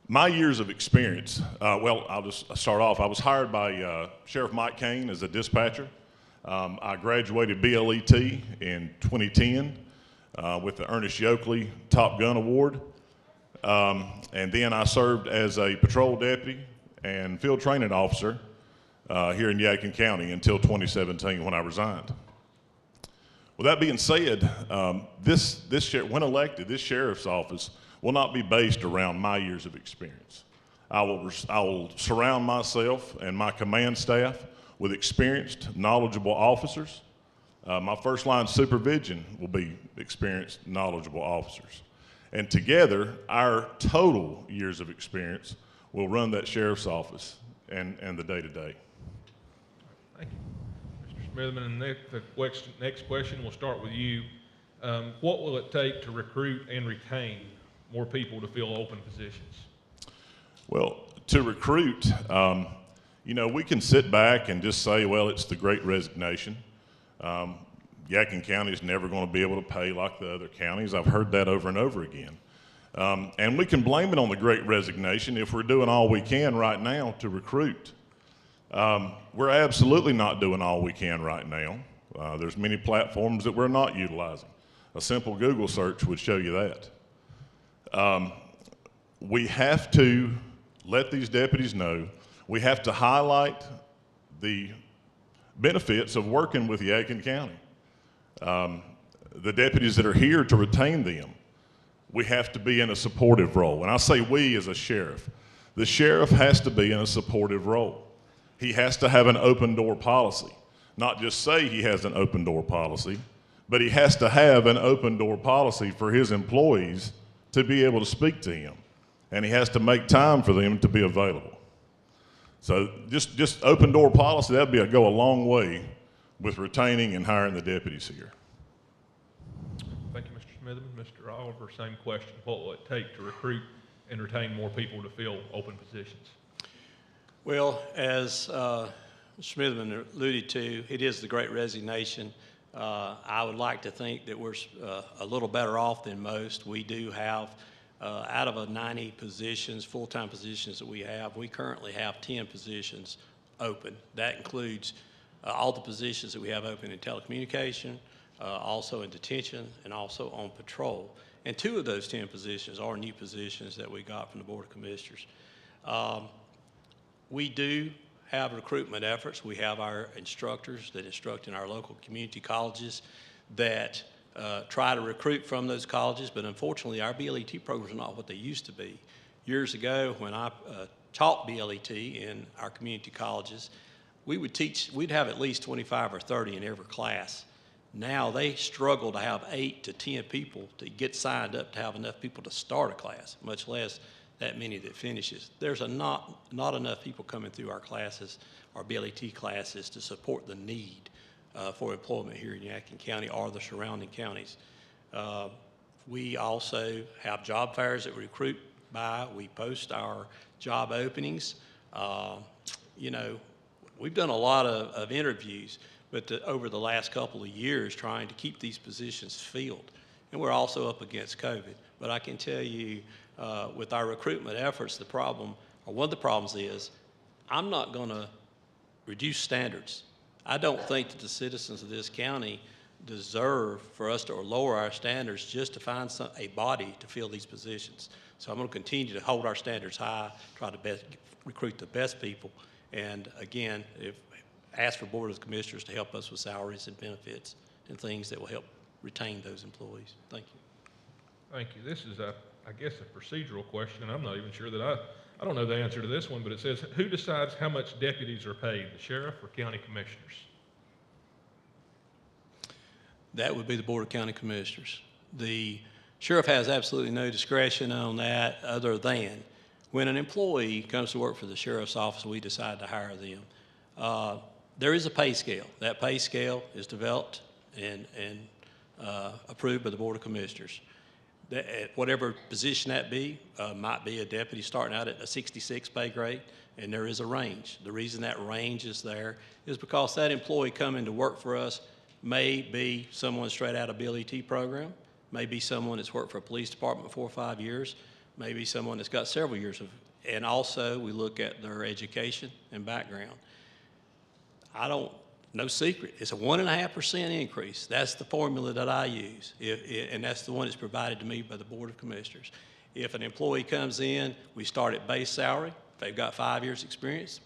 my years of experience, well, I'll just start off. I was hired by Sheriff Mike Kane as a dispatcher. I graduated BLET in 2010 with the Ernest Yoakley Top Gun Award. And then I served as a patrol deputy and field training officer here in Yadkin County until 2017 when I resigned. With that being said, when elected, this sheriff's office will not be based around my years of experience. I will surround myself and my command staff with experienced, knowledgeable officers. My first line supervision will be experienced, knowledgeable officers. And together, our total years of experience will run that sheriff's office and the day-to-day. Thank you. Mr. Smitherman, and the next question will start with you. What will it take to recruit and retain more people to fill open positions? Well, to recruit, you know, we can sit back and just say, well, it's the Great Resignation. Yadkin County is never going to be able to pay like the other counties. I've heard that over and over again. And we can blame it on the Great Resignation if we're doing all we can right now to recruit. We're absolutely not doing all we can right now. There's many platforms that we're not utilizing. A simple Google search would show you that. We have to let these deputies know. We have to highlight the benefits of working with Yadkin County. The deputies that are here, to retain them, we have to be in a supportive role. And I say we as a sheriff. The sheriff has to be in a supportive role. He has to have an open door policy. Not just say he has an open door policy, but he has to have an open door policy for his employees to be able to speak to him. And he has to make time for them to be available. So just open door policy, that'd go a long way with retaining and hiring the deputies here. Thank you, Mr. Smitherman. Mr. Oliver, same question. What will it take to recruit and retain more people to fill open positions? Well, as Smitherman alluded to, it is the Great Resignation. I would like to think that we're a little better off than most. We do have, out of 90 positions, full-time positions that we have, we currently have 10 positions open. That includes all the positions that we have open in telecommunication, also in detention, and also on patrol. And 2 of those 10 positions are new positions that we got from the Board of Commissioners. We do have recruitment efforts. We have our instructors that instruct in our local community colleges that try to recruit from those colleges, but unfortunately our BLET programs are not what they used to be. Years ago, when I taught BLET in our community colleges, we'd have at least 25 or 30 in every class. Now they struggle to have 8 to 10 people to get signed up to have enough people to start a class, much less that many that finishes. There's not enough people coming through our classes, our BLET classes, to support the need for employment here in Yadkin County or the surrounding counties. We also have job fairs that we recruit by. We post our job openings. You know, we've done a lot of interviews, but over the last couple of years trying to keep these positions filled. And we're also up against COVID. But I can tell you, with our recruitment efforts, the problem, or one of the problems is, I'm not going to reduce standards. I don't think that the citizens of this county deserve for us to lower our standards just to find a body to fill these positions. So I'm going to continue to hold our standards high, try to recruit the best people, and again, ask for Board of Commissioners to help us with salaries and benefits and things that will help retain those employees. Thank you. Thank you. This is, I guess, a procedural question. I'm not even sure that I don't know the answer to this one, but it says, who decides how much deputies are paid, the sheriff or county commissioners? That would be the Board of County Commissioners. The sheriff has absolutely no discretion on that other than when an employee comes to work for the sheriff's office, we decide to hire them. There is a pay scale. That pay scale is developed and approved by the Board of Commissioners. At whatever position that be, might be a deputy starting out at a 66 pay grade, and there is a range. The reason that range is there is because that employee coming to work for us may be someone straight out of BLET program, may be someone that's worked for a police department 4 or 5 years, may be someone that's got several years of, and also we look at their education and background. No secret, it's a 1.5% increase. That's the formula that I use, and that's the one that's provided to me by the Board of Commissioners. If an employee comes in, we start at base salary. If they've got 5 years experience,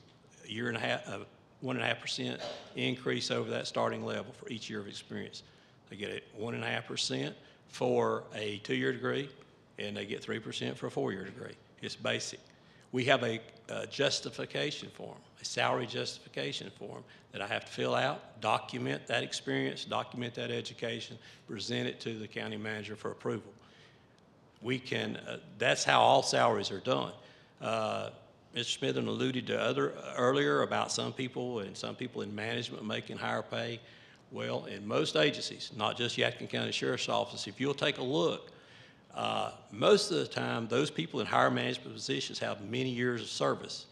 a 1.5% increase over that starting level for each year of experience. They get 1.5% for a 2-year degree, and they get 3% for a 4-year degree. It's basic. We have a justification form, a salary justification form that I have to fill out, document that experience, document that education, present it to the county manager for approval. we can, that's how all salaries are done. Mr. Smitherman alluded to earlier about some people in management making higher pay. Well, in most agencies, not just Yadkin County Sheriff's Office, if you'll take a look, most of the time, those people in higher management positions have many years of service.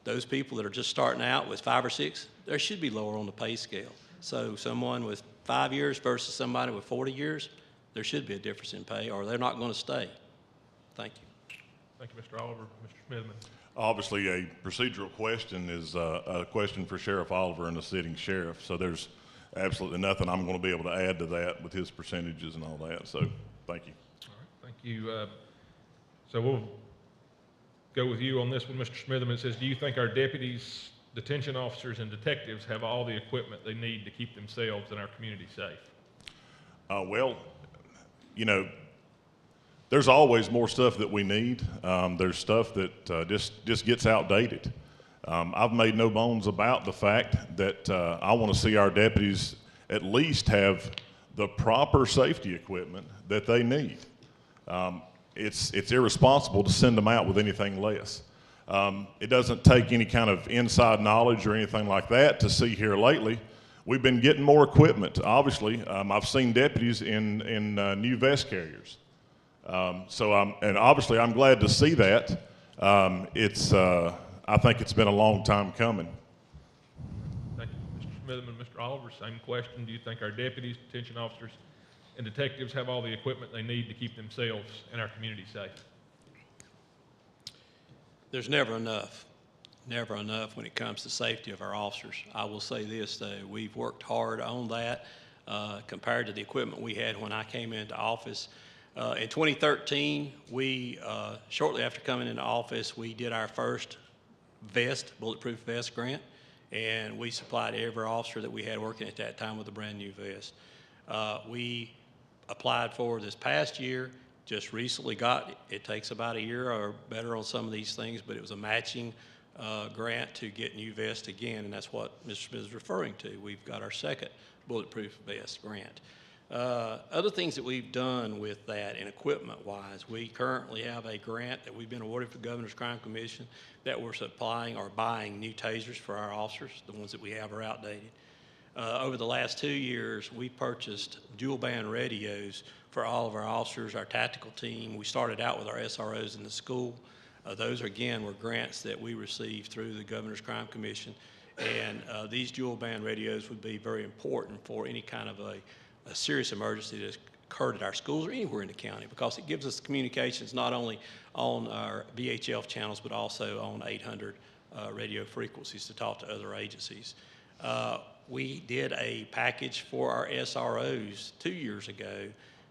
Those people that are just starting out with 5 or 6, they should be lower on the pay scale. So someone with 5 years versus somebody with 40 years, there should be a difference in pay, or they're not going to stay. Thank you. Thank you, Mr. Oliver. Mr. Smitherman. Obviously, a procedural question is a question for Sheriff Oliver and the sitting sheriff. So there's absolutely nothing I'm going to be able to add to that with his percentages and all that. So thank you. All right, thank you. So we'll go with you on this one, Mr. Smitherman. It says, do you think our deputies, detention officers, and detectives have all the equipment they need to keep themselves and our community safe? Well, you know, there's always more stuff that we need. There's stuff that just gets outdated. I've made no bones about the fact that I want to see our deputies at least have the proper safety equipment that they need. It's irresponsible to send them out with anything less. It doesn't take any kind of inside knowledge or anything like that to see here lately. We've been getting more equipment, obviously. I've seen deputies in new vest carriers. And obviously I'm glad to see that. I think it's been a long time coming. Thank you. Mr. Smitherman, Mr. Oliver, same question. Do you think our deputies, detention officers, and detectives have all the equipment they need to keep themselves and our community safe? There's never enough when it comes to safety of our officers. I will say this, though, we've worked hard on that compared to the equipment we had when I came into office. In 2013, we, shortly after coming into office, we did our first bulletproof vest grant, and we supplied every officer that we had working at that time with a brand new vest. We applied for this past year, just recently got, it takes about a year or better on some of these things, but it was a matching grant to get new vests again, and that's what Mr. Smith is referring to. We've got our second bulletproof vest grant. Other things that we've done with that and equipment-wise, we currently have a grant that we've been awarded for Governor's Crime Commission that we're supplying or buying new tasers for our officers. The ones that we have are outdated. Over the last 2 years, we purchased dual-band radios for all of our officers, our tactical team. We started out with our SROs in the school. Those, again, were grants that we received through the Governor's Crime Commission. And these dual-band radios would be very important for any kind of a serious emergency that has occurred at our schools or anywhere in the county, because it gives us communications not only on our VHF channels but also on 800 radio frequencies to talk to other agencies. We did a package for our SROs 2 years ago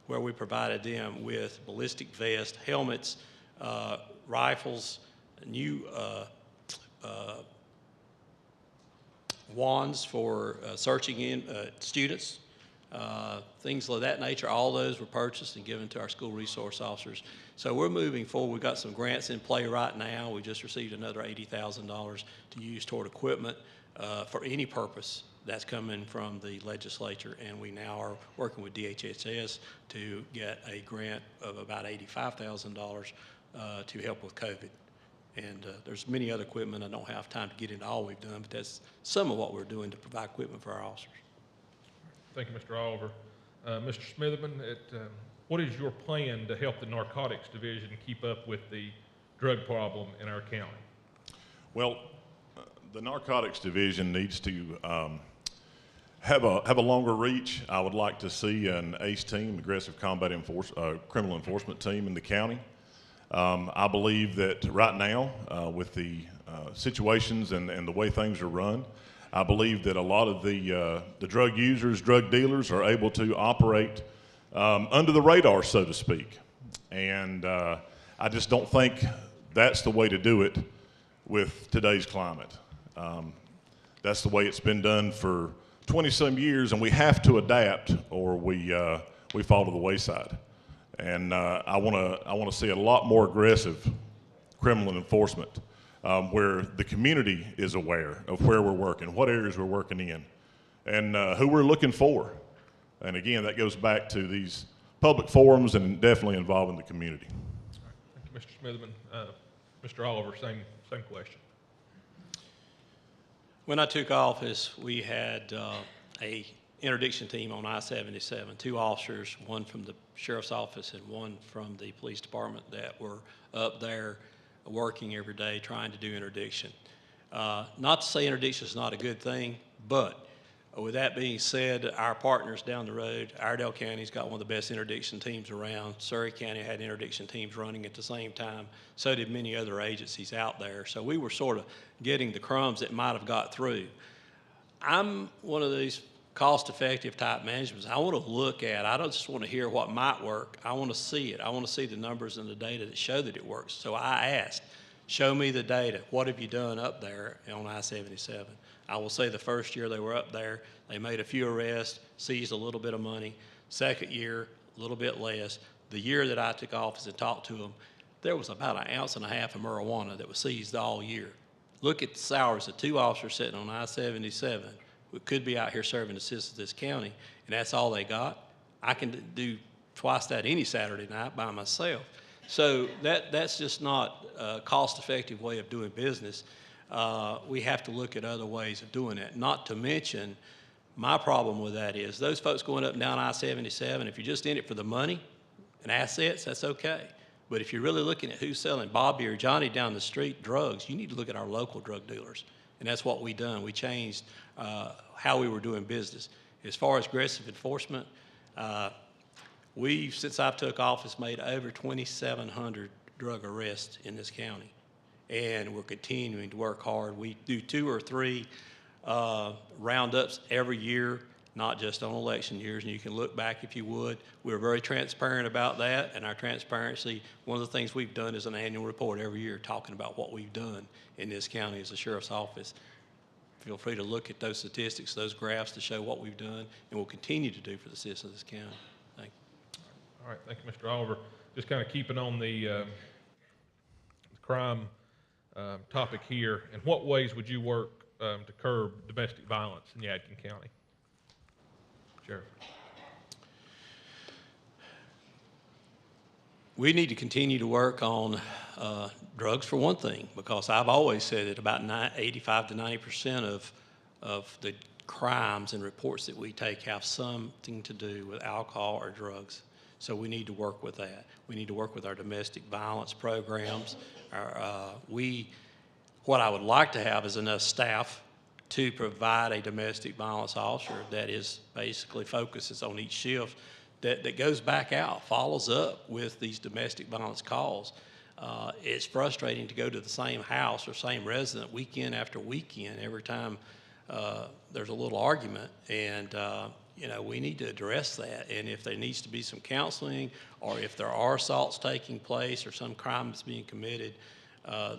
where we provided them with ballistic vests, helmets, rifles, new wands for searching in students, things of that nature. All those were purchased and given to our school resource officers. So we're moving forward. We've got some grants in play right now. We just received another $80,000 to use toward equipment for any purpose that's coming from the legislature, and we now are working with DHHS to get a grant of about $85,000 to help with COVID. And there's many other equipment. I don't have time to get into all we've done, but that's some of what we're doing to provide equipment for our officers. Thank you, Mr. Oliver. Mr. Smitherman, what is your plan to help the Narcotics Division keep up with the drug problem in our county? Well, The Narcotics Division needs to have a longer reach. I would like to see an ACE team, Aggressive Combat Criminal Enforcement team in the county. I believe that right now, with the situations and the way things are run, I believe that a lot of the drug users, drug dealers are able to operate under the radar, so to speak. And I just don't think that's the way to do it with today's climate. That's the way it's been done for 20-some years, and we have to adapt or we fall to the wayside. And I want to see a lot more aggressive criminal enforcement where the community is aware of where we're working, what areas we're working in, and who we're looking for. And again, that goes back to these public forums and definitely involving the community. Thank you, Mr. Smitherman. Mr. Oliver, same question. When I took office, we had a interdiction team on I-77, 2 officers, one from the sheriff's office and one from the police department that were up there working every day trying to do interdiction. Not to say interdiction is not a good thing, but with that being said, our partners down the road, Iredell County's got one of the best interdiction teams around. Surrey County had interdiction teams running at the same time. So did many other agencies out there. So we were sort of getting the crumbs that might have got through. I'm one of these cost-effective type managements. I want to look at, I don't just want to hear what might work. I want to see it. I want to see the numbers and the data that show that it works. So I asked, show me the data. What have you done up there on I-77? I will say the first year they were up there, they made a few arrests, seized a little bit of money. Second year, a little bit less. The year that I took office and talked to them, there was about 1.5 ounces of marijuana that was seized all year. Look at the salaries of 2 officers sitting on I-77 who could be out here serving the citizens of this county, and that's all they got. I can do twice that any Saturday night by myself. So that's just not a cost-effective way of doing business. We have to look at other ways of doing it. Not to mention, my problem with that is those folks going up and down I-77, if you're just in it for the money and assets, that's okay. But if you're really looking at who's selling Bobby or Johnny down the street drugs, you need to look at our local drug dealers. And that's what we done. We changed how we were doing business. As far as aggressive enforcement, we've, since I took office, made over 2,700 drug arrests in this county. And we're continuing to work hard. We do 2 or 3 roundups every year, not just on election years, and you can look back if you would. We're very transparent about that, and our transparency, one of the things we've done is an annual report every year talking about what we've done in this county as a sheriff's office. Feel free to look at those statistics, those graphs to show what we've done and will continue to do for the citizens of this county. Thank you. All right, thank you, Mr. Oliver. Just kind of keeping on the crime topic here, in what ways would you work to curb domestic violence in Yadkin County? Sheriff. We need to continue to work on drugs for one thing, because I've always said that about 85 to 90% of the crimes and reports that we take have something to do with alcohol or drugs. So we need to work with that. We need to work with our domestic violence programs. What I would like to have is enough staff to provide a domestic violence officer that is basically focuses on each shift, that goes back out, follows up with these domestic violence calls. It's frustrating to go to the same house or same resident weekend after weekend every time there's a little argument, and you know, we need to address that. And if there needs to be some counseling, or if there are assaults taking place or some crime that's being committed,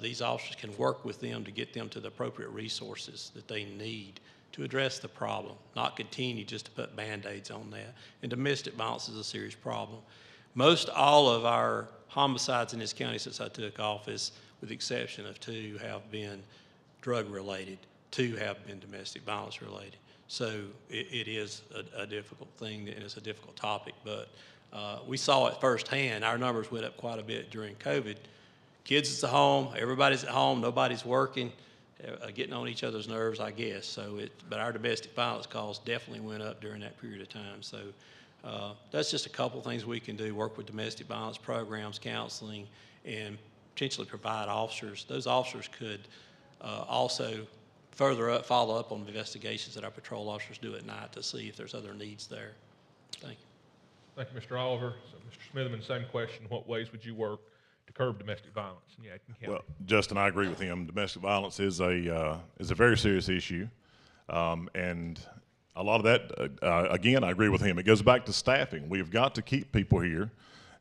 these officers can work with them to get them to the appropriate resources that they need to address the problem, not continue just to put Band-Aids on that. And domestic violence is a serious problem. Most all of our homicides in this county since I took office, with the exception of 2, have been drug-related. 2 have been domestic violence-related. So it is a difficult thing, and it's a difficult topic, but we saw it firsthand. Our numbers went up quite a bit during COVID. Kids at home, everybody's at home, nobody's working, getting on each other's nerves, I guess. So but our domestic violence calls definitely went up during that period of time. So that's just a couple things we can do: work with domestic violence programs, counseling, and potentially provide officers. Those officers could also follow up on investigations that our patrol officers do at night to see if there's other needs there. Thank you. Thank you, Mr. Oliver. So, Mr. Smitherman, same question. What ways would you work to curb domestic violence in Yadkin County? Well, Justin, I agree with him. Domestic violence is a very serious issue, and a lot of that, again, I agree with him. It goes back to staffing. We've got to keep people here,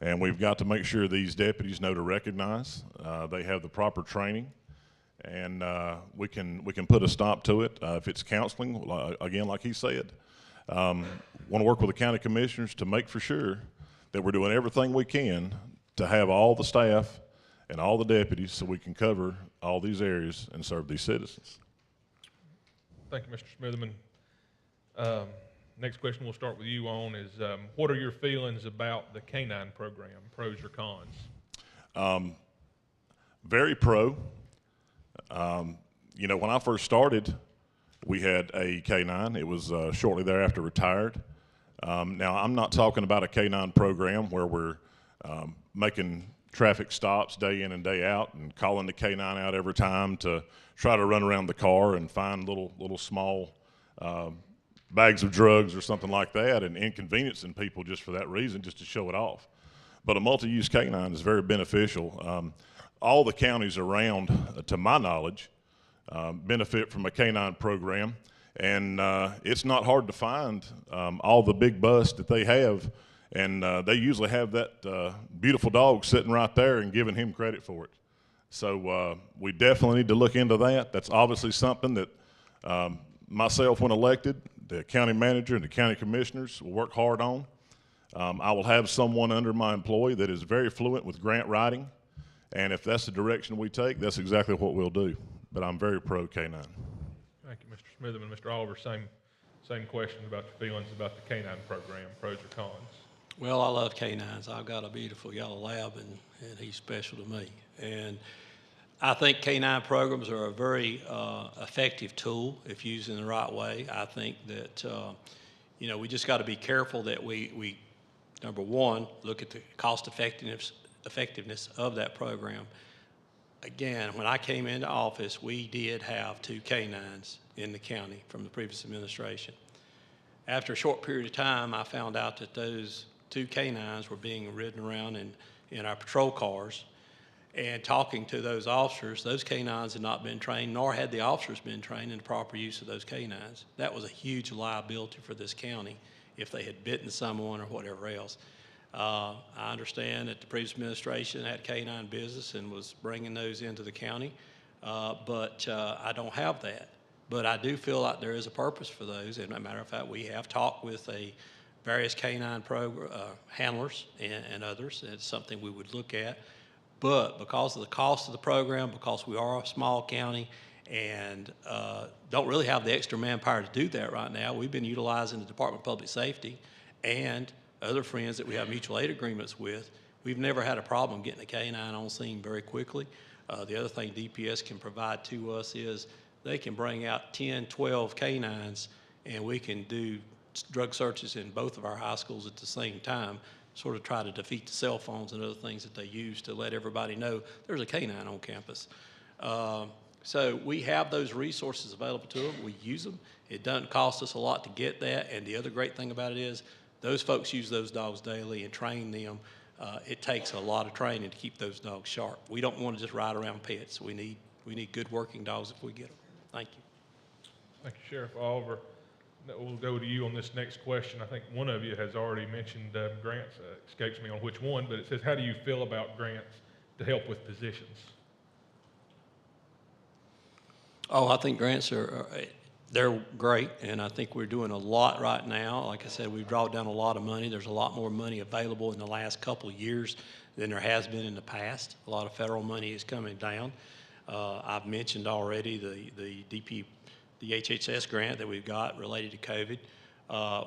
and we've got to make sure these deputies know to recognize. They have the proper training, and we can put a stop to it if it's counseling. Again, like he said, want to work with the county commissioners to make for sure that we're doing everything we can to have all the staff and all the deputies so we can cover all these areas and serve these citizens. Thank you, Mr. Smitherman. next question we'll start with you on is, what are your feelings about the K-9 program, pros or cons? Very pro. You know, when I first started, we had a K-9. It was shortly thereafter retired. Now, I'm not talking about a K-9 program where we're making traffic stops day in and day out and calling the K-9 out every time to try to run around the car and find little small bags of drugs or something like that and inconveniencing people just for that reason, just to show it off. But a multi-use K-9 is very beneficial. All the counties around, to my knowledge, benefit from a K-9 program, and it's not hard to find all the big busts that they have, and they usually have that beautiful dog sitting right there and giving him credit for it. So we definitely need to look into that. That's obviously something that myself, when elected, the county manager and the county commissioners will work hard on. I will have someone under my employee that is very fluent with grant writing, and if that's the direction we take, that's exactly what we'll do. But I'm very pro K-9. Thank you, Mr. Smitherman. Mr. Oliver, same question about your feelings about the K-9 program, pros or cons. Well, I love K-9s. I've got a beautiful yellow lab, and he's special to me. And I think K-9 programs are a very effective tool if used in the right way. I think that, you know, we just got to be careful that we, number one, look at the cost effectiveness of that program. Again, when I came into office, we did have 2 K-9s in the county from the previous administration. After a short period of time, I found out that those 2 K-9s were being ridden around in our patrol cars. And talking to those officers, those K-9s had not been trained, nor had the officers been trained in the proper use of those K-9s. That was a huge liability for this county if they had bitten someone or whatever else. I understand that the previous administration had K-9 business and was bringing those into the county, but I don't have that. But I do feel like there is a purpose for those. And as a matter of fact, we have talked with various K-9 handlers and others. It's something we would look at. But because of the cost of the program, because we are a small county and don't really have the extra manpower to do that right now, we've been utilizing the Department of Public Safety and other friends that we have mutual aid agreements with. We've never had a problem getting a K-9 on scene very quickly. The other thing DPS can provide to us is they can bring out 10, 12 K-9s, and we can do drug searches in both of our high schools at the same time, sort of try to defeat the cell phones and other things that they use to let everybody know there's a K-9 on campus. So we have those resources available to them. We use them. It doesn't cost us a lot to get that, and the other great thing about it is those folks use those dogs daily and train them. It takes a lot of training to keep those dogs sharp. We don't want to just ride around pets. We need good working dogs if we get them. Thank you. Thank you, Sheriff Oliver. We'll go to you on this next question. I think one of you has already mentioned grants. Escapes me on which one, but it says, how do you feel about grants to help with positions? Oh, I think grants they're great, and I think we're doing a lot right now. Like I said, we've drawn down a lot of money. There's a lot more money available in the last couple of years than there has been in the past. A lot of federal money is coming down. I've mentioned already the HHS grant that we've got related to COVID.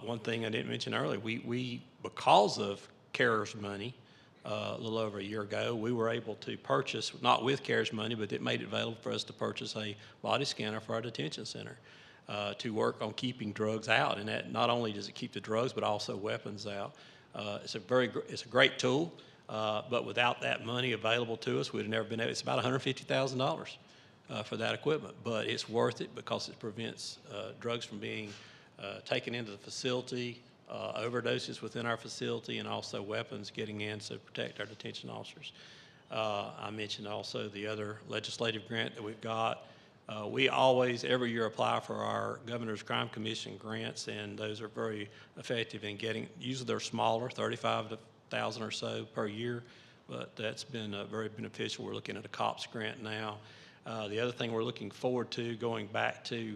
One thing I didn't mention earlier, we because of CARES money, a little over a year ago, we were able to purchase, not with CARES money, but it made it available for us to purchase a body scanner for our detention center to work on keeping drugs out. And that not only does it keep the drugs, but also weapons out. It's a great tool, but without that money available to us, we'd have never been able. It's about $150,000 for that equipment, but it's worth it because it prevents drugs from being taken into the facility, overdoses within our facility, and also weapons getting in to protect our detention officers. I mentioned also the other legislative grant that we've got. We always, every year, apply for our Governor's Crime Commission grants, and those are very effective in getting, usually they're smaller, $35,000 or so per year, but that's been very beneficial. We're looking at a COPS grant now. The other thing we're looking forward to, going back to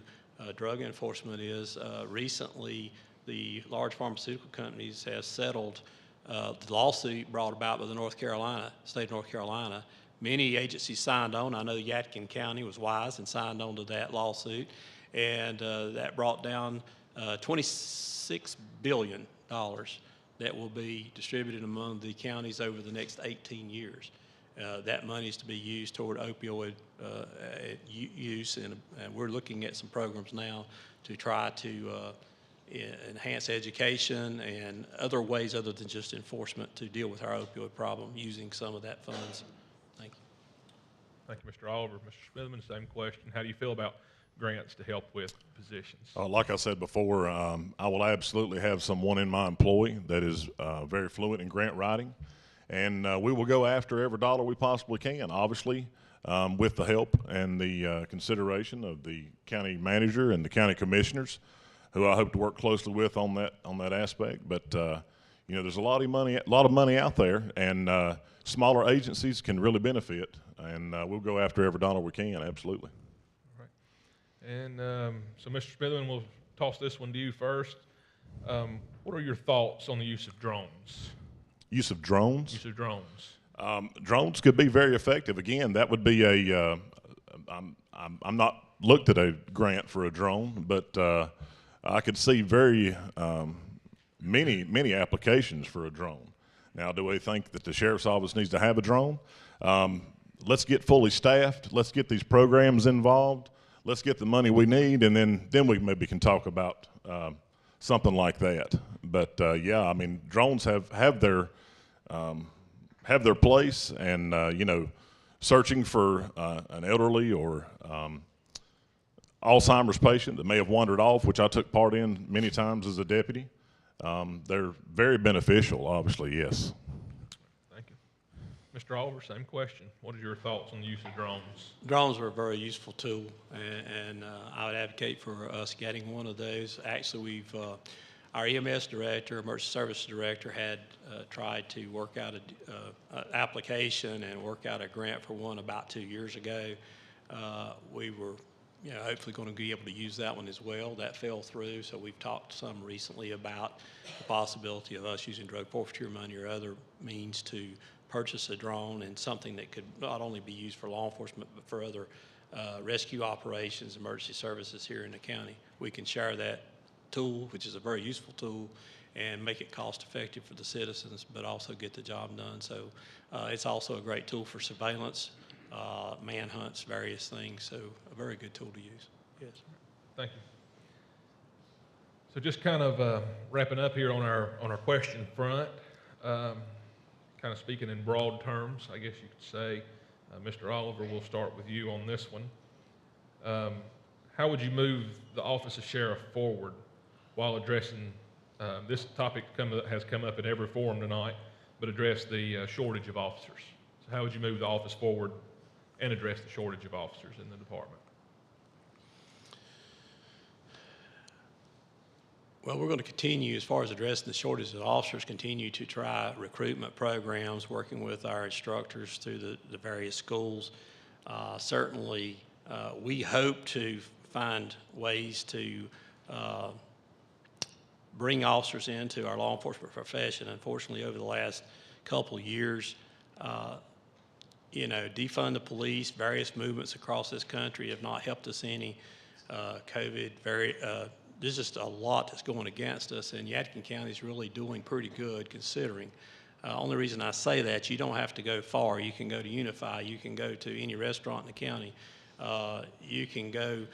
drug enforcement, is recently the large pharmaceutical companies have settled the lawsuit brought about by the state of North Carolina. Many agencies signed on. I know Yadkin County was wise and signed on to that lawsuit, and that brought down $26 billion that will be distributed among the counties over the next 18 years. That money is to be used toward opioid use, and we're looking at some programs now to try to enhance education and other ways other than just enforcement to deal with our opioid problem using some of that funds. Thank you. Thank you, Mr. Oliver. Mr. Smitherman, same question. How do you feel about grants to help with positions? Like I said before, I will absolutely have someone in my employ that is very fluent in grant writing, and we will go after every dollar we possibly can, obviously, with the help and the consideration of the county manager and the county commissioners, who I hope to work closely with on that aspect. But you know, there's a lot of money out there, and smaller agencies can really benefit, and we'll go after every dollar we can, absolutely. And so, Mr. Smitherman, we'll toss this one to you first. What are your thoughts on the use of drones? Use of drones? Use of drones. Drones could be very effective. Again, that would be I'm not looked at a grant for a drone, but I could see very many applications for a drone. Now, do we think that the sheriff's office needs to have a drone? Let's get fully staffed. Let's get these programs involved. Let's get the money we need, and then we maybe can talk about something like that. But yeah, I mean, drones have their place, and you know, searching for an elderly or Alzheimer's patient that may have wandered off, which I took part in many times as a deputy. They're very beneficial, obviously, yes. Thank you. Mr. Oliver, same question. What are your thoughts on the use of drones? Drones are a very useful tool, and I would advocate for us getting one of those. Actually, our EMS director, emergency service director, had tried to work out an application and work out a grant for one about 2 years ago. We were hopefully going to be able to use that one as well. That fell through, so we've talked some recently about the possibility of us using drug forfeiture money or other means to purchase a drone, and something that could not only be used for law enforcement but for other rescue operations, emergency services here in the county. We can share that tool, which is a very useful tool, and make it cost effective for the citizens, but also get the job done. So it's also a great tool for surveillance, manhunts, various things. So a very good tool to use. Yes. Thank you. So just kind of wrapping up here on our question front, kind of speaking in broad terms, I guess you could say, Mr. Oliver, we'll start with you on this one. How would you move the office of sheriff forward while addressing this topic has come up at every forum tonight, but address the shortage of officers? So how would you move the office forward and address the shortage of officers in the department? Well, we're going to continue, as far as addressing the shortage of officers, continue to try recruitment programs, working with our instructors through the various schools. Certainly, we hope to find ways to bring officers into our law enforcement profession. Unfortunately, over the last couple of years, defund the police, various movements across this country have not helped us any. COVID, there's just a lot that's going against us, and Yadkin County is really doing pretty good considering. Only reason I say that, you don't have to go far. You can go to Unify. You can go to any restaurant in the county. You can go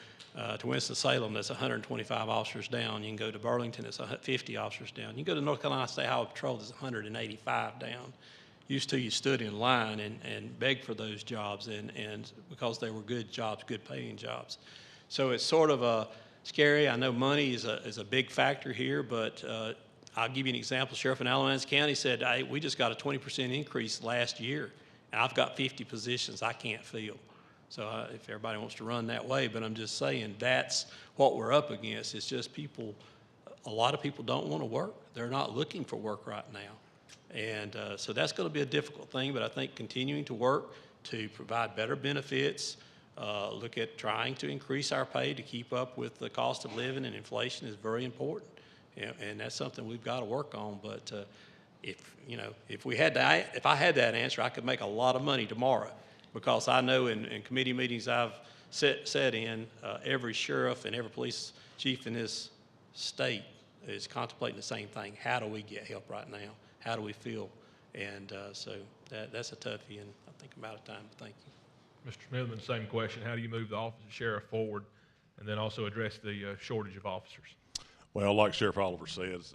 to Winston-Salem, that's 125 officers down. You can go to Burlington, that's 50 officers down. You can go to North Carolina State Highway Patrol, that's 185 down. Used to, you stood in line and begged for those jobs, and because they were good jobs, good paying jobs. So it's sort of scary. I know money is a big factor here, but I'll give you an example. Sheriff in Alamance County said, hey, we just got a 20% increase last year, and I've got 50 positions I can't fill. So if everybody wants to run that way, but I'm just saying that's what we're up against. It's just a lot of people don't want to work. They're not looking for work right now. And so that's going to be a difficult thing, but I think continuing to work to provide better benefits, look at trying to increase our pay to keep up with the cost of living and inflation is very important. And that's something we've got to work on. But if I had that answer, I could make a lot of money tomorrow, because I know in committee meetings I've sat in, every sheriff and every police chief in this state is contemplating the same thing. How do we get help right now? How do we feel? And so that's a toughie, and I think I'm out of time. Thank you. Mr. Smitherman, same question. How do you move the office of sheriff forward and then also address the shortage of officers? Well, like Sheriff Oliver says,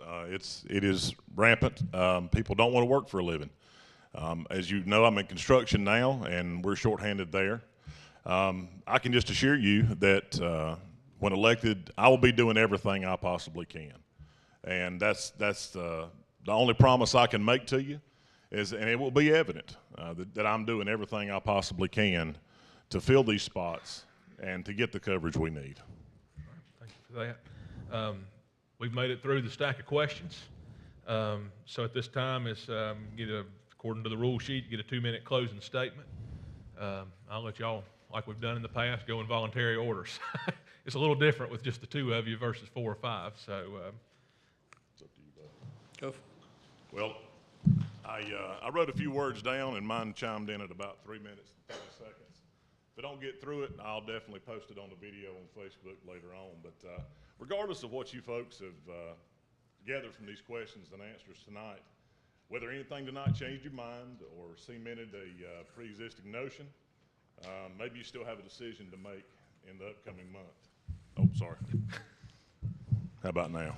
it is rampant. People don't want to work for a living. As you know, I'm in construction now, and we're shorthanded there. I can just assure you that when elected, I will be doing everything I possibly can. And that's the only promise I can make to you, and it will be evident that I'm doing everything I possibly can to fill these spots and to get the coverage we need. Thank you for that. We've made it through the stack of questions. So at this time, according to the rule sheet, get a 2-minute closing statement. I'll let y'all, like we've done in the past, go in voluntary orders. It's a little different with just the 2 of you versus 4 or 5. So it's up to you, bud. Go for it. Well, I wrote a few words down, and mine chimed in at about 3 minutes and 30 seconds. If I don't get through it, I'll definitely post it on the video on Facebook later on. But regardless of what you folks have gathered from these questions and answers tonight, whether anything tonight changed your mind or cemented a pre-existing notion, maybe you still have a decision to make in the upcoming month. Oh, sorry. How about now?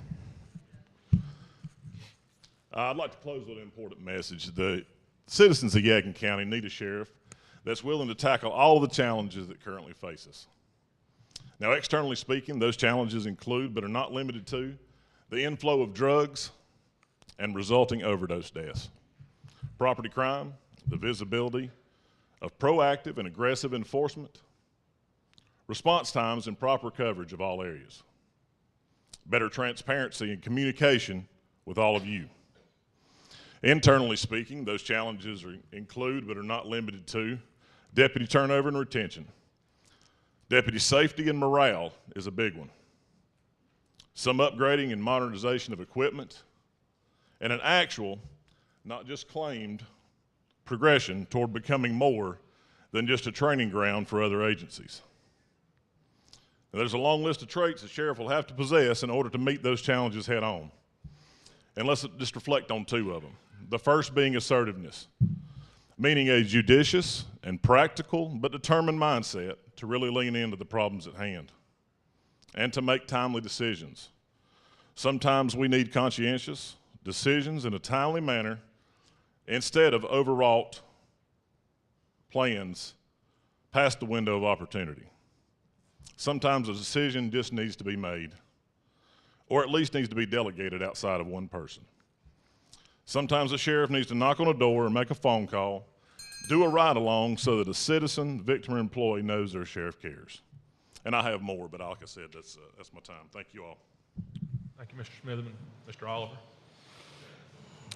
I'd like to close with an important message. The citizens of Yadkin County need a sheriff that's willing to tackle all the challenges that currently face us. Now, externally speaking, those challenges include, but are not limited to, the inflow of drugs and resulting overdose deaths, property crime, the visibility of proactive and aggressive enforcement, response times and proper coverage of all areas, better transparency and communication with all of you. Internally speaking, those challenges include, but are not limited to, deputy turnover and retention. Deputy safety and morale is a big one. Some upgrading and modernization of equipment, and an actual, not just claimed, progression toward becoming more than just a training ground for other agencies. Now, there's a long list of traits the sheriff will have to possess in order to meet those challenges head on. And let's just reflect on 2 of them. The first being assertiveness, meaning a judicious and practical but determined mindset to really lean into the problems at hand and to make timely decisions. Sometimes we need conscientious decisions in a timely manner instead of overwrought plans past the window of opportunity. Sometimes a decision just needs to be made, or at least needs to be delegated outside of one person. Sometimes a sheriff needs to knock on a door or make a phone call, do a ride-along so that a citizen, victim, or employee knows their sheriff cares. And I have more, but like I said, that's my time. Thank you all. Thank you, Mr. Smitherman. Mr. Oliver.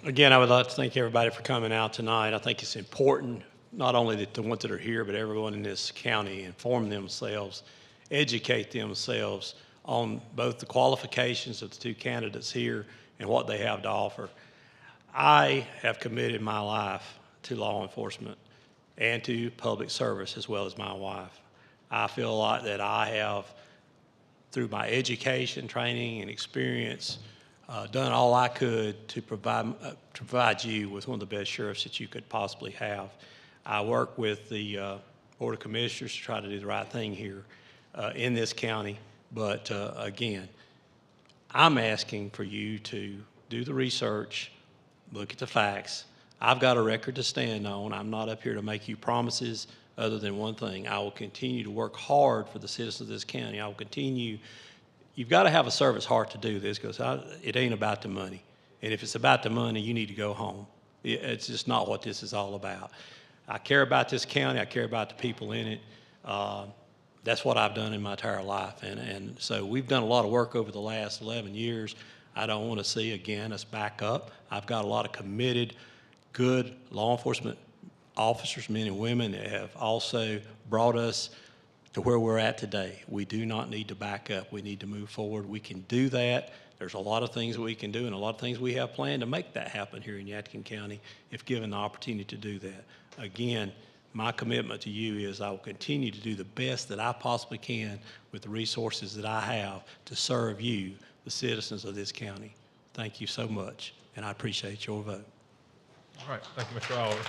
Again, I would like to thank everybody for coming out tonight. I think it's important, not only that the ones that are here, but everyone in this county inform themselves, educate themselves on both the qualifications of the 2 candidates here and what they have to offer. I have committed my life to law enforcement and to public service as well as my wife. I feel like that I have, through my education, training, and experience, done all I could to provide you with one of the best sheriffs that you could possibly have. I work with the Board of Commissioners to try to do the right thing here in this county, but again, I'm asking for you to do the research, look at the facts. I've got a record to stand on. I'm not up here to make you promises other than one thing. I will continue to work hard for the citizens of this county. I will continue. You've got to have a service heart to do this because it ain't about the money. And if it's about the money, you need to go home. It's just not what this is all about. I care about this county. I care about the people in it. That's what I've done in my entire life. And so we've done a lot of work over the last 11 years. I don't want to see, again, us back up. I've got a lot of committed, good law enforcement officers, men and women, that have also brought us to where we're at today. We do not need to back up. We need to move forward. We can do that. There's a lot of things that we can do and a lot of things we have planned to make that happen here in Yadkin County if given the opportunity to do that. Again, my commitment to you is I will continue to do the best that I possibly can with the resources that I have to serve you, the citizens of this county. Thank you so much, and I appreciate your vote. All right, thank you, Mr. Oliver.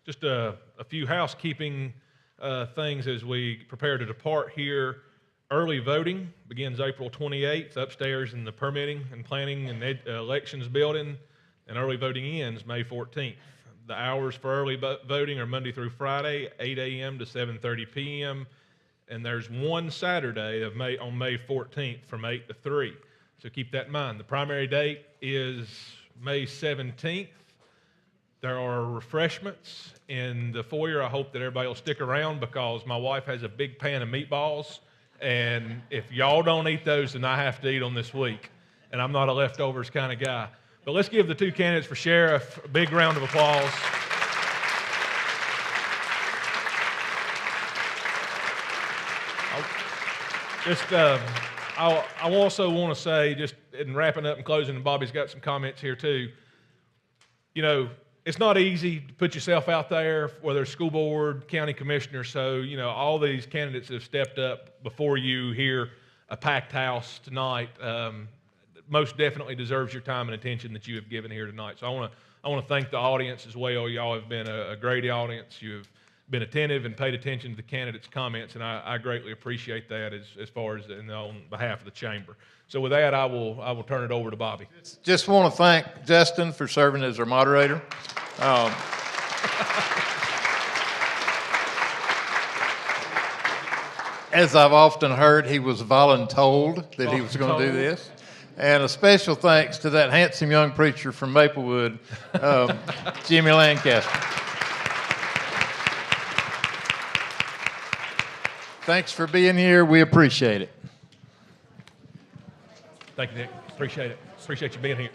Just a few housekeeping things as we prepare to depart here. Early voting begins April 28th upstairs in the Permitting and Planning and Elections Building, and early voting ends May 14th. The hours for early voting are Monday through Friday, 8 a.m. to 7:30 p.m., and there's one Saturday on May 14th from 8 to 3. So keep that in mind. The primary date is May 17th. There are refreshments in the foyer. I hope that everybody will stick around because my wife has a big pan of meatballs, and if y'all don't eat those, then I have to eat them this week. And I'm not a leftovers kind of guy. But let's give the two candidates for sheriff a big round of applause. I also want to say, just in wrapping up and closing, and Bobby's got some comments here too, you know, it's not easy to put yourself out there, whether it's school board, county commissioner. So, you know, all these candidates have stepped up before you here, a packed house tonight. Most definitely deserves your time and attention that you have given here tonight. So I want to thank the audience as well. Y'all have been a great audience. You've been attentive and paid attention to the candidates' comments, and I greatly appreciate that as far as on behalf of the chamber. So with that, I will turn it over to Bobby. Just want to thank Justin for serving as our moderator. As I've often heard, he was voluntold that he was going to do this. And a special thanks to that handsome young preacher from Maplewood, Jimmy Lancaster. Thanks for being here. We appreciate it. Thank you, Nick. Appreciate it. Appreciate you being here.